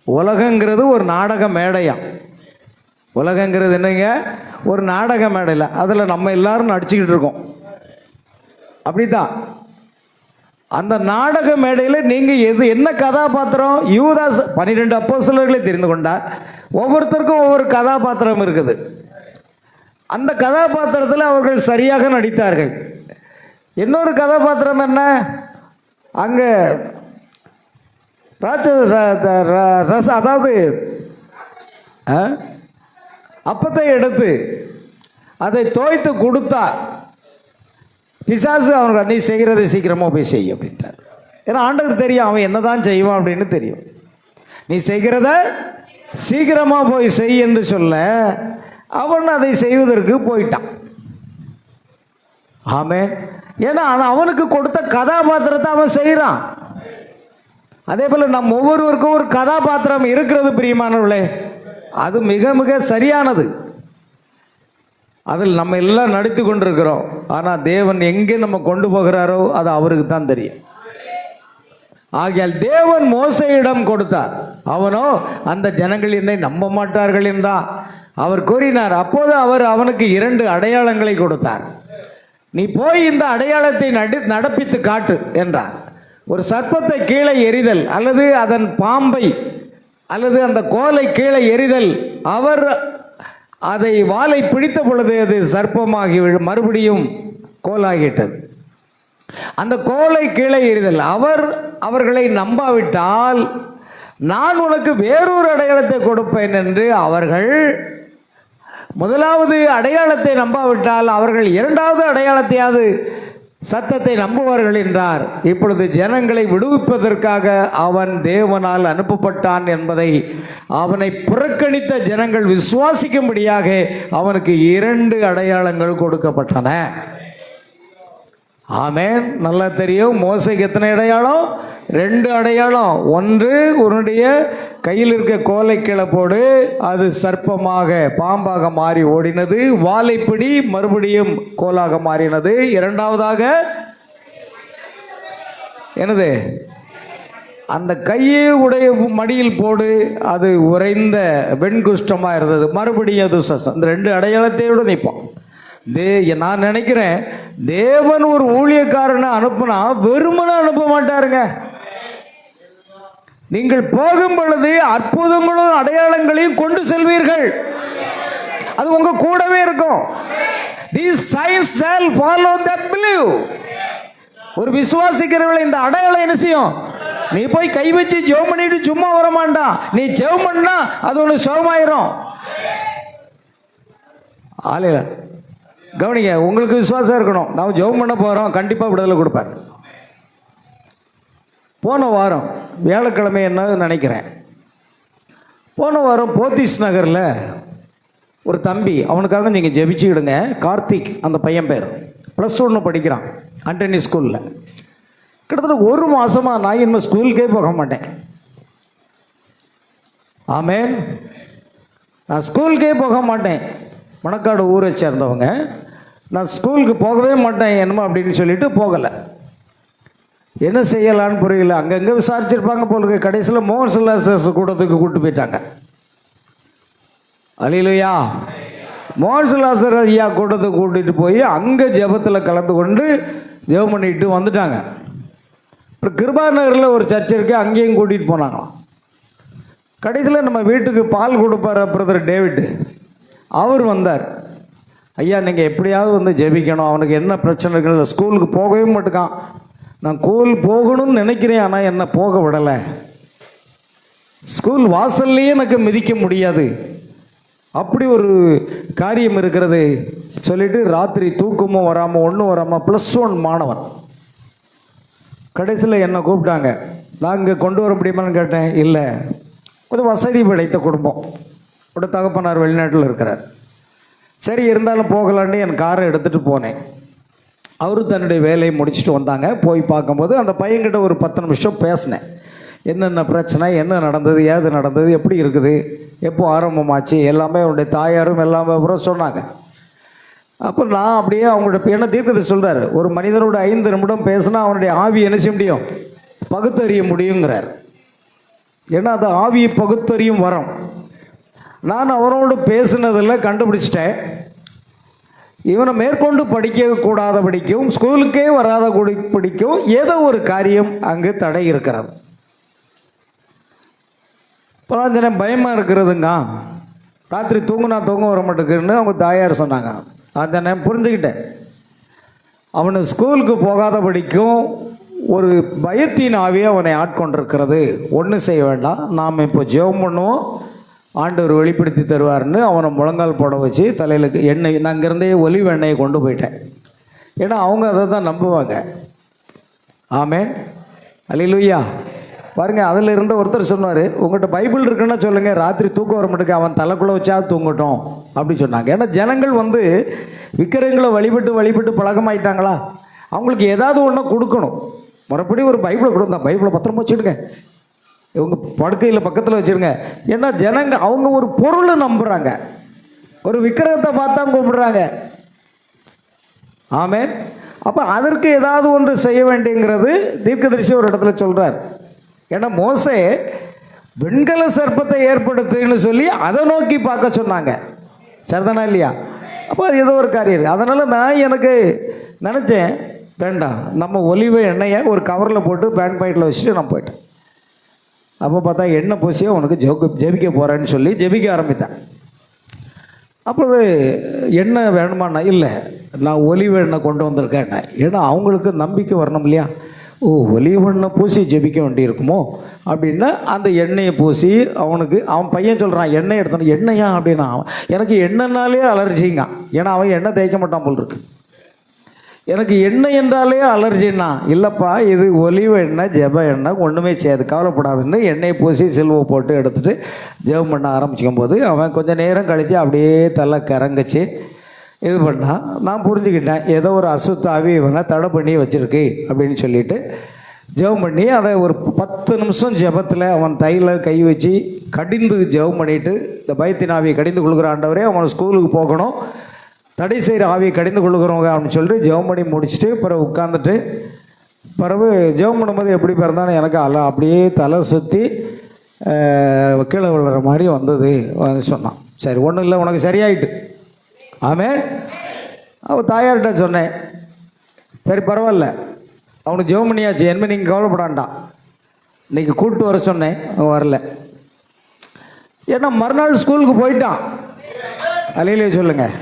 [SPEAKER 3] உலகங்கிறது ஒரு நாடக மேடையாம். உலகங்கிறது என்னங்க? ஒரு நாடக மேடையில் அதில் நம்ம எல்லாரும் நடிச்சுக்கிட்டு இருக்கோம். அப்படிதான் அந்த நாடக மேடையில் நீங்கள் என்ன கதாபாத்திரம்? யூதாஸ் 12 அப்போஸ்தலர்களை தெரிந்து கொண்டார். ஒவ்வொருத்தருக்கும் ஒவ்வொரு கதாபாத்திரம் இருக்குது. அந்த கதாபாத்திரத்தில் அவர்கள் சரியாக நடித்தார்கள். இன்னொரு கதாபாத்திரம் என்ன? அங்கே அதாவது அப்பத்தை எடுத்து அதை தோய்த்து கொடுத்தார். பிசாசு அவனுக்கு, நீ செய்கிறதை சீக்கிரமாக போய் செய் அப்படின்ட்டார். ஏன்னா ஆண்டவருக்கு தெரியும் அவன் என்ன தான் செய்வான் அப்படின்னு தெரியும். நீ செய்கிறத சீக்கிரமாக போய் செய் என்று சொல்ல அவன் அதை செய்வதற்கு போயிட்டான். ஆமென். ஏன்னா அவனுக்கு கொடுத்த கதாபாத்திரத்தை அவன் செய்கிறான். அதே போல் நம் ஒவ்வொருவருக்கும் ஒரு கதாபாத்திரம் இருக்கிறது பிரியமானவர்களே. அது மிக மிக சரியானது. அதில் நம்ம எல்லாம் நடித்து கொண்டிருக்கிறோம். ஆனால் தேவன் எங்கே நம்ம கொண்டு போகிறாரோ அது அவருக்கு தான் தெரியும். ஆகையால் தேவன் மோசேயிடம் கொடுத்தார். அவனோ அந்த ஜனங்கள் என்னை நம்ப மாட்டார்கள் என்றான். அவர் கூறினார். அப்போது அவர் அவனுக்கு 2 அடையாளங்களை கொடுத்தார். நீ போய் இந்த அடையாளத்தை நடப்பித்து காட்டு என்றார். ஒரு சர்ப்பத்தை கீழே எறிதல் அல்லது அதன் பாம்பை அல்லது அந்த கோலை கீழே எறிதல். அவர் அதை வாலை பிடித்த பொழுது அது சர்ப்பமாகி மறுபடியும் கோலாகிட்டது. அந்த கோலை கீழே எறிதல். அவர்களை நம்பாவிட்டால் நான் உனக்கு வேறொரு அடையாளத்தை கொடுப்பேன் என்று அவர்கள் முதலாவது அடையாளத்தை நம்பாவிட்டால் அவர்கள் 2வது அடையாளத்தையாவது சத்தத்தை நம்புவார்கள் என்றார். இப்பொழுது ஜனங்களை விடுவிப்பதற்காக அவன் தேவனால் அனுப்பப்பட்டான் என்பதை அவனை புறக்கணித்த ஜனங்கள் விசுவாசிக்கும்படியாக அவனுக்கு 2 அடையாளங்கள் கொடுக்கப்பட்டன. ஆமென். நல்லா தெரியும். மோசேக்கு எத்தனை அடையாளம்? 2 அடையாளம். ஒன்று, உன்னுடைய கையில் இருக்க கோலை கீழே போடு, அது சர்ப்பமாக பாம்பாக மாறி ஓடினது. வாலைப்பிடி, மறுபடியும் கோலாக மாறினது. 2வதாக என்னது? அந்த கையை உடைய மடியில் போடு, அது உறைந்த வெண்குஷ்டமாக இருந்தது. மறுபடியும் அது சசம். இந்த 2 அடையாளத்தையோடு நிற்பான். நான் நினைக்கிறேன், தேவன் ஒரு ஊழியக்காரனை அனுப்புனா வெறுமனை அனுப்ப மாட்டாருங்க. நீங்கள் போகும் பொழுது அற்புதங்களும் அடையாளங்களையும் கொண்டு செல்வீர்கள். அது உங்க கூடவே இருக்கும். These signs shall follow that believe. ஒரு விசுவாசிக்கிறவர்கள் இந்த அடையாளம் என்ன செய்யும்? நீ போய் கை வச்சு ஜெபம் பண்ணிட்டு சும்மா வர மாட்டான். நீ ஜெபம் பண்ணா அது ஒன்று சுகமாயிரும். ஆலையில கவனிங்க, உங்களுக்கு விசுவாசம் இருக்கணும். நாம் ஜெபம் பண்ண போகிறோம், கண்டிப்பாக விடுதலை கொடுப்பார். போன வாரம் வியாழக்கிழமை என்ன நினைக்கிறேன், போன வாரம் போத்தீஸ் நகரில் ஒரு தம்பி, அவனுக்காக நீங்கள் ஜெபிச்சுக்கிடுங்க. கார்த்திக் அந்த பையன் பேர், +1 படிக்கிறான் ஆண்டனி ஸ்கூலில். கிட்டத்தட்ட 1 மாதமாக நான் இனிமேல் ஸ்கூலுக்கே போக மாட்டேன். ஆமேன். நான் ஸ்கூலுக்கே போக மாட்டேன். மணக்காடு ஊரை சேர்ந்தவங்க. நான் ஸ்கூலுக்கு போகவே மாட்டேன் என்னமோ அப்படின்னு சொல்லிட்டு போகலை. என்ன செய்யலான்னு புரியல. அங்கங்கே விசாரிச்சிருப்பாங்க போல. கடைசியில் மோகன் சிலாசஸ் கூட்டத்துக்கு கூப்பிட்டு போயிட்டாங்க. அல்லேலூயா. மோகன் சிலாசர் ஐயா கூட்டத்துக்கு கூட்டிகிட்டு போய் அங்கே ஜெபத்தில் கலந்து கொண்டு ஜெபம் பண்ணிட்டு வந்துட்டாங்க. அப்புறம் கிருபாநகரில் ஒரு சர்ச் இருக்குது, அங்கேயும் கூட்டிகிட்டு போனாங்களாம். கடைசியில் நம்ம வீட்டுக்கு பால் கொடுப்பார் பிரதர் டேவிட், அவர் வந்தார். ஐயா நீங்கள் எப்படியாவது வந்து ஜெபிக்கணும், அவனுக்கு என்ன பிரச்சனை இருக்குன்னு. ஸ்கூலுக்கு போகவே மாட்டேக்கான். நான் ஸ்கூல் போகணும்னு நினைக்கிறேன், ஆனால் என்ன போக விடலை. ஸ்கூல் வாசல்லையே எனக்கு மிதிக்க முடியாது, அப்படி ஒரு காரியம் இருக்கிறது சொல்லிட்டு ராத்திரி தூக்கமும் வராமல் ஒன்றும் வராமல் +1 மாணவன். கடைசியில் என்னை கூப்பிட்டாங்க. நான் இங்கே கொண்டு வர முடியுமான்னு கேட்டேன். இல்லை, கொஞ்சம் வசதி படைத்த குடும்பம், ஒரு தகப்பனார் வெளிநாட்டில் இருக்கிறார். சரி இருந்தாலும் போகலான்னு என் காரை எடுத்துகிட்டு போனேன். அவரு தன்னுடைய வேலையை முடிச்சுட்டு வந்தாங்க. போய் பார்க்கும்போது அந்த பையன்கிட்ட ஒரு 10 நிமிஷம் பேசினேன். என்னென்ன பிரச்சனை, என்ன நடந்தது, ஏது நடந்தது, எப்படி இருக்குது, எப்போ ஆரம்பமாச்சு, எல்லாமே அவனுடைய தாயாரும் எல்லாமே அப்புறம் சொன்னாங்க. அப்போ நான் அப்படியே அவங்கள்ட்ட என்ன தீர்க்கதை சொல்கிறார், ஒரு மனிதனோட 5 நிமிடம் பேசினா அவனுடைய ஆவி என்ன செய்ய முடியும், பகுத்தறிய முடியுங்கிறார். ஏன்னா அது ஆவியை பகுத்தறியும் வரம். நான் அவரோடு பேசினதில் கண்டுபிடிச்சிட்டேன், இவனை மேற்கொண்டு படிக்கக்கூடாதபடிக்கும் ஸ்கூலுக்கே வராத படிக்கும் ஏதோ ஒரு காரியம் அங்கு தடை இருக்கிறது. இப்போ பயமாக இருக்கிறதுங்க. ராத்திரி தூங்க வர மாட்டேங்குன்னு அவங்க தாயார் சொன்னாங்க. அதை நான் புரிஞ்சுக்கிட்டேன். அவனு ஸ்கூலுக்கு போகாதபடிக்கும் ஒரு பயத்தின் ஆவியை அவனை ஆட்கொண்டிருக்கிறது. ஒன்றும் செய்ய வேண்டாம், நாம் இப்போ ஜெபம் பண்ணுவோம், ஆண்டவர் வெளிப்படுத்தி தருவார்னு அவனை முழங்கால் போட வச்சு தலையில் எண்ணெய், நான் அங்கேருந்தே ஒலிவ் எண்ணெயை கொண்டு போயிட்டேன். ஏன்னா அவங்க அதை தான் நம்புவாங்க. ஆமேன். அல்லேலூயா. பாருங்கள், அதில் இருந்த ஒருத்தர் சொன்னார், உங்கள்கிட்ட பைபிள் இருக்குன்னா சொல்லுங்கள், ராத்திரி தூக்கம் வர மாட்டேங்க, அவன் தலைக்குள்ளே வச்சா தூங்கட்டும் அப்படி சொன்னாங்க. ஏன்னா ஜனங்கள் வந்து விக்கிரங்களை வழிபட்டு பழக்கமாயிட்டாங்களா, அவங்களுக்கு ஏதாவது ஒன்று கொடுக்கணும். மறுபடி ஒரு பைபிளை கொடுங்க, பைபிளை பத்திரமா வச்சுடுங்க, இவங்க படுக்கையில் பக்கத்தில் வச்சுருங்க. ஏன்னா ஜனங்க அவங்க ஒரு பொருளை நம்புகிறாங்க, ஒரு விக்கிரகத்தை பார்த்தா கூப்பிடுறாங்க. ஆமேன். அப்போ அதற்கு ஏதாவது ஒன்று செய்ய வேண்டியங்கிறது தீர்க்கதரிசி ஒரு இடத்துல சொல்கிறார். ஏன்னா மோசே வெண்கல சர்ப்பத்தை ஏற்படுத்துன்னு சொல்லி அதை நோக்கி பார்க்க சொன்னாங்க. சரிதானா இல்லையா? அப்போ அது ஏதோ ஒரு காரியம் இருக்குது. அதனால் நான் எனக்கு நினச்சேன், வேண்டாம், நம்ம ஒலிவ எண்ணெயை ஒரு கவரில் போட்டு பேண்ட் பாக்கெட்டில் வச்சுட்டு நான் போயிட்டேன். அப்போ பார்த்தா எண்ணெய் பூசியே உனக்கு ஜெபிக்க போகிறேன்னு சொல்லி ஜெபிக்க ஆரம்பித்தேன். அப்போது எண்ணெய் வேணுமாண்ணா? இல்லை, நான் ஒலிவ எண்ணெய் கொண்டு வந்திருக்கேன். ஏன்னா அவங்களுக்கு நம்பிக்கை வரணும் இல்லையா? ஓ, ஒலிவ எண்ணெய் பூசி ஜெபிக்க வேண்டியிருக்குமோ அப்படின்னா அந்த எண்ணெயை பூசி அவன் பையன் சொல்கிறான், எண்ணெய் எடுத்தான். எண்ணெயா அப்படின்னா, எனக்கு எண்ணெய்னாலே அலர்ஜிங்க. ஏன்னா அவன் எண்ணெய் தேய்க்க மாட்டான் போல் இருக்கு. எனக்கு எண்ணெய் என்றாலே அலர்ஜின்னா, இல்லைப்பா இது ஒலிவ எண்ணெய், ஜெப எண்ணெய், ஒன்றுமே செய்யாது, கவலைப்படாதுன்னு எண்ணெயை பூசி சிலுவை போட்டு எடுத்துகிட்டு ஜெபம் பண்ண ஆரம்பிக்கும் போது அவன் கொஞ்சம் நேரம் கழித்து அப்படியே தலை கரங்கச்சு இது பண்ணால் நான் புரிஞ்சுக்கிட்டேன், ஏதோ ஒரு அசுத்தாவி இவனை தடை பண்ணி வச்சுருக்கு அப்படின்னு சொல்லிட்டு ஜெபம் பண்ணி அதை ஒரு 10 நிமிஷம் ஜெபத்தில் அவன் தையில கை வச்சு கடிந்து ஜெபம் பண்ணிவிட்டு, இந்த பயத்தின் ஆவியை கடிந்து கொள்கிற ஆண்டவரே அவன் ஸ்கூலுக்கு போகணும், தடை செய்கிற ஆவியை கடிந்து கொள்ளுகிறவங்க அப்படின்னு சொல்லிட்டு ஜெபம் பண்ணி முடிச்சுட்டு பிறகு உட்காந்துட்டு பிறகு ஜெபம் பண்ணும்போது எப்படி பிறந்தானே எனக்கு அப்படியே தலை சுற்றி கீழே விழுற மாதிரி வந்தது சொன்னான். சரி, ஒன்றும் இல்லை, உனக்கு சரியாயிட்டு. ஆமென். அவன் தாயார்கிட்ட சொன்னேன், சரி பரவாயில்ல, அவனுக்கு ஜெபம் பண்ணியாச்சு, என்ன நீங்கள் கவலைப்படாண்டான். இன்றைக்கி கூப்பிட்டு வர சொன்னேன், அவன் வரல. ஏன்னா மறுநாள் ஸ்கூலுக்கு போயிட்டான். அலையிலே சொல்லுங்கள்.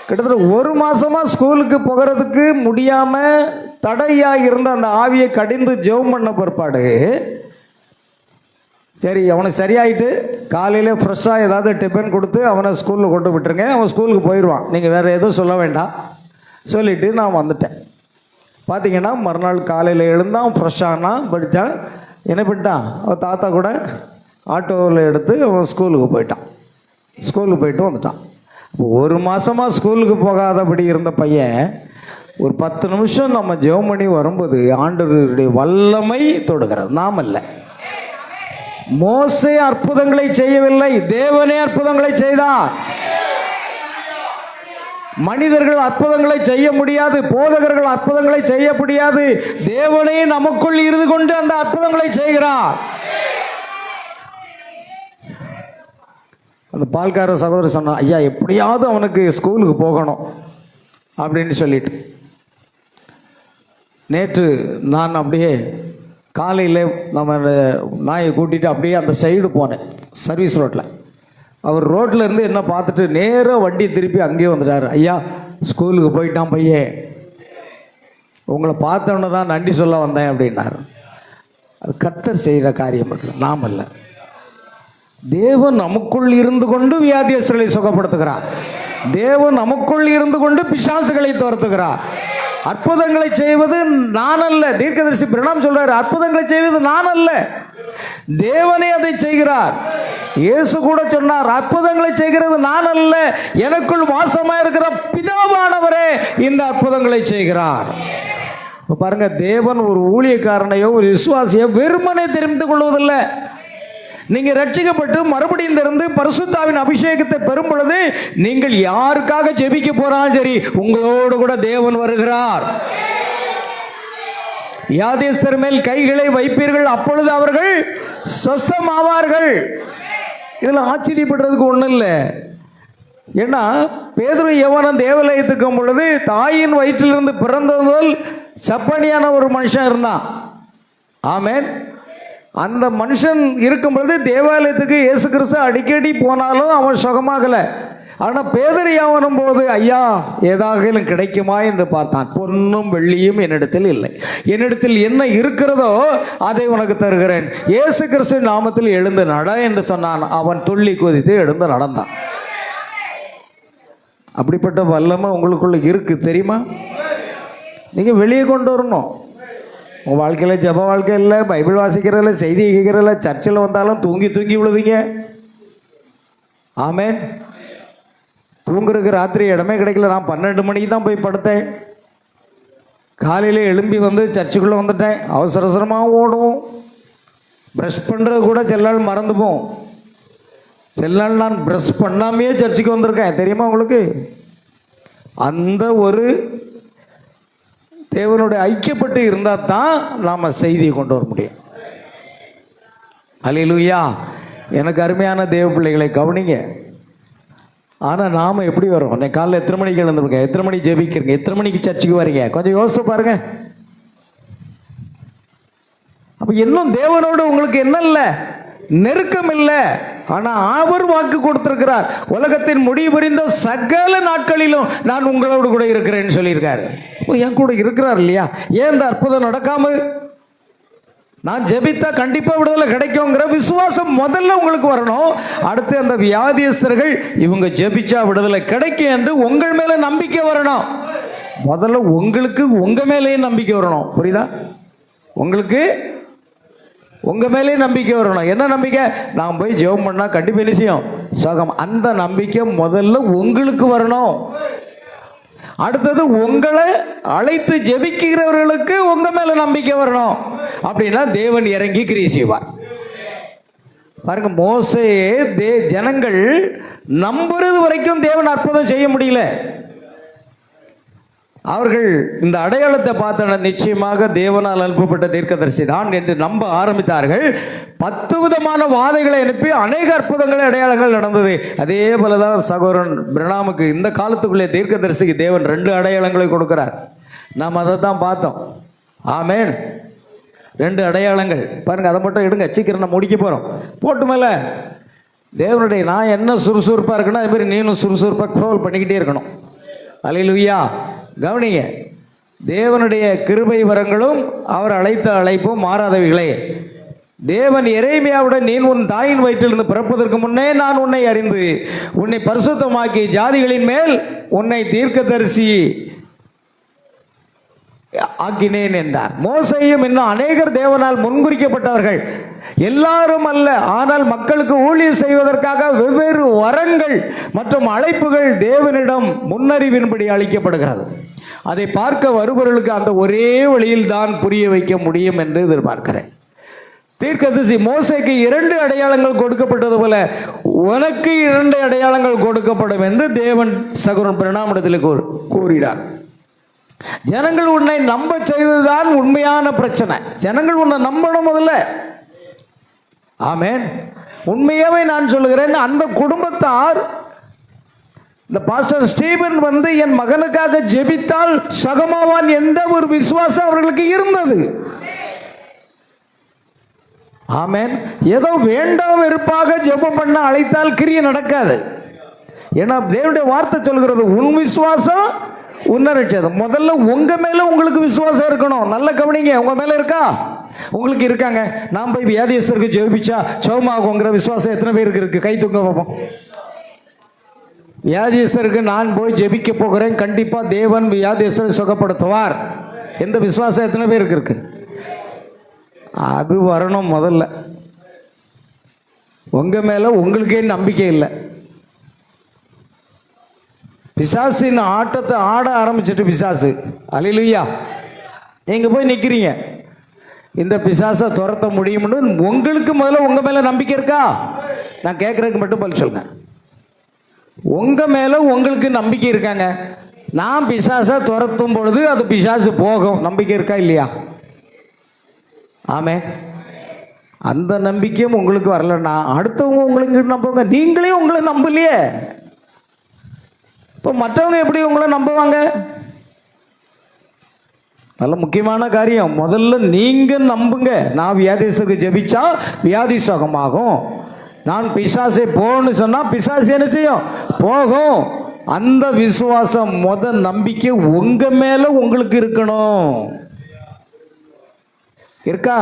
[SPEAKER 3] கிட்டத்தட்ட 1 மாதமாக ஸ்கூலுக்கு போகிறதுக்கு முடியாமல் தடையாக இருந்த அந்த ஆவியை கடிந்து ஜெபம் பண்ண பிற்பாடு சரி அவனுக்கு சரியாயிட்டு காலையில் ஃப்ரெஷ்ஷாக ஏதாவது டிஃபன் கொடுத்து அவனை ஸ்கூலில் கொண்டு விட்டுருங்க, அவன் ஸ்கூலுக்கு போயிடுவான், நீங்கள் வேறு எதுவும் சொல்ல வேண்டாம் சொல்லிவிட்டு நான் வந்துட்டேன். பார்த்திங்கன்னா மறுநாள் காலையில் எழுந்தான், ஃப்ரெஷ்ஷானான், படித்தான். என்ன பண்ணிட்டான், அவன் தாத்தா கூட ஆட்டோவில் எடுத்து அவன் ஸ்கூலுக்கு போயிட்டான். ஸ்கூலுக்கு போயிட்டு வந்துட்டான். 1 மாதமாக ஸ்கூலுக்கு போகாதபடி இருந்த பையன் ஒரு 10 நிமிஷம் நம்ம ஜெபம் பண்ணி வரும்போது ஆண்டவருடைய வல்லமை தொடுகிறது, நாம் அல்ல. மோசே அற்புதங்களை செய்யவில்லை, தேவனே அற்புதங்களை செய்தார். மனிதர்கள் அற்புதங்களை செய்ய முடியாது, போதகர்கள் அற்புதங்களை செய்ய முடியாது, தேவனே நமக்குள் இருந்து கொண்டு அந்த அற்புதங்களை செய்கிறார். அந்த பால்கார சகோதரர் சொன்னான், ஐயா எப்படியாவது அவனுக்கு ஸ்கூலுக்கு போகணும் அப்படின்னு சொல்லிட்டு நேற்று நான் அப்படியே காலையில் நம்ம நாயை கூட்டிகிட்டு அப்படியே அந்த சைடு போனேன், சர்வீஸ் ரோட்டில். அவர் ரோட்டில் இருந்து என்ன பார்த்துட்டு நேராக வண்டி திருப்பி அங்கேயே வந்துட்டார். ஐயா ஸ்கூலுக்கு போயிட்டான் பையன், உங்களை பார்த்தவொன்னே தான் நன்றி சொல்ல வந்தேன் அப்படின்னாரு. அது கர்த்தர் செய்கிற காரியம் இருக்கு, நாம் அல்ல. தேவன் நமக்குள் இருந்து கொண்டு வியாதியஸ்தர்களை சுகப்படுத்துகிறார். தேவன் நமக்குள் இருந்து கொண்டு பிசாசுகளை துரத்துகிறார். அற்புதங்களை செய்வது நான் அல்ல. தீர்க்கதரிசி பிரணாம் சொல்றார், அற்புதங்களை செய்வது நான் அல்ல, தேவனே அதை செய்கிறார். இயேசு கூட சொன்னார், அற்புதங்களை செய்கிறது நான் அல்ல, எனக்குள் வாசமாக இருக்கிற பிதாவானவரே இந்த அற்புதங்களை செய்கிறார். இப்போ பாருங்க, தேவன் ஒரு ஊழியக்காரனையோ ஒரு விசுவாசியோ வெறுமனே தெரிந்து கொள்வதில்லை. நீங்கள் ரட்சிக்கப்பட்டு மறுபடியும் இருந்து பரிசுத்தாவின் அபிஷேகத்தை பெறும் பொழுது நீங்கள் யாருக்காக ஜெபிக்க போறாலும் சரி, உங்களோடு கூட தேவன் வருகிறார். வியாதியஸ்தர் மேல் கைகளை வைப்பீர்கள், அப்பொழுது அவர்கள் சொஸ்தமாவார்கள். இதில் ஆச்சரியப்படுறதுக்கு ஒன்றும் இல்லை. ஏன்னா பேதுரு யோவானும் தேவாலயத்துக்கு பொழுது தாயின் வயிற்றிலிருந்து பிறந்தது போல் சப்பனியான ஒரு மனுஷன் இருந்தான். ஆமென். அந்த மனுஷன் இருக்கும் பொழுது தேவாலயத்துக்கு இயேசு கிறிஸ்து அடிக்கடி போனாலும் அவன் சுகமாகலை. ஆனால் பேதுரு யோவானும் போது, ஐயா ஏதாகிலும் கிடைக்குமா என்று பார்த்தான். பொன்னும் வெள்ளியும் என்னிடத்தில் இல்லை, என்னிடத்தில் என்ன இருக்கிறதோ அதை உனக்கு தருகிறேன், இயேசு கிறிஸ்து நாமத்தில் எழுந்து நட என்று சொன்னான். அவன் துள்ளி குதித்து எழுந்து நடந்தான். அப்படிப்பட்ட வல்லமை உங்களுக்குள்ள இருக்கு, தெரியுமா? நீங்கள் வெளியே கொண்டு வரணும். உங்கள் வாழ்க்கையில் ஜப வாழ்க்கை இல்லை, பைபிள் வாசிக்கிறதில்ல, செய்தி கேட்கிறதில்ல, சர்ச்சில் வந்தாலும் தூங்கி தூங்கி விழுதுங்க. ஆமென். தூங்குறதுக்கு ராத்திரி இடமே கிடைக்கல. நான் 12 மணிக்கு தான் போய் படுத்தேன். காலையில் எழும்பி வந்து சர்ச்சுக்குள்ளே வந்துட்டேன். அவசர அவசரமாக ஓடுவோம். ப்ரஷ் பண்ணுறது கூட சில நாள் மறந்துப்போம். சில நாள் நான் ப்ரஷ் பண்ணாமையே சர்ச்சுக்கு வந்திருக்கேன், தெரியுமா உங்களுக்கு? அந்த ஒரு தேவனுடைய ஐக்கியப்பட்டு இருந்தால் தான் நாம் செய்தியை கொண்டு வர முடியும். அல்லேலூயா. எனக்கு அருமையான தேவ பிள்ளைகளை கவனிங்க. ஆனால் நாம் எப்படி வரோம்? இன்னைக்கு காலையில் எத்தனை மணிக்கு எழுந்துருங்க? எத்தனை மணிக்கு ஜெபிக்கிறீங்க? எத்தனை மணிக்கு சர்ச்சுக்கு வரீங்க? கொஞ்சம் யோசித்து பாருங்க. அப்போ இன்னும் தேவனோடு உங்களுக்கு என்ன இல்லை? நெருக்கம் இல்லை. ஆனால் அவர் வாக்கு கொடுத்திருக்கிறார், உலகத்தின் முடிவு புரிந்த சகல நாட்களிலும் நான் உங்களோடு கூட இருக்கிறேன்னு சொல்லியிருக்காரு. என் கூட இருக்கிறார் இல்லையா? ஏன் இந்த அற்புதம் நடக்காமல்? நான் ஜெபித்தா கண்டிப்பாக விடுதலை கிடைக்குங்கிற விசுவாசம் முதல்ல உங்களுக்கு வரணும். அடுத்து அந்த வியாதியஸ்தர்கள் இவங்க ஜெபிச்சா விடுதலை கிடைக்கும் என்று உங்கள் மேலே நம்பிக்கை வரணும். முதல்ல உங்களுக்கு உங்கள் மேலேயே நம்பிக்கை வரணும். புரியுதா? உங்களுக்கு உங்கள் மேலே நம்பிக்கை வரணும். என்ன நம்பிக்கை? நான் போய் ஜெபம் பண்ணால் கண்டிப்பாக என்ன செய்யும்? சுகம். அந்த நம்பிக்கை முதல்ல உங்களுக்கு வரணும். அடுத்தது உங்களை அழைத்து ஜெபிக்கிறவர்களுக்கு உங்கள் மேலே நம்பிக்கை வரணும். அப்படின்னா தேவன் இறங்கி கிரியை செய்வார். பாருங்க, மோசேயே ஜனங்கள் நம்புறது வரைக்கும் தேவன் அற்புதம் செய்ய முடியல. அவர்கள் இந்த அடையாளத்தை பார்த்த நிச்சயமாக தேவனால் அனுப்பப்பட்ட தீர்க்கதரிசி தான் என்று நம்ப ஆரம்பித்தார்கள். 10 விதமான வாதைகளை அனுப்பி அநேக அற்புதங்களை அடையாளங்கள் நடந்தது. அதே போல தான் சகோதரன் பிரணாமுக்கு இந்த காலத்துக்குள்ளே தீர்க்கதரிசிக்கு தேவன் 2 அடையாளங்களை கொடுக்கிறார். நாம் அதை தான் பார்த்தோம். ஆமேன். 2 அடையாளங்கள் பாருங்கள். அதை மட்டும் எடுங்க, சீக்கிரம் நம்ம முடிக்க போகிறோம். போட்டு மேலே தேவனுடைய நான் என்ன சுறுசுறுப்பாக இருக்குன்னா அதுமாரி நீனும் சுறுசுறுப்பாக க்ரோல் பண்ணிக்கிட்டே இருக்கணும். அல்லேலூயா. கவனிங்க, தேவனுடைய கிருபை வரங்களும் அவர் அழைத்த அழைப்பும் மாறாதவைகளே. தேவன் எரேமியாவுடன் நீ உன் தாயின் வயிற்றிலிருந்து பிறப்பதற்கு முன்னே நான் உன்னை அறிந்து உன்னை பரிசுத்தமாக்கி ஜாதிகளின் மேல் உன்னை தீர்க்கதரிசி ஆக்கினேன் என்றார். மோசேயும் இன்னும் அநேகர் தேவனால் முன்குறிக்கப்பட்டவர்கள், எல்லாரும் அல்ல, ஆனால் மக்களுக்கு ஊழியம் செய்வதற்காக வெவ்வேறு வரங்கள் மற்றும் அழைப்புகள் தேவனிடம் முன்னறிவின்படி அளிக்கப்படுகிறது. அதை பார்க்க வருபவர்களுக்கு அந்த ஒரே வழியில் தான் புரிய வைக்க முடியும் என்று எதிர்பார்க்கிறேன். தீர்க்கதரிசி மோசேக்கு 2 அடையாளங்கள் கொடுக்கப்பட்டது போல உனக்கு 2 அடையாளங்கள் கொடுக்கப்படும் என்று தேவன் சகோதரன் பிரணாமிடத்தில் கூறினார். ஜனங்கள் உன்னை நம்ப செய்வதுதான் உண்மையான பிரச்சனை. ஜனங்கள் உன்னை நம்பணும் முதல்ல. ஆமேன். உண்மையாவே நான் சொல்லுகிறேன், அந்த குடும்பத்தார் இந்த பாஸ்டர் ஸ்டீபன் வந்து என் மகனுக்காக ஜெபித்தால் சகமாவான் என்ற ஒரு விசுவாசம் அவர்களுக்கு இருந்தது. ஆமேன். ஏதோ வேண்டாம் வெறுப்பாக ஜெபம் பண்ண அழைத்தால் கிரியை நடக்காது. ஏன்னா தேவனுடைய வார்த்தை சொல்கிறது, உன் விசுவாசம் உன்னை ரட்சது. முதல்ல உங்கள் மேலே உங்களுக்கு விசுவாசம் இருக்கணும். நல்ல கவனிங்க, உங்கள் மேலே இருக்கா? உங்களுக்கு இருக்காங்க. நான் போய் வியாதியஸ்தருக்கு ஜெபிச்சா சௌமாகுங்கிற விசுவாசம் எத்தனை பேருக்கு இருக்குது? கை தூக்க பார்ப்போம். வியாதியஸ்தருக்கு நான் போய் ஜெபிக்க போகிறேன், கண்டிப்பாக தேவன் வியாதியஸ்தரை சுகப்படுத்துவார். எந்த விசுவாசம் எத்தனை பேருக்கு இருக்குது? அது வரணும் முதல்ல. உங்கள் மேலே உங்களுக்கே நம்பிக்கை இல்லை. பிசாசின் ஆட்டத்தை ஆட ஆரம்பிச்சிட்டு பிசாசு, அல்லேலூயா, நீங்கள் போய் நிற்கிறீங்க, இந்த பிசாசை துரத்த முடியும்னு உங்களுக்கு முதல்ல உங்கள் மேலே நம்பிக்கை இருக்கா? நான் கேட்குறதுக்கு மட்டும் பதில் சொல்லுங்க. உங்கள் மேலே உங்களுக்கு நம்பிக்கை இருக்காங்க? நான் பிசாசை துரத்தும் பொழுது அது பிசாசு போகும். நம்பிக்கை இருக்கா இல்லையா? ஆமே. அந்த நம்பிக்கையும் உங்களுக்கு வரலன்னா அடுத்தவங்க உங்களுக்கு நம்புவாங்க, நீங்களே உங்களை நம்பலையே. இப்போ மற்றவங்க எப்படி உங்களை நம்புவாங்க? நல்ல முக்கியமான காரியம். முதல்ல நீங்கள் நம்புங்க. நான் வியாதிக்கு ஜெபிச்சா வியாதி சுகமாகும், நான் பிசாசை போன்னு சொன்னால் பிசாசு என்ன செய்யும்? போகும். அந்த விசுவாசம் நம்பிக்கை உங்கள் மேலே உங்களுக்கு இருக்கணும். இருக்கா?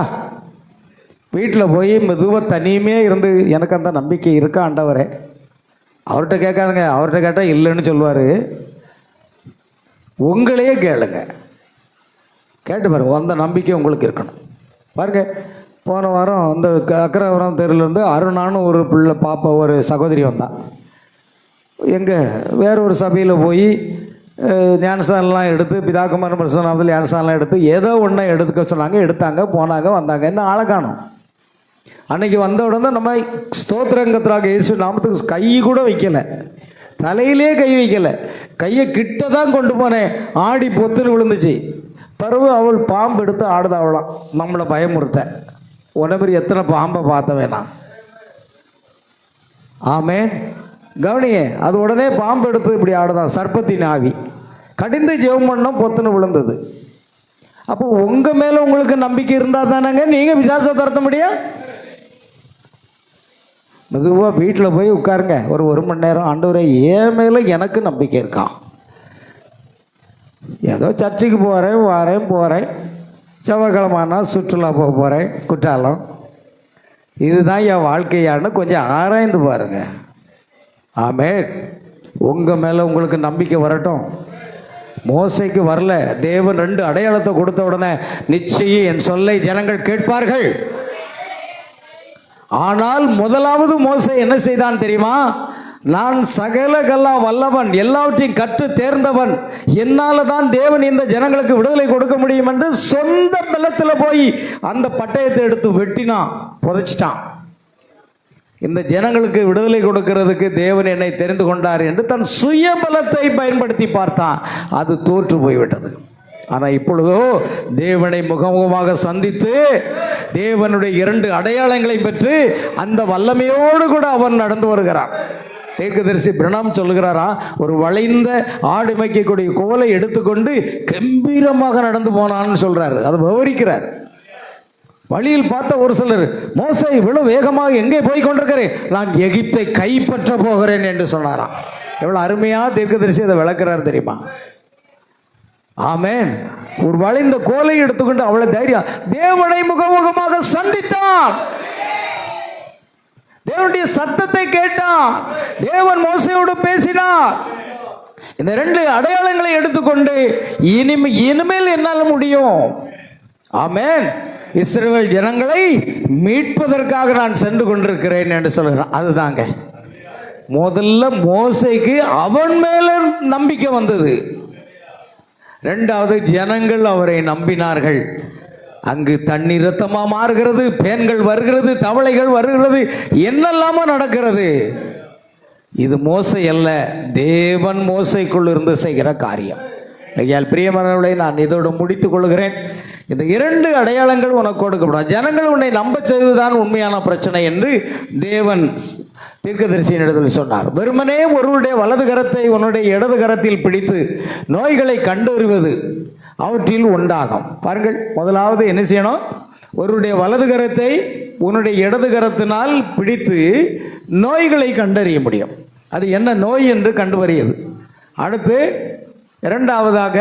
[SPEAKER 3] வீட்டில் போய் மெதுவாக தனியுமே இருந்து எனக்கு அந்த நம்பிக்கை இருக்கா ஆண்டவரே? அவர்கிட்ட கேட்காதுங்க. அவர்கிட்ட கேட்டால் இல்லைன்னு சொல்லுவார். உங்களையே கேளுங்க, கேட்டு பாருங்க. அந்த நம்பிக்கை உங்களுக்கு இருக்கணும். பாருங்க, போன வாரம் இந்த அக்கரவரம் தெருவிலேருந்து அருணான்னு ஒரு பிள்ளை பாப்பா, ஒரு சகோதரி வந்தான். எங்கே வேற ஒரு சபையில் போய் ஞானஸ்தானம்லாம் எடுத்து, பிதாகுமாரன் பரிசுத்தநாமத்தில் ஞானஸ்தானம்லாம் எடுத்து ஏதோ ஒன்றை எடுத்துக்க சொன்னாங்க. எடுத்தாங்க, போனாங்க, வந்தாங்க. என்ன ஆளை காணோம். அன்னைக்கு வந்த உடனே நம்ம ஸ்தோத்திரங்கத்திராக இயேசு நாமத்துக்கு கை கூட வைக்கலை, தலையிலே கை வைக்கலை, கையை கிட்ட தான் கொண்டு போனேன். ஆடி பொத்துன்னு விழுந்துச்சு. பிறகு அவள் பாம்பு எடுத்து ஆடுதாவலாம் நம்மளை பயமுறுத்த. உடம்பு எத்தனை பாம்பை பார்த்த வேணாம். ஆமே. கவனிங்க, அது உடனே பாம்பு எடுத்து இப்படி ஆடுதான், சர்ப்பத்தின் ஆவி. கடிந்து ஜெபம் பண்ணோம், பொத்துன்னு விழுந்தது. அப்போ உங்கள் மேலே உங்களுக்கு நம்பிக்கை இருந்தால் தானேங்க நீங்கள் பிசாசை துரத்த முடியும். மெதுவாக வீட்டில் போய் உட்காருங்க, ஒரு மணி நேரம். ஆண்டவரே, என் மேலே எனக்கு நம்பிக்கை இருக்கான். ஏதோ சர்ச்சுக்கு போகிறேன், செவ்வாய்க்கிழமைனா சுற்றுலா போக போகிறேன், குற்றாலம், இதுதான் என் வாழ்க்கையான்னு கொஞ்சம் ஆராய்ந்து பாருங்க. ஆமென். உங்கள் மேலே உங்களுக்கு நம்பிக்கை வரட்டும். மோசைக்கு வரல, தேவன் 2 அடையாளத்தை கொடுத்த உடனே நிச்சயம் என் சொல்லை ஜனங்கள் கேட்பார்கள். ஆனால் முதலாவது மோசே என்ன செய்தான் தெரியுமா? நான் சகல கல்லா வல்லவன், எல்லாவற்றையும் கற்று தேர்ந்தவன், என்னால் தான் தேவன் இந்த ஜனங்களுக்கு விடுதலை கொடுக்க முடியும் என்று சொந்த பலத்தில் போய் அந்த பட்டயத்தை எடுத்து வெட்டினான், புதைச்சிட்டான். இந்த ஜனங்களுக்கு விடுதலை கொடுக்கிறதுக்கு தேவன் என்னை தெரிந்து கொண்டார் என்று தன் சுய பலத்தை பயன்படுத்தி பார்த்தான். அது தோற்று போய்விட்டது. ஆனால் இப்பொழுதோ தேவனை முகமுகமாக சந்தித்து தேவனுடைய 2 அடையாளங்களை பெற்று அந்த வல்லமையோடு கூட அவன் நடந்து வருகிறான். தீர்க்கதரிசி பிரணாம் சொல்லுகிறாரா, ஒரு வளைந்த ஆடு மேய்க்கக்கூடிய கோலை எடுத்துக்கொண்டு கம்பீரமாக நடந்து போனான்னு சொல்றாரு. அதை விவரிக்கிறார். வழியில் பார்த்த ஒரு சிலர், மோசே இவ்வளவு வேகமாக எங்கே போய் கொண்டிருக்கிறேன், நான் எகிப்தை கைப்பற்ற போகிறேன் என்று சொன்னாராம். எவ்வளவு அருமையா தீர்க்கதரிசி அதை விளக்குறாரு தெரியுமா? ஆமென். ஒரு வளைந்த கோலை எடுத்துக்கொண்டு அவ்வளவு தைரியம் தேவனை முகமுகமாக சந்தித்தான். தேவனுடைய சத்தத்தை கேட்டான். தேவன் மோசையோடு பேசினார். இந்த 2 அடையாளங்களை எடுத்துக்கொண்டு இனிமேல் என்னால் முடியும். ஆமென். இஸ்ரவேல் ஜனங்களை மீட்பதற்காக நான் சென்று கொண்டிருக்கிறேன் என்று சொல்கிறான். அதுதாங்க முதல்ல மோசைக்கு அவன் மேல நம்பிக்கை வந்தது. 2வது ஜனங்கள் அவரை நம்பினார்கள். அங்கு தண்ணீர் ரத்தமாக மாறுகிறது, பேன்கள் வருகிறது, தவளைகள் வருகிறது, என்னெல்லாமோ நடக்கிறது. இது மோசை அல்ல, தேவன் மோசைக்குள் இருந்து செய்கிற காரியம். ஐயால் பிரியமானவர்களை, நான் இதோடு முடித்துக் கொள்கிறேன். இந்த 2 அடையாளங்கள் உனக்கு கொடுக்கப்படும். ஜனங்கள் உன்னை நம்ப செய்வதுதான் உண்மையான பிரச்சனை என்று தேவன் தீர்க்கதரிசியின் இடத்தில் சொன்னார். வெறுமனே ஒருவருடைய வலது கரத்தை உன்னுடைய இடது கரத்தில் பிடித்து நோய்களை கண்டறிவது அவற்றில் உண்டாகும். பாருங்கள், முதலாவது என்ன செய்யணும்? ஒருவருடைய வலது கரத்தை உன்னுடைய இடது கரத்தினால் பிடித்து நோய்களை கண்டறிய முடியும். அது என்ன நோய் என்று கண்டுவறியது. அடுத்து 2வதாக,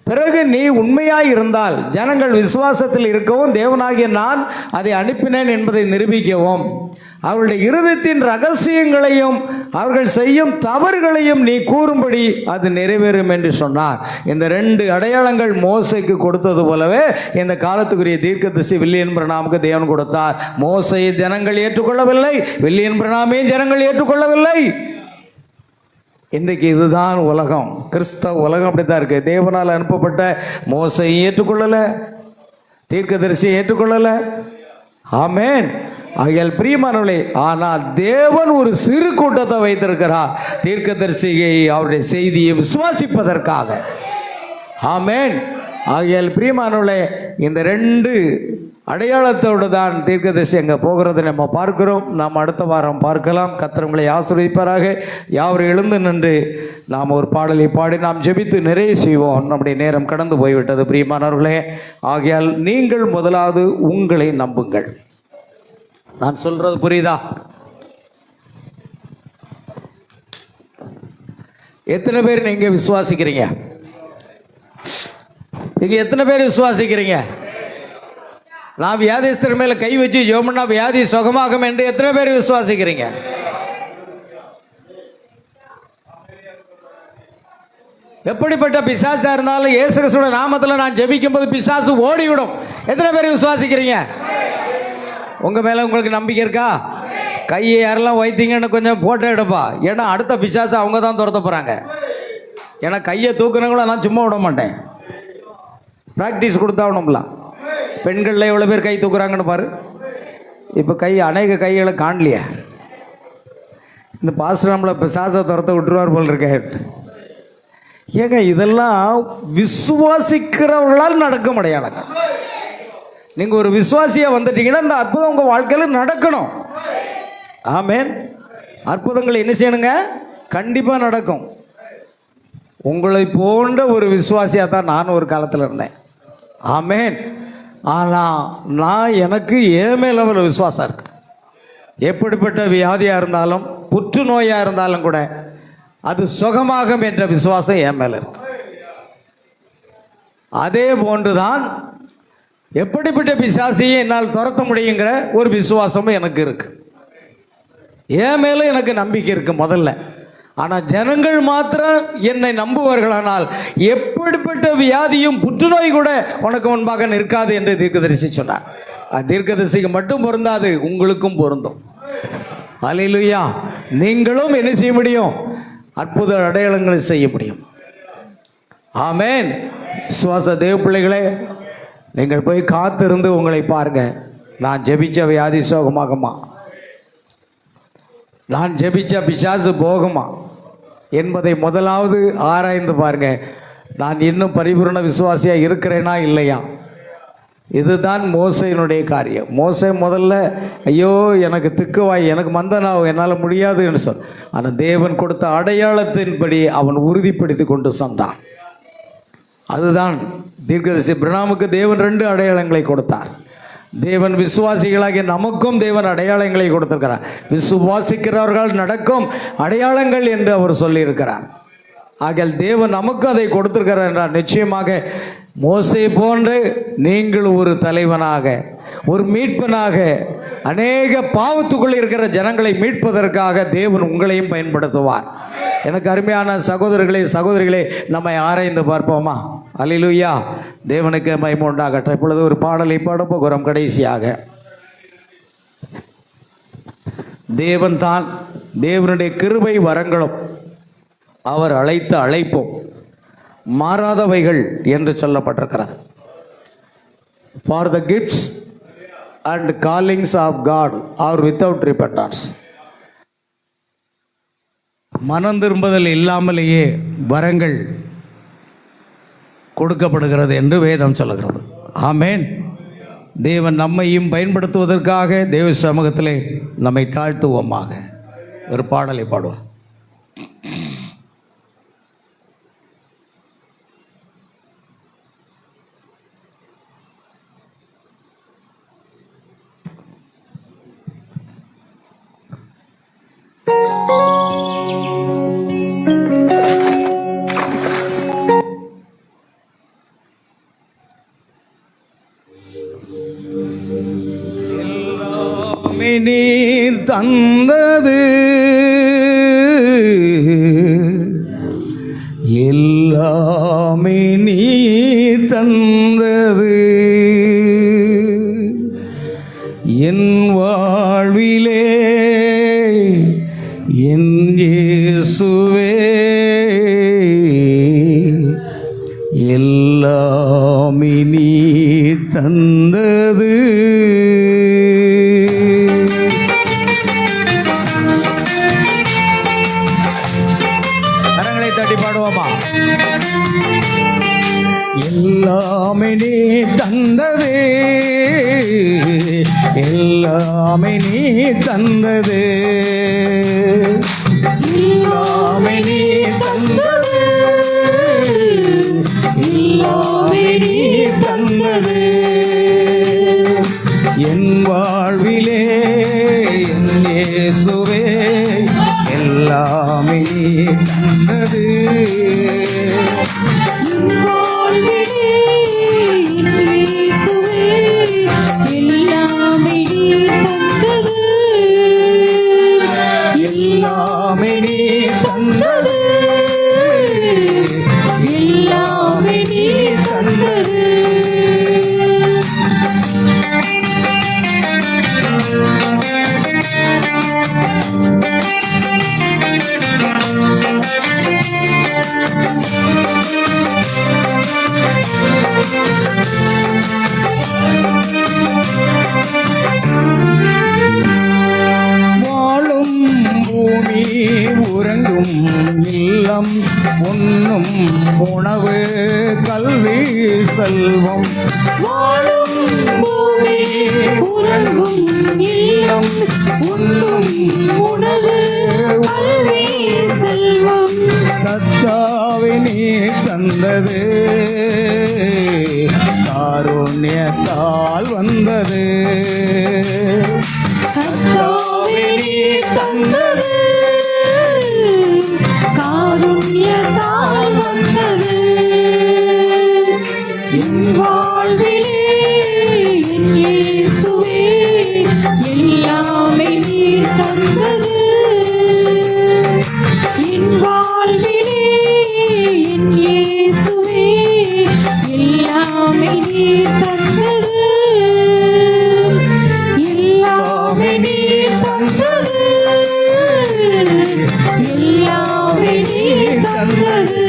[SPEAKER 3] பிறகு நீ உண்மையாய் இருந்தால் ஜனங்கள் விசுவாசத்தில் இருக்கவும் தேவனாகிய நான் அதை அனுப்பினேன் என்பதை நிரூபிக்கவும் அவர்களுடைய இருதயத்தின் ரகசியங்களையும் அவர்கள் செய்யும் தவறுகளையும் நீ கூறும்படி அது நிறைவேறும் என்று சொன்னார். இந்த 2 அடையாளங்கள் மோசைக்கு கொடுத்தது போலவே இந்த காலத்துக்குரிய தீர்க்கதரிசி வில்லியன் பிரணாமுக்கு தேவன் கொடுத்தார். மோசையை ஜனங்கள் ஏற்றுக்கொள்ளவில்லை, வில்லியன் பிரணாமையும் ஜனங்கள் ஏற்றுக்கொள்ளவில்லை. இன்றைக்கு இதுதான் உலகம், கிறிஸ்தவ உலகம் அப்படித்தான் இருக்கு. தேவனால் அனுப்பப்பட்ட மோசையை ஏற்றுக்கொள்ளலை, தீர்க்கதரிசியை ஏற்றுக்கொள்ளலை. ஆமென். ஆகையால் பிரியமானவர்களே, ஆனால் தேவன் ஒரு சிறு கூட்டத்தை வைத்திருக்கிறார் தீர்க்கதரிசியை அவருடைய செய்தியை விசுவாசிப்பதற்காக. ஆமென். ஆகையால் பிரியமானவர்களே, இந்த 2 அடையாளத்தோடு தான் தீர்க்கதரிசி அங்கே போகிறதை நம்ம பார்க்கிறோம். நாம் அடுத்த வாரம் பார்க்கலாம். கர்த்தர் உங்களை ஆசீர்வதிப்பாராக. யாவரும் எழுந்து நின்று நாம் ஒரு பாடலை பாடி நாம் ஜெபித்து நிறைவு செய்வோம். நம்முடைய நேரம் கடந்து போய்விட்டது பிரியமானவர்களே. ஆகையால் நீங்கள் முதலாவது உங்களை நம்புங்கள். நான் சொல்றது புரியுதா? எத்தனை பேர் நீங்க விசுவாசிக்கிறீங்க? நீங்க எத்தனை பேர் விசுவாசிக்கிறீங்க? நான் வியாதிஸ்தர் மேல கை வச்சு ஜெபம்னா வியாதி சுகமாகும் என்று எத்தனை பேர் விசுவாசிக்கிறீங்க? எப்படிப்பட்ட பிசாசா இருந்தாலும் இயேசு கிறிஸ்துவின் நாமத்தில் நான் ஜெபிக்கும் போது பிசாசு ஓடிவிடும். எத்தனை பேர் விசுவாசிக்கிறீங்க? உங்க மேல உங்களுக்கு நம்பிக்கை இருக்கா? கையை யாரெல்லாம் வைத்தீங்கன்னு கொஞ்சம் போட்டோ எடுப்பா. ஏன்னா அடுத்த பிசாசு அவங்க தான் துரத்த போறாங்க. ஏன்னா கையை தூக்குறவங்கள நான் சும்மா விட மாட்டேன், ப்ராக்டிஸ் கொடுத்தாகணும்ல. பெண்களில் எவ்வளோ பேர் கை தூக்குறாங்கன்னு பாரு. இப்போ அநேக கைகளை காணலையே. இந்த பாஸ்டர் நம்மளை பிசாசை துரத்த விட்டுருவார் போல் இருக்க. ஏங்க இதெல்லாம் விசுவாசிக்கிறவர்களால் நடக்க முடியாதுங்க. நீங்கள் ஒரு விசுவாசியாக வந்துட்டீங்கன்னா இந்த அற்புதம் உங்கள் வாழ்க்கையில் நடக்கணும். ஆமென். அற்புதங்கள் என்ன செய்யணுங்க? கண்டிப்பாக நடக்கும். உங்களை போன்ற ஒரு விசுவாசியாக தான் நான் ஒரு காலத்தில் இருந்தேன். ஆமேன். ஆனால் எனக்கு என் மேலே ஒரு விசுவாசம் இருக்கு. எப்படிப்பட்ட வியாதியாக இருந்தாலும், புற்றுநோயாக இருந்தாலும் கூட அது சுகமாகும் என்ற விசுவாசம் என் மேலே இருக்கு. அதே போன்றுதான் எப்படிப்பட்ட பிசாசையும் என்னால் துரத்த முடியுங்கிற ஒரு விசுவாசமும் எனக்கு இருக்கு. என் மேலே எனக்கு நம்பிக்கை இருக்கு முதல்ல. ஆனால் ஜனங்கள் மாத்திரம் என்னை நம்புவார்களானால் எப்படிப்பட்ட வியாதியும் புற்றுநோய் கூட உனக்கு முன்பாக நிற்காது என்று தீர்க்கதரிசி சொன்னார். அது தீர்க்கதரிசிக்கு மட்டும் பொருந்தாது, உங்களுக்கும் பொருந்தும். அல்லேலூயா. நீங்களும் என்ன செய்ய முடியும்? அற்புத அடையாளங்களை செய்ய முடியும். ஆமேன். விசுவாச தேவ பிள்ளைகளே, நீங்கள் போய் காத்திருந்து உங்களை பாருங்க. நான் ஜெபிச்ச வியாதி சோகமாகுமா? நான் ஜெபிச்ச பிசாசு போகுமா என்பதை முதலாவது ஆராய்ந்து பாருங்க. நான் இன்னும் பரிபூர்ண விசுவாசியாக இருக்கிறேனா இல்லையா? இதுதான் மோசையினுடைய காரியம். மோசை முதல்ல ஐயோ எனக்கு திக்குவாய், எனக்கு மந்தனாகும், என்னால் முடியாது என்று சொல். ஆனால் தேவன் கொடுத்த அடையாளத்தின்படி அவன் உறுதிப்படுத்தி கொண்டு சென்றான். அதுதான் தீர்க்கதரிசி பிரணாமுக்கு தேவன் 2 அடையாளங்களை கொடுத்தார். தேவன் விசுவாசிகளாகிய நமக்கும் தேவன் அடையாளங்களை கொடுத்திருக்கிறார். விசுவாசிக்கிறவர்கள் நடக்கும் அடையாளங்கள் என்று அவர் சொல்லியிருக்கிறார். ஆகையால் தேவன் நமக்கு அதை கொடுத்திருக்கிறார் என்றால் நிச்சயமாக மோசே போன்று நீங்கள் ஒரு தலைவனாக, ஒரு மீட்பனாக, அநேக பாவத்துக்குள் இருக்கிற ஜனங்களை மீட்பதற்காக தேவன் உங்களையும் பயன்படுத்துவார். எனக்கு அருமையான சகோதரர்களே, சகோதரிகளே, நம்மை ஆராய்ந்து பார்ப்போமா? அல்லேலூயா. தேவனுக்கு மகிமை உண்டாகட்டும். இப்பொழுது ஒரு பாடலை பாடப் போகிறோம். கடைசியாக தேவன் தான், தேவனுடைய கிருபை வரங்களும் அவர் அழைத்த அழைப்பும் மாறாதவைகள் என்று சொல்லப்பட்டிருக்கிறது. For the gifts and callings of God are without repentance. மனம் திரும்புதல் இல்லாமலேயே வரங்கள் கொடுக்கப்படுகிறது என்று வேதம் சொல்லுகிறது. ஆமேன். தேவன் நம்மையும் பயன்படுத்துவதற்காக தேவ சமூகத்திலே நம்மை தாழ்த்துவோமாக. ஒரு பாடலை பாடுவோம். நீர் தந்தது எல்லாமே நீர் தந்தது என் வாழ்விலே என் இயேசுவே எல்லாமே நீர் தந்தது. பாடுவோமா? எல்லாமே நீ தந்தது, எல்லாமே நீ தந்தது, எல்லாமே நீ தந்தது, எல்லாமே நீ தந்தது என் வாழ்விலே என் இயேசுவே எல்லாமே நீ தந்தது. எல்லாமே நீ தந்தது, எல்லாமே நீ தந்தது. உண்ணும் உணவு கல்வி செல்வம்
[SPEAKER 5] வாழும் பூமி உறங்கும் இல்லம் உண்ணும் உணவு கல்வி செல்வம்
[SPEAKER 3] கர்த்தாவே நீர் தந்தது காருண்யத்தால் வந்தது
[SPEAKER 5] கர்த்தாவே நீர் தந்தது காருண்யத்தால் வந்தது என் வாழ்விலே என் இயேசுவே எல்லாமே நீர் தந்தது என் வாழ்விலே என் இயேசுவே எல்லாமே நீர் தந்தது எல்லாமே நீர் தந்தது எல்லாமே நீர் தந்தது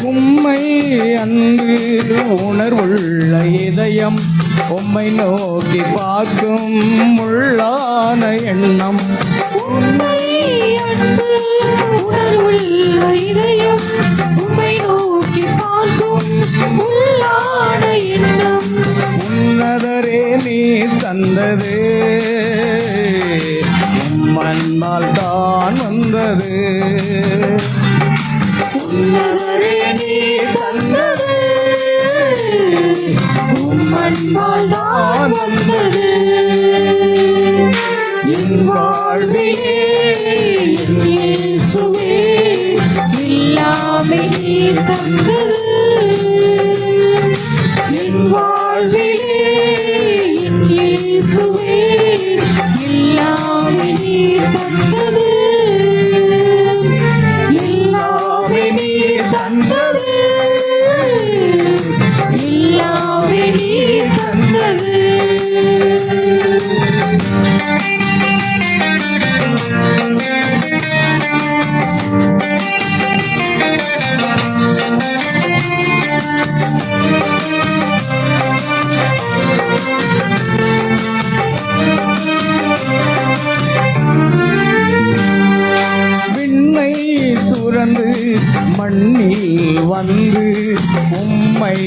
[SPEAKER 3] உம்மை அன்பு உணர்வுள்ள இதயம் உம்மை நோக்கி பார்க்கும் உள்ளான எண்ணம்
[SPEAKER 5] உம்மை அன்பு உணர்வுள்ள இதயம் உம்மை நோக்கி பார்க்கும் உள்ளான எண்ணம்
[SPEAKER 3] உன்னதரே நீ தந்தது உம்மன்பால் தான் வந்தது
[SPEAKER 5] உன்னதரே நீ தந்தது உம்மன்பால் தான் வந்தது என் வாழ்விலே என் இயேசுவே எல்லாமே நீர் தந்தது என் வாழ்விலே என் இயேசுவே எல்லாமே நீர் தந்தது எல்லாமே நீர் தந்தது எல்லாமே நீர் தந்தது
[SPEAKER 3] விண்ணை துறந்து மண்ணில் வந்து உம்மை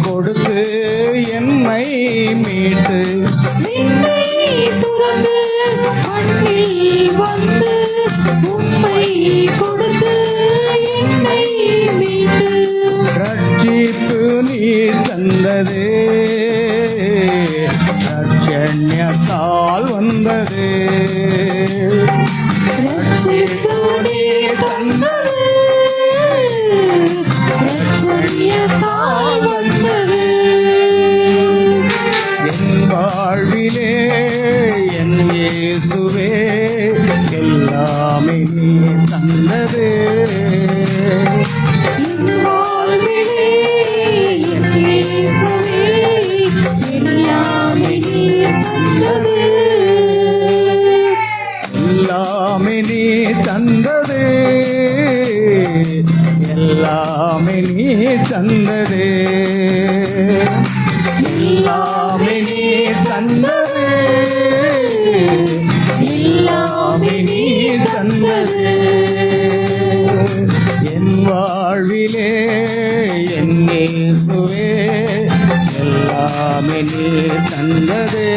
[SPEAKER 3] கொடுத்து என்னை மீட்டு
[SPEAKER 5] விண்ணை துறந்து மண்ணில் வந்து உம்மை கொடுத்து என்னை மீட்டு
[SPEAKER 3] ரட்சிப்பு நீர் தந்தது ரட்சண்யத்தால் வந்தது
[SPEAKER 5] ரட்சிப்பு நீர் தந்தது ரட்சண்யத்தால் வந்தது
[SPEAKER 3] என் வாழ்விலே என் இயேசுவே எல்லாமே நீ தந்தது
[SPEAKER 5] என் வாழ்விலே என் இயேசுவே எல்லாமே நீர் தந்தது
[SPEAKER 3] எல்லாமே நீ தந்தது எல்லாமே நீ தந்தது எல்லாமே நீ தந்தது எல்லாமே நீ தந்தது என் வாழ்விலே என் இயேசுவே எல்லாமே நீ தந்தது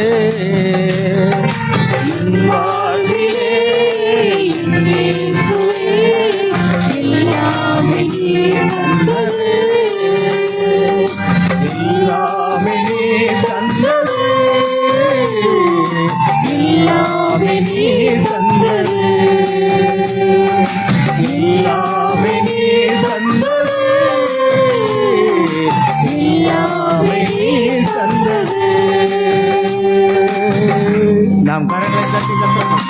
[SPEAKER 3] என் வாழ்விலே என் இயேசுவே
[SPEAKER 5] எல்லாமே நீர் தந்தது
[SPEAKER 3] எல்லாமே நீ தந்தது
[SPEAKER 5] எல்லாமே நீர் தந்தது
[SPEAKER 3] எல்லாமே நீ தந்தது
[SPEAKER 5] எல்லாமே நீர் தந்தது
[SPEAKER 3] நாம் கரங்களை தட்டி கட்டணும்.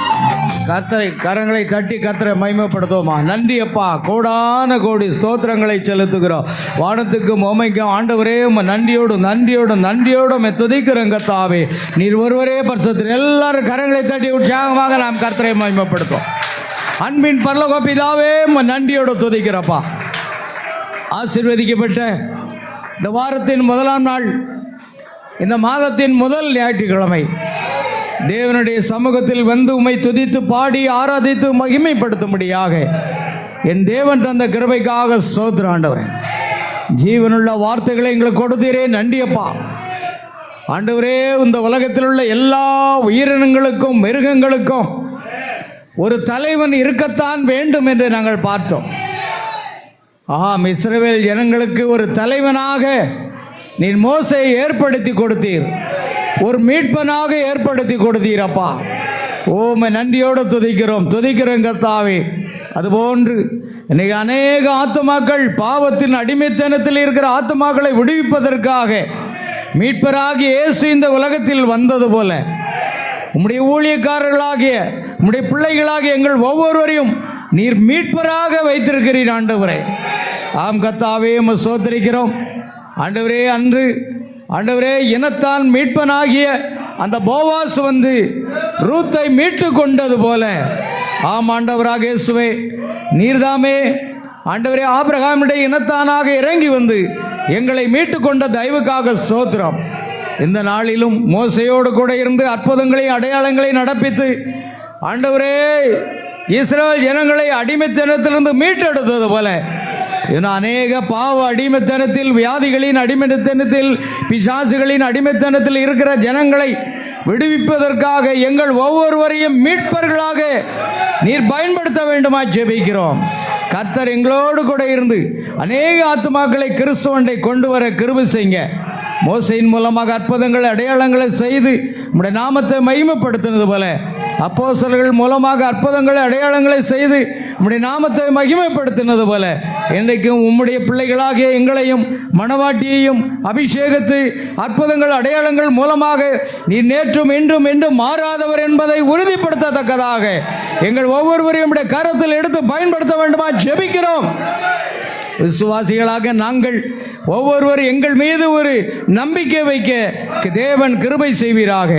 [SPEAKER 3] கரங்களை தட்டி கர்த்தரை மகிமைப்படுத்துவோமா. நன்றி அப்பா, கோடான கோடி ஸ்தோத்திரங்களை செலுத்துகிறோம். வானத்துக்கும் உமைக்கும் ஆண்டவரே நன்றியோடும் துதிக்கிறோம் கர்த்தாவே. நீர் ஒருவரே பரிசுத்தர். எல்லாரும் கரங்களை தட்டி உற்சாகமாக நாம் கர்த்தரை மகிமைப்படுத்துவோம். அன்பின் பரலோக பிதாவே, நன்றியோடு துதிக்கிறப்பா. ஆசீர்வதிக்கப்பட்ட இந்த வாரத்தின் முதலாம் நாள், இந்த மாதத்தின் முதல் ஞாயிற்றுக்கிழமை, தேவனுடைய சமூகத்தில் வந்து உம்மை துதித்து பாடி ஆராதித்து மகிமைப்படுத்தும்படியாக என் தேவன் தந்த கிருபைக்காக ஸ்தோத்திரம் ஆண்டவரே. ஜீவனுள்ள வார்த்தைகளை எங்களுக்கு கொடுத்தீரே, நன்றியப்பா. ஆண்டவரே, இந்த உலகத்தில் உள்ள எல்லா உயிரினங்களுக்கும் மிருகங்களுக்கும் ஒரு தலைவன் இருக்கத்தான் வேண்டும் என்று நாங்கள் பார்த்தோம். இஸ்ரவேல் ஜனங்களுக்கு ஒரு தலைவனாக நீர் மோசேயை ஏற்படுத்தி கொடுத்தீர், ஒரு மீட்பனாக ஏற்படுத்தி கொடுத்தீர் அப்பா. நன்றியோடு துதிக்கிறோம் கர்த்தாவே. அதுபோன்று இன்னைக்கு அநேக ஆத்துமாக்கள் பாவத்தின் அடிமைத்தனத்தில் இருக்கிற ஆத்துமாக்களை விடுவிப்பதற்காக மீட்பராகிய இயேசு இந்த உலகத்தில் வந்தது போல உம்முடைய ஊழியக்காரர்களாகிய உம்முடைய பிள்ளைகளாகிய எங்கள் ஒவ்வொருவரையும் நீர் மீட்பராக வைத்திருக்கிறீர் ஆண்டவரே. கர்த்தாவே, சோதரிக்கிறோம் ஆண்டவரே. ஆண்டவரே, இனத்தான் மீட்பனாகிய அந்த போவாஸ் வந்து ரூத்தை மீட்டு கொண்டது போல ஆண்டவராக இயேசுவே, நீர்தாமே ஆண்டவரே ஆபிரகாமுடைய இனத்தானாக இறங்கி வந்து எங்களை மீட்டு கொண்ட தயவுக்காக ஸ்தோத்திரம். இந்த நாளிலும் மோசையோடு கூட இருந்து அற்புதங்களையும் அடையாளங்களையும் நடப்பித்து ஆண்டவரே இஸ்ரவேல் ஜனங்களை அடிமைத்தனத்திலிருந்து மீட்டெடுத்தது போல இன்னும் அநேக பாவ அடிமைத்தனத்தில், வியாதிகளின் அடிமைத்தனத்தில், பிசாசுகளின் அடிமைத்தனத்தில் இருக்கிற ஜனங்களை விடுவிப்பதற்காக எங்கள் ஒவ்வொருவரையும் மீட்பர்களாக நீர் பயன்படுத்த வேண்டுமா ஜெபிக்கிறோம். கர்த்தர் எங்களோடு கூட இருந்து அநேக ஆத்துமாக்களை கிறிஸ்துவண்டை கொண்டு வர கிருபை செய்யுங்க. மோசையின் மூலமாக அற்புதங்களை அடையாளங்களை செய்து உம்முடைய நாமத்தை மகிமைப்படுத்தினது போல அப்போஸ்தலர்கள் மூலமாக அற்புதங்களை அடையாளங்களை செய்து உம்முடைய நாமத்தை மகிமைப்படுத்தினது போல இன்றைக்கும் உம்முடைய பிள்ளைகளாகிய எங்களையும் மணவாட்டியையும் அபிஷேகத்து அற்புதங்கள் அடையாளங்கள் மூலமாக நீர் நேற்றும் இன்றும் என்றும் மாறாதவர் என்பதை உறுதிப்படுத்தத்தக்கதாக எங்கள் ஒவ்வொருவரையும் உம்முடைய கரத்தில் எடுத்து பயன்படுத்த வேண்டுமா ஜெபிக்கிறோம். விசுவாசிகளாக நாங்கள் ஒவ்வொருவர் எங்கள் மீது ஒரு நம்பிக்கை வைக்க தேவன் கிருபை செய்வீராக.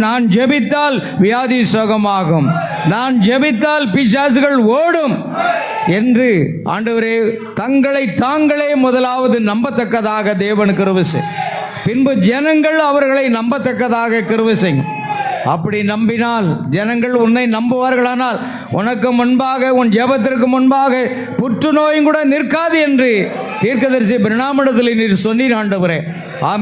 [SPEAKER 3] நான் ஜெபித்தால் வியாதி சுகமாகும், நான் ஜெபித்தால் பிசாசுகள் ஓடும் என்று ஆண்டவரே தங்களை தாங்களே முதலாவது நம்பத்தக்கதாக தேவன் கிருபை செய், பின்பு ஜனங்கள் அவர்களை நம்பத்தக்கதாக கிருபை செய்யும். அப்படி நம்பினால் ஜனங்கள் உன்னை நம்புவார்களானால் உனக்கு முன்பாக உன் ஜெபத்திற்கு முன்பாக புற்றுநோயும் கூட நிற்காது என்று தீர்க்கதரிசி பிரணாமடத்தில் நீர் சொன்னீர் ஆண்டவரே.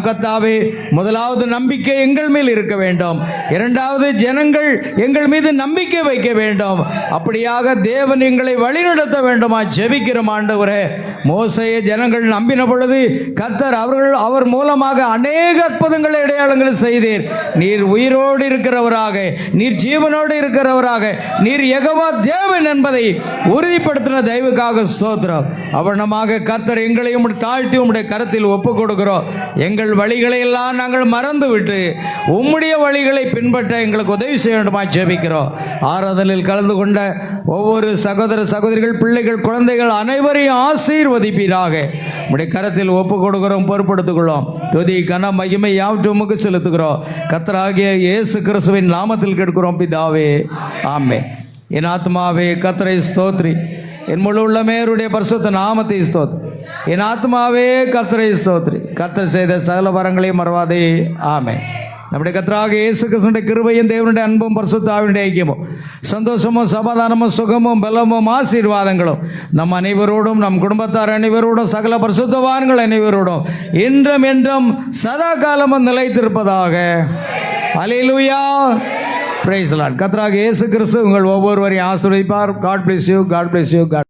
[SPEAKER 3] கர்த்தாவே, முதலாவது நம்பிக்கை எங்கள் மேல் இருக்க வேண்டும், இரண்டாவது ஜனங்கள் எங்கள் மீது நம்பிக்கை வைக்க வேண்டும். அப்படியாக தேவன் எங்களை வழிநடத்த வேண்டுமா ஜெபிக்கிறோம் ஆண்டவரே. மோசையை ஜனங்கள் நம்பின பொழுது கர்த்தர் அவர் மூலமாக அநேக அற்புதங்களை அடையாளங்களை செய்தீர். நீர் உயிரோடு இருக்கிறவராக, நீர் ஜீவனோடு இருக்கிறவராக, நீர் யெகோவா தேவன் என்பதை உறுதிப்படுத்தின தயவுக்காக ஸ்தோத்திரம். அவனமாக கர்த்தர் எங்களையும் தாழ்த்தி உம்முடைய கரத்தில் ஒப்புக் கொடுக்கிறோம். எங்கள் வழிகளை எல்லாம் நாங்கள் மறந்து விட்டு உம்முடைய வழிகளை பின்பற்ற எங்களுக்கு உதவி செய்ய வேண்டுமா ஜெபிக்கிறோம். ஆராதனையில் கலந்து கொண்ட ஒவ்வொரு சகோதர சகோதரிகள், பிள்ளைகள், குழந்தைகள் அனைவரையும் ஆசீர்வதிப்பீராக. உம்முடைய கரத்தில் ஒப்புக் கொடுக்கிறோம், பொறுப்படுத்திக் துதி கன மகிமை யாவற்றுமுக்கு செலுத்துகிறோம். கர்த்தராகிய இயேசு கிறிஸ்துவின் நாமத்தில் கேட்கிறோம் பிதாவே, ஆமென். என் ஆத்மாவே கர்த்தரை ஸ்தோத்ரி, என் முழு உள்ளமேருடைய பரிசுத்த நாமத்தை ஸ்தோத்ரி. என் ஆத்மாவே கர்த்தரை ஸ்தோத்ரி, கர்த்தர் செய்த சகல வரங்களையும் மறவாதே, ஆமென். நம்முடைய கர்த்தராகிய இயேசு கிறிஸ்துவின் கிருபையும் தேவனுடைய அன்பும் பரிசுத்த ஆவியுடைய ஐக்கியமும் சந்தோஷமும் சமாதானமும் சுகமும் பலமும் ஆசீர்வாதங்களும் நம் அனைவரோடும், நம் குடும்பத்தார் அனைவரோடும், சகல பரிசுத்தவான்கள் அனைவரோடும் இன்றும் என்றும் சதா காலமும் நிலைத்திருப்பதாக. அல்லேலூயா, பிரைஸ் தி லார்ட். கர்த்தராகிய இயேசு கிறிஸ்து உங்கள் ஒவ்வொருவரையும் ஆசீர்வதிப்பார். God bless you, God bless you, God